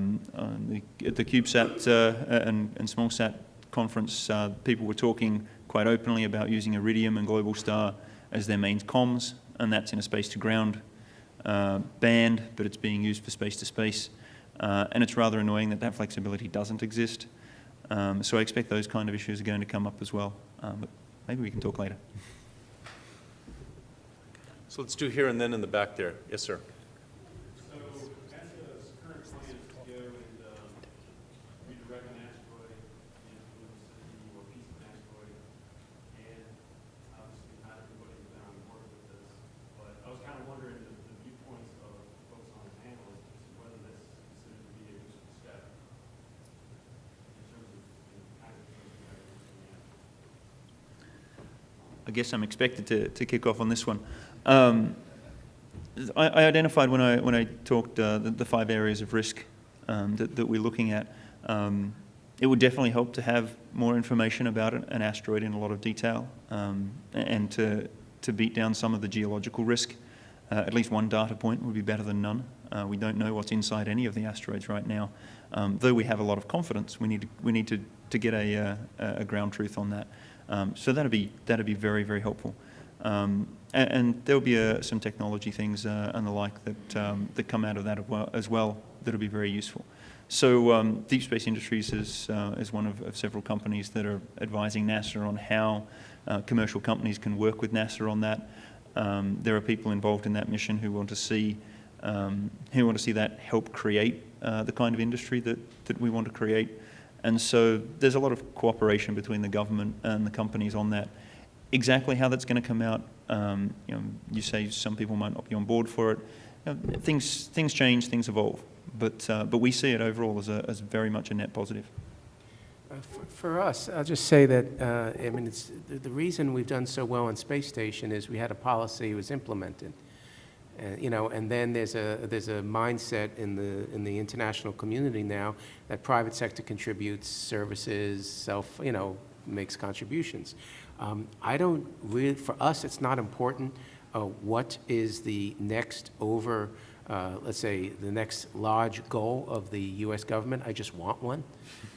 the CubeSat and SmallSat conference, people were talking quite openly about using Iridium and Globalstar as their main comms, and that's in a space to ground band, but it's being used for space to space. And it's rather annoying that flexibility doesn't exist. So I expect those kind of issues are going to come up as well. But maybe we can talk later.
So let's do here and then in the back there. Yes, sir.
So, NASA's current plan is to go and redirect an asteroid into a city or piece of an asteroid, and obviously not everybody's down to work with this, but I was kind of wondering the viewpoints of folks on the panel as to whether this is considered to be a useful step in terms of kind of things that are looking at.
I guess I'm expected to kick off on this one. I identified when I talked the 5 areas of risk that we're looking at. It would definitely help to have more information about an asteroid in a lot of detail, and to beat down some of the geological risk. At least one data point would be better than none. We don't know what's inside any of the asteroids right now. Though we have a lot of confidence, we need to get a ground truth on that. So that'd be very, very helpful. And there'll be some technology things and the like that come out of that as well that'll be very useful. So Deep Space Industries is one of several companies that are advising NASA on how commercial companies can work with NASA on that. There are people involved in that mission who want to see that help create the kind of industry that we want to create. And so there's a lot of cooperation between the government and the companies on that. Exactly how that's going to come out, you say some people might not be on board for it. Things change, things evolve, but we see it overall as very much a net positive.
For us, I'll just say that, I mean, it's, the reason we've done so well on Space Station is we had a policy that was implemented. And then there's a mindset in the international community now that private sector contributes services, makes contributions. I don't really, for us, it's not important what is the next let's say, the next large goal of the U.S. government. I just want one.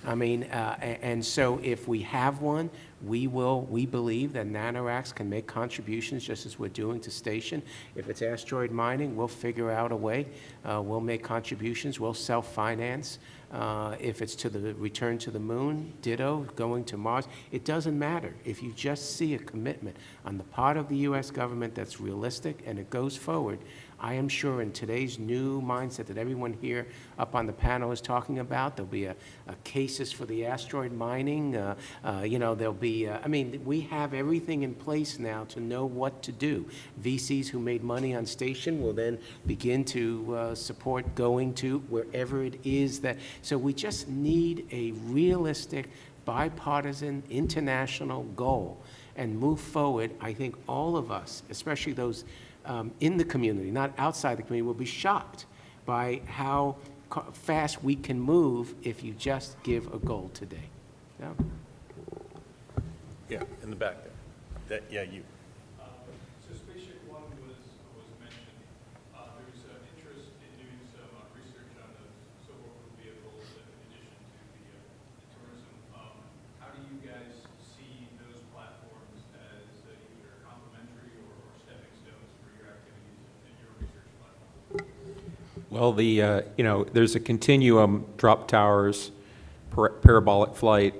I mean, and so if we have one, we believe that NanoRacks can make contributions just as we're doing to Station. If it's asteroid mining, we'll figure out a way. We'll make contributions. We'll self-finance. If it's to the return to the moon, ditto, going to Mars, it doesn't matter. If you just see a commitment on the part of the U.S. government that's realistic and it goes forward, I am sure in today's new mindset that everyone here up on the panel is talking about, there'll be a cases for the asteroid mining. There'll be, I mean, we have everything in place now to know what to do. VCs who made money on Station will then begin to support going to wherever it is that, so we just need a realistic, bipartisan, international goal and move forward. I think all of us, especially those in the community, not outside the community, will be shocked by how fast we can move if you just give a goal today. Yeah.
Yeah, in the back there. Yeah, you.
So Spaceship One was mentioned. There's interest in doing some research on the suborbital vehicles in addition to the tourism. How do you guys see those platforms as either complementary or stepping stones for your activities in your research platform?
Well, there's a continuum: drop towers, parabolic flight,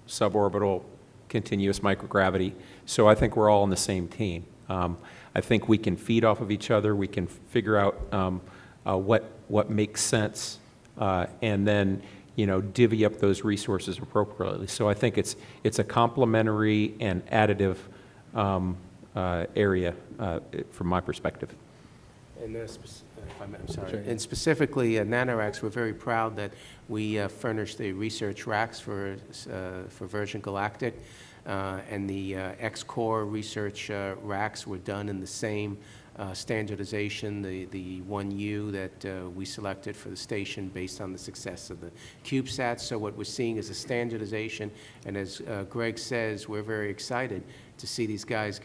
suborbital, continuous microgravity. So I think we're all on the same team. I think we can feed off of each other. We can figure out what makes sense, and then divvy up those resources appropriately. So I think it's a complementary and additive area from my perspective.
And I'm sorry. Sure. And specifically, at NanoRacks, we're very proud that we furnish the research racks for Virgin Galactic, and the X-Core research racks were done in the same standardization, the 1U that we selected for the station based on the success of the CubeSats. So what we're seeing is a standardization, and as Greg says, we're very excited to see these guys,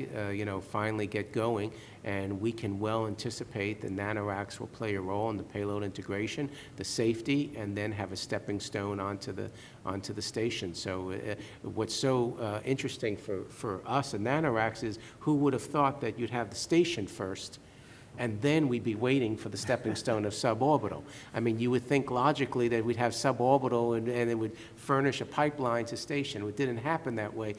finally get going, and we can well anticipate that NanoRacks will play a role in the payload integration, the safety, and then have a stepping stone onto the station. So what's so interesting for us at NanoRacks is who would have thought that you'd have the station first, and then we'd be waiting for the stepping stone of suborbital. I mean, you would think logically that we'd have suborbital and it would furnish a pipeline to station. It didn't happen that way.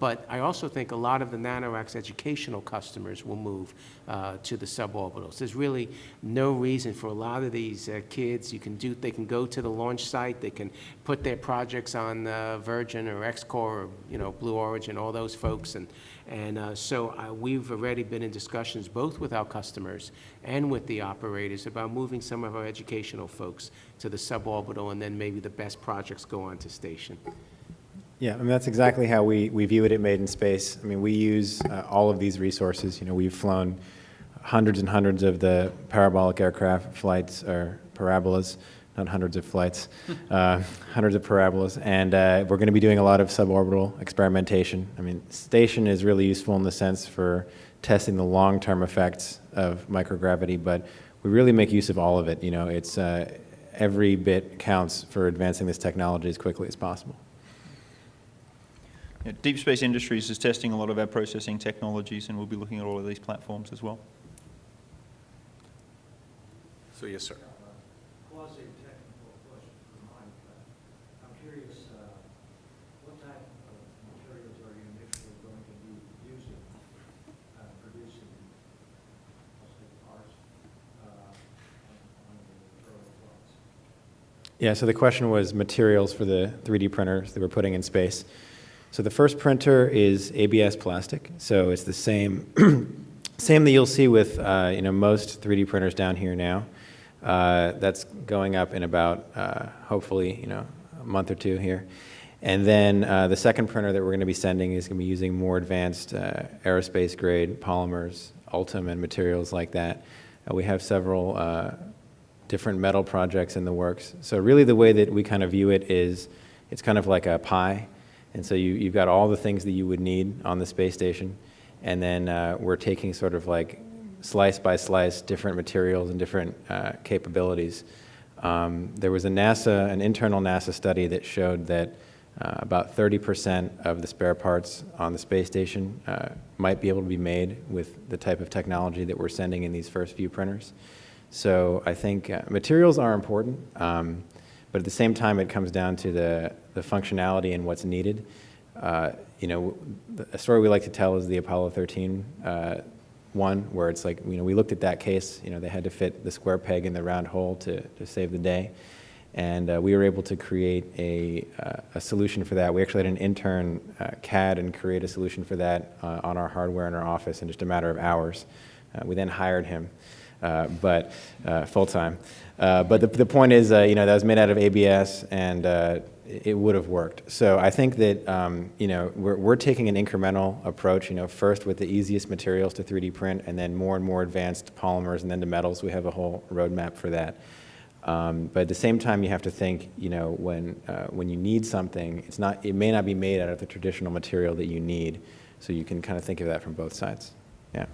But I also think a lot of the NanoRacks educational customers will move to the suborbitals. There's really no reason for a lot of these kids. They can go to the launch site. They can put their projects on Virgin or XCore or Blue Origin, all those folks, so we've already been in discussions both with our customers and with the operators about moving some of our educational folks to the suborbital, and then maybe the best projects go on to station.
Yeah, I mean, that's exactly how we view it at Made in Space. I mean, we use all of these resources. We've flown hundreds and hundreds of the parabolic aircraft flights, or parabolas, not hundreds of flights, hundreds of parabolas, and we're going to be doing a lot of suborbital experimentation. I mean, station is really useful in the sense for testing the long-term effects of microgravity, but we really make use of all of it. It's every bit counts for advancing this technology as quickly as possible.
Yeah, Deep Space Industries is testing a lot of our processing technologies, and we'll be looking at all of these platforms as well.
So yes, sir.
Quasi-technical question for Mike. I'm curious, what type of materials are you initially going to be using, producing, I'll say, parts on the early flights?
Yeah, so the question was materials for the 3D printers that we're putting in space. So the first printer is ABS plastic, so it's the same same that you'll see with most 3D printers down here now. That's going up in about, hopefully, a month or two here. And then the second printer that we're going to be sending is going to be using more advanced aerospace-grade polymers, Ultim, and materials like that. We have several different metal projects in the works. So really the way that we kind of view it is it's kind of like a pie. And so you've got all the things that you would need on the space station. And then we're taking sort of like slice by slice different materials and different capabilities. There was an internal NASA study that showed that about 30% of the spare parts on the space station might be able to be made with the type of technology that we're sending in these first few printers. So I think materials are important, but at the same time it comes down to the functionality and what's needed. A story we like to tell is the Apollo 13 one, where it's like, we looked at that case, they had to fit the square peg in the round hole to save the day. And we were able to create a solution for that. We actually had an intern CAD and create a solution for that on our hardware in our office in just a matter of hours. We then hired him, but full-time. But the point is, that was made out of ABS, and it would have worked. So I think that, we're taking an incremental approach, first with the easiest materials to 3D print, and then more and more advanced polymers, and then to metals. We have a whole roadmap for that. But at the same time, you have to think, when you need something, it may not be made out of the traditional material that you need. So you can kind of think of that from both sides. Yeah.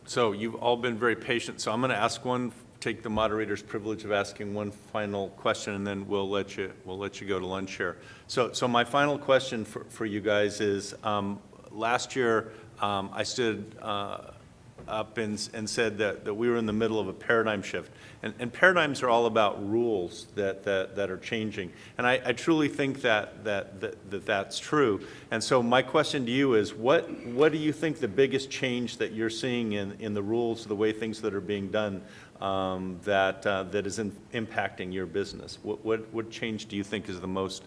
So you've all been very patient. So I'm going to take the moderator's privilege of asking one final question, and then we'll let you go to lunch here. So my final question for you guys is, last year I stood up and said that we were in the middle of a paradigm shift. And paradigms are all about rules that are changing. And I truly think that's true. And so my question to you is, what do you think the biggest change that you're seeing in the rules, the way things that are being done, that is impacting your business? What change do you think is the most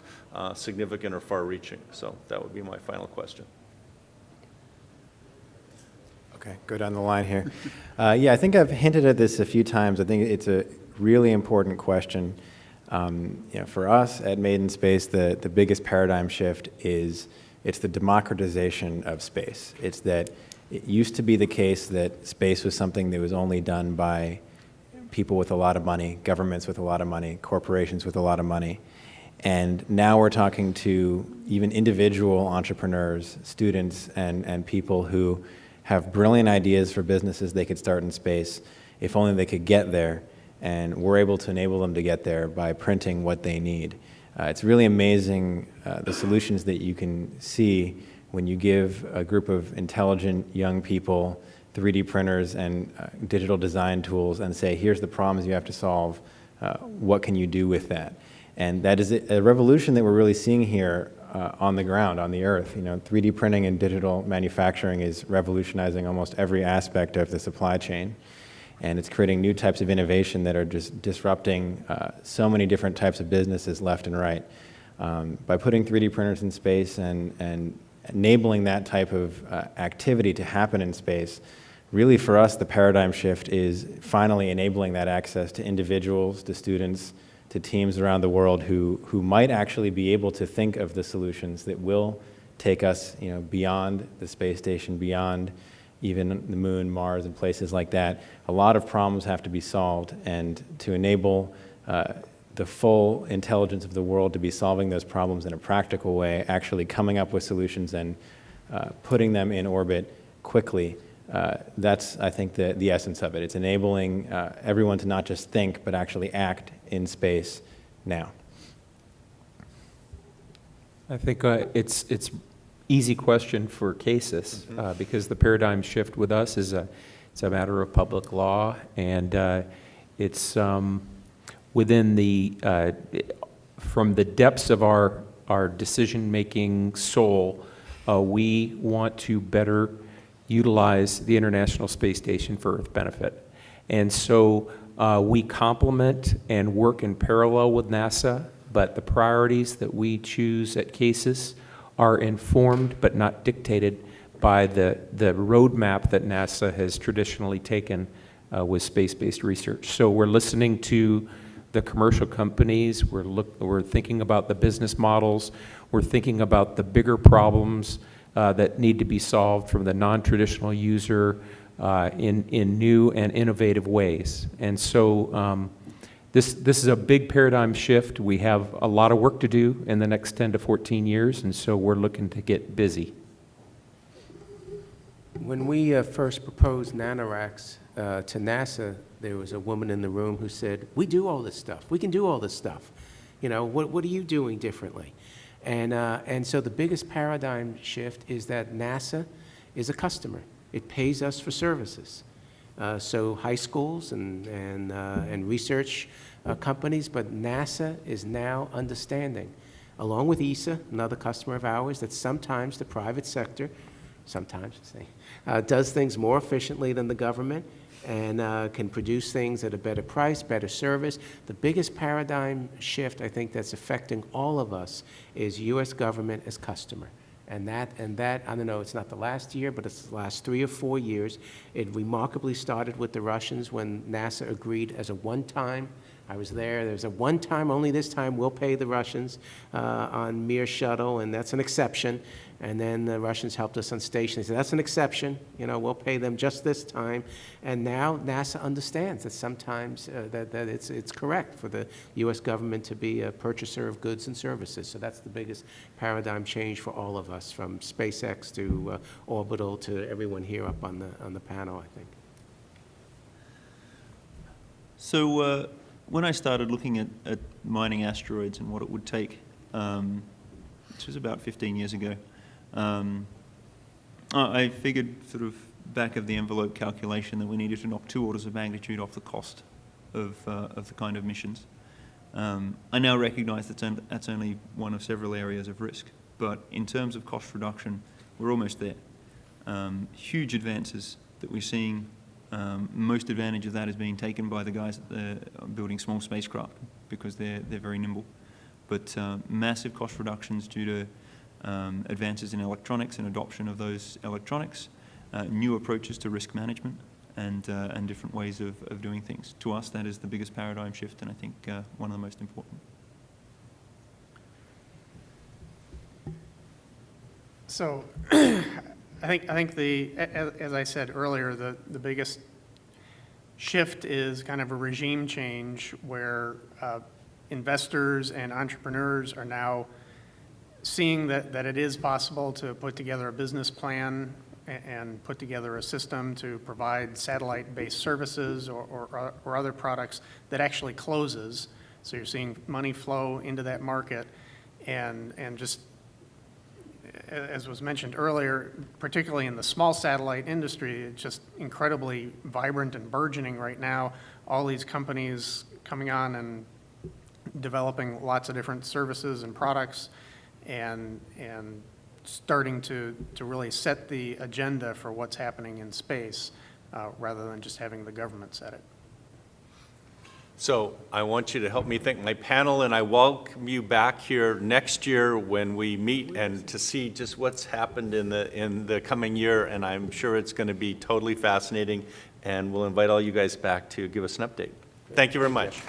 significant or far-reaching? So that would be my final question.
Okay, go down the line here. Yeah, I think I've hinted at this a few times. I think it's a really important question. For us at Made in Space, the biggest paradigm shift is it's the democratization of space. It's that it used to be the case that space was something that was only done by people with a lot of money, governments with a lot of money, corporations with a lot of money. And now we're talking to even individual entrepreneurs, students, and people who have brilliant ideas for businesses they could start in space if only they could get there, and we're able to enable them to get there by printing what they need. It's really amazing the solutions that you can see when you give a group of intelligent young people 3D printers and digital design tools and say, here's the problems you have to solve. What can you do with that? And that is a revolution that we're really seeing here on the ground, on the earth. 3D printing and digital manufacturing is revolutionizing almost every aspect of the supply chain. And it's creating new types of innovation that are just disrupting so many different types of businesses left and right. By putting 3D printers in space and enabling that type of activity to happen in space, really for us the paradigm shift is finally enabling that access to individuals, to students, to teams around the world who might actually be able to think of the solutions that will take us beyond the space station, beyond even the moon, Mars, and places like that. A lot of problems have to be solved, and to enable the full intelligence of the world to be solving those problems in a practical way, actually coming up with solutions and putting them in orbit quickly, that's, I think, the essence of it. It's enabling everyone to not just think, but actually act in space now.
I think it's easy question for cases because the paradigm shift with us is it's a matter of public law, and it's within the from the depths of our decision-making soul, we want to better utilize the International Space Station for Earth benefit. And so we complement and work in parallel with NASA, but the priorities that we choose at CASIS are informed but not dictated by the roadmap that NASA has traditionally taken with space-based research. So we're listening to the commercial companies, we're thinking about the business models, we're thinking about the bigger problems that need to be solved from the non-traditional user in new and innovative ways. And so this is a big paradigm shift. We have a lot of work to do in the next 10 to 14 years, and so we're looking to get busy.
When we first proposed nanoracks to NASA, there was a woman in the room who said, we do all this stuff. We can do all this stuff. What are you doing differently? And so the biggest paradigm shift is that NASA is a customer. It pays us for services. So high schools and research companies, but NASA is now understanding, along with ESA, another customer of ours, that sometimes the private sector, does things more efficiently than the government and can produce things at a better price, better service. The biggest paradigm shift, I think, that's affecting all of us is U.S. government as customer. And that, I don't know, it's not the last year, but it's the last 3 or 4 years. It remarkably started with the Russians when NASA agreed as a one-time. I was there. There's a one-time, only this time we'll pay the Russians on Mir shuttle, and that's an exception. And then the Russians helped us on station. They said, that's an exception. We'll pay them just this time. And now NASA understands that sometimes that it's correct for the U.S. government to be a purchaser of goods and services. So that's the biggest paradigm change for all of us, from SpaceX to Orbital to everyone here up on the panel, I think.
So when I started looking at mining asteroids and what it would take, which was about 15 years ago, I figured sort of back of the envelope calculation that we needed to knock 2 orders of magnitude off the cost of the kind of missions. I now recognize that's only one of several areas of risk, but in terms of cost reduction, we're almost there. Huge advances that we're seeing. Most advantage of that is being taken by the guys that are building small spacecraft because they're very nimble. But massive cost reductions due to advances in electronics and adoption of those electronics, new approaches to risk management, and different ways of doing things. To us, that is the biggest paradigm shift, and I think one of the most important.
So I think as I said earlier, the biggest shift is kind of a regime change where investors and entrepreneurs are now seeing that it is possible to put together a business plan and put together a system to provide satellite-based services or other products that actually closes. So you're seeing money flow into that market, and just as was mentioned earlier, particularly in the small satellite industry, it's just incredibly vibrant and burgeoning right now. All these companies coming on and developing lots of different services and products and starting to really set the agenda for what's happening in space rather than just having the government set it.
So I want you to help me thank my panel, and I welcome you back here next year when we meet and to see just what's happened in the coming year, and I'm sure it's going to be totally fascinating, and we'll invite all you guys back to give us an update. Thank you very much.